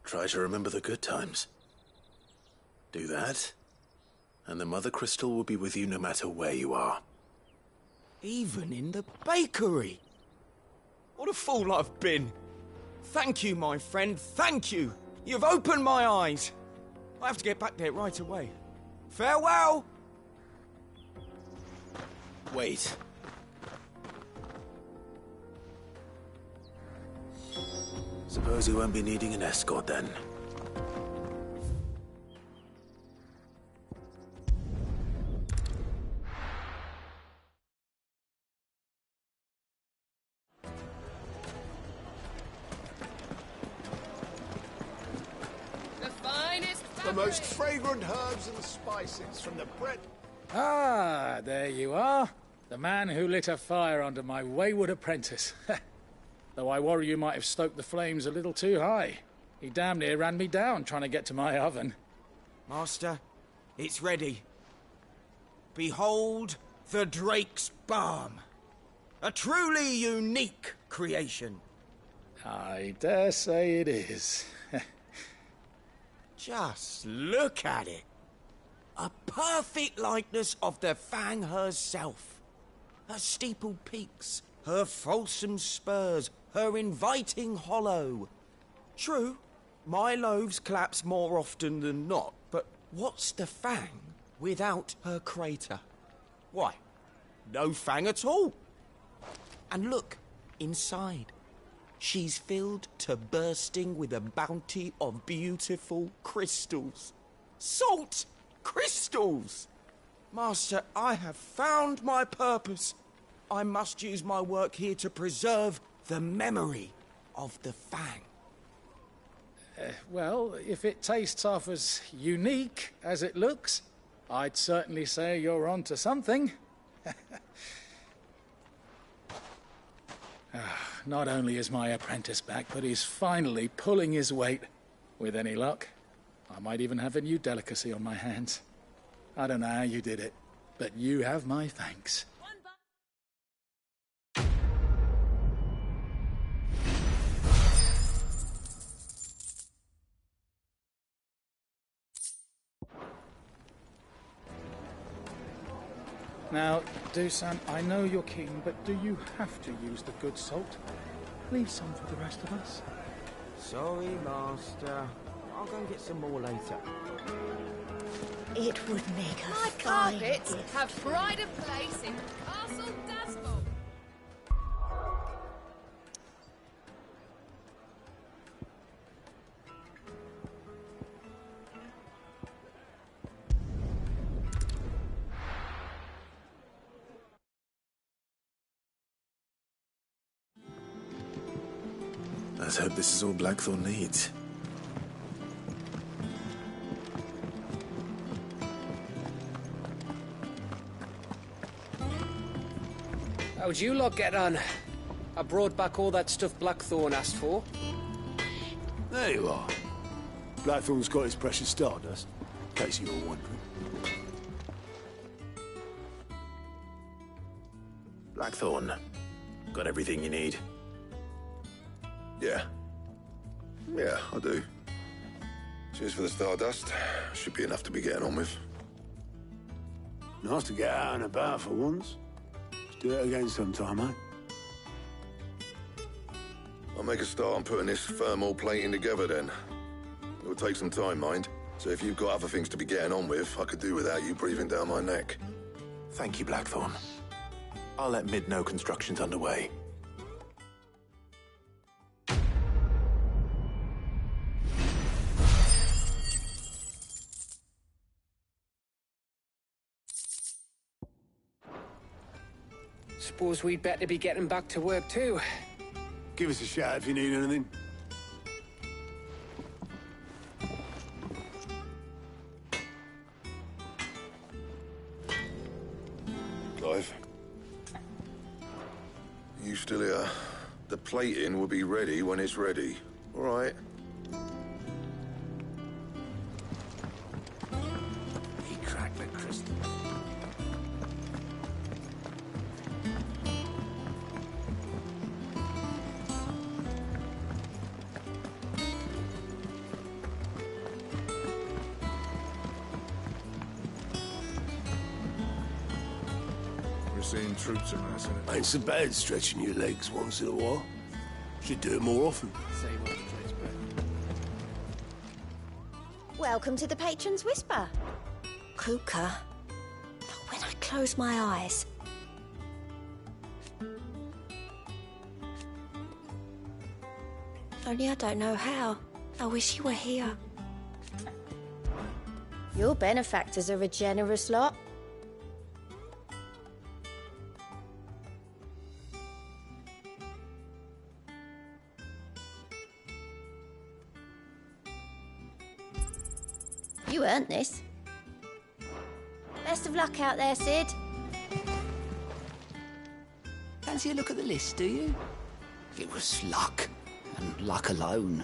Try to remember the good times. Do that, and the Mother Crystal will be with you no matter where you are. Even in the bakery. What a fool I've been. Thank you, my friend, thank you. You've opened my eyes. I have to get back there right away. Farewell! Wait. Suppose you won't be needing an escort then. The finest The most fragrant herbs and spices from the bread. Ah, there you are. The man who lit a fire under my wayward apprentice. Though I worry you might have stoked the flames a little too high. He damn near ran me down trying to get to my oven. Master, it's ready. Behold the Drake's Balm. A truly unique creation. I dare say it is. Just look at it. A perfect likeness of the Fang herself. Her steepled peaks, her fulsome spurs, her inviting hollow. True, my loaves collapse more often than not, but what's the Fang without her crater? Why, no Fang at all. And look, inside. She's filled to bursting with a bounty of beautiful crystals. Salt crystals! Master, I have found my purpose. I must use my work here to preserve the memory of the Fang. Well, if it tastes half as unique as it looks, I'd certainly say you're onto something. Not only is my apprentice back, but he's finally pulling his weight. With any luck, I might even have a new delicacy on my hands. I don't know how you did it, but you have my thanks. Now, Dusan, I know you're king, but do you have to use the good salt? Leave some for the rest of us. Sorry, Master. I'll go and get some more later. It would make a My fine carpets gift. have pride of place in Castle Dasmore. Let's hope this is all Blackthorn needs. How'd you lot get on? I brought back all that stuff Blackthorn asked for. There you are. Blackthorn's got his precious stardust, in case you were wondering. Blackthorn, got everything you need? Yeah. Yeah, I do. Cheers for the stardust. Should be enough to be getting on with. Nice to get out and about for once. Let's do it again sometime, eh? I'll make a start on putting this thermal plating together then. It'll take some time, mind. So if you've got other things to be getting on with, I could do without you breathing down my neck. Thank you, Blackthorn. I'll let Mid know construction's underway. Suppose we'd better be getting back to work too. Give us a shout if you need anything. You still here? The plating will be ready when it's ready. All right. He cracked the crystal. Seeing troops amassing it. Ain't so bad stretching your legs once in a while. Should do it more often. Welcome to the Patron's Whisper. Kuka. But when I close my eyes... Only I don't know how. I wish you were here. Your benefactors are a generous lot. You earned this. Best of luck out there, Sid. Fancy a look at the list, do you? It was luck, and luck alone.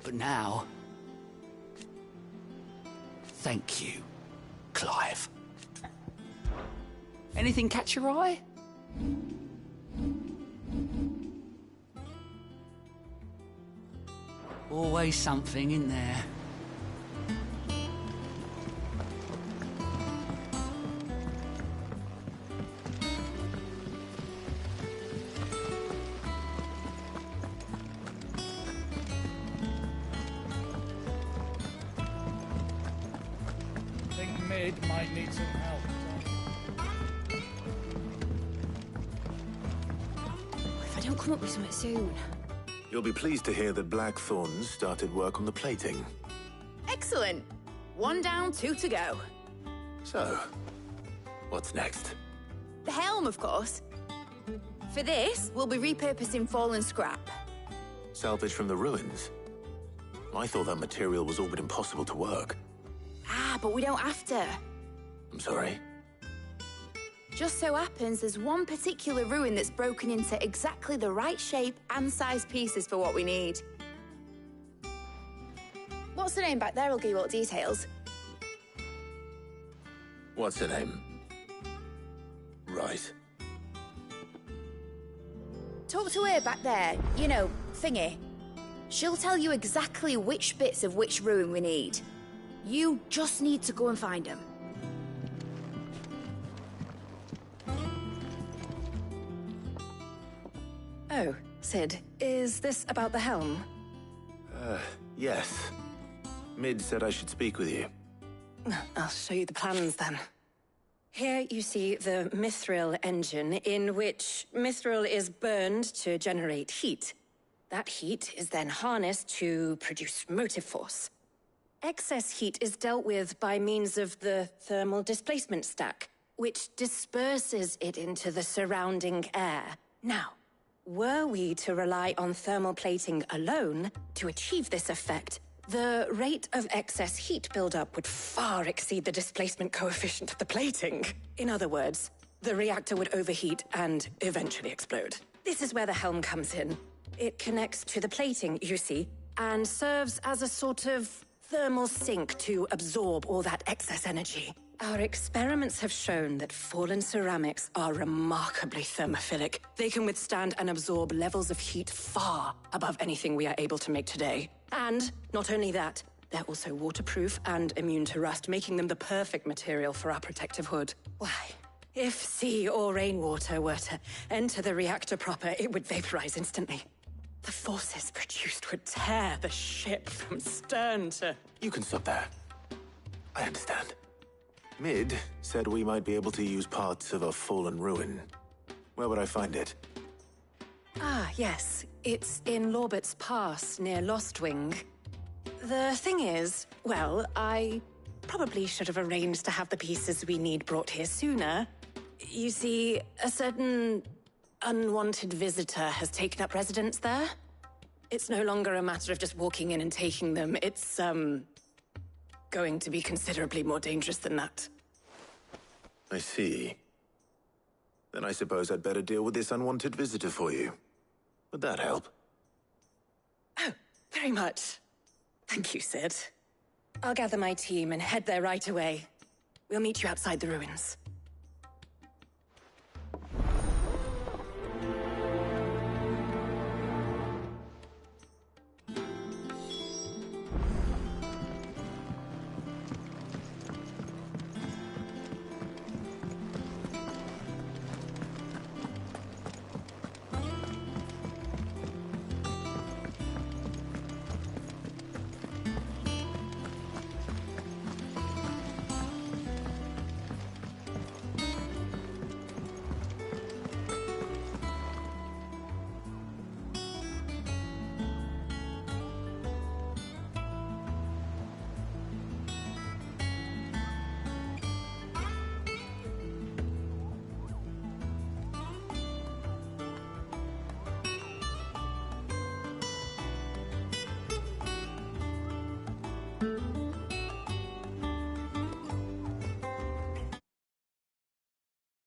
But now... Thank you, Clive. Anything catch your eye? Always something in there. I think Mid might need some help. If I don't come up with something soon. You'll be pleased to hear that Blackthorn's started work on the plating. Excellent. 1 down, 2 to go. So, what's next? The helm, of course. For this, we'll be repurposing fallen scrap. Salvage from the ruins? I thought that material was all but impossible to work. Ah, but we don't have to. I'm sorry. Just so happens there's one particular ruin that's broken into exactly the right shape and size pieces for what we need. What's the name back there? I'll give you all details. What's her name? Right. Talk to her back there. You know, thingy. She'll tell you exactly which bits of which ruin we need. You just need to go and find them. Oh, Sid, is this about the helm? Yes. Mid said I should speak with you. I'll show you the plans then. Here you see the Mithril engine, in which Mithril is burned to generate heat. That heat is then harnessed to produce motive force. Excess heat is dealt with by means of the thermal displacement stack, which disperses it into the surrounding air. Now, were we to rely on thermal plating alone to achieve this effect, the rate of excess heat buildup would far exceed the displacement coefficient of the plating. In other words, the reactor would overheat and eventually explode. This is where the helm comes in. It connects to the plating, you see, and serves as a sort of thermal sink to absorb all that excess energy. Our experiments have shown that fallen ceramics are remarkably thermophilic. They can withstand and absorb levels of heat far above anything we are able to make today. And not only that, they're also waterproof and immune to rust, making them the perfect material for our protective hood. Why, if sea or rainwater were to enter the reactor proper, it would vaporize instantly. The forces produced would tear the ship from stern to... You can stop there. I understand. Mid said we might be able to use parts of a fallen ruin. Where would I find it? Ah, yes. It's in Lorbert's Pass, near Lostwing. The thing is, well, I probably should have arranged to have the pieces we need brought here sooner. You see, a certain unwanted visitor has taken up residence there. It's no longer a matter of just walking in and taking them. It's, going to be considerably more dangerous than that. I see. Then I suppose I'd better deal with this unwanted visitor for you. Would that help? Oh, very much. Thank you, Sid. I'll gather my team and head there right away. We'll meet you outside the ruins.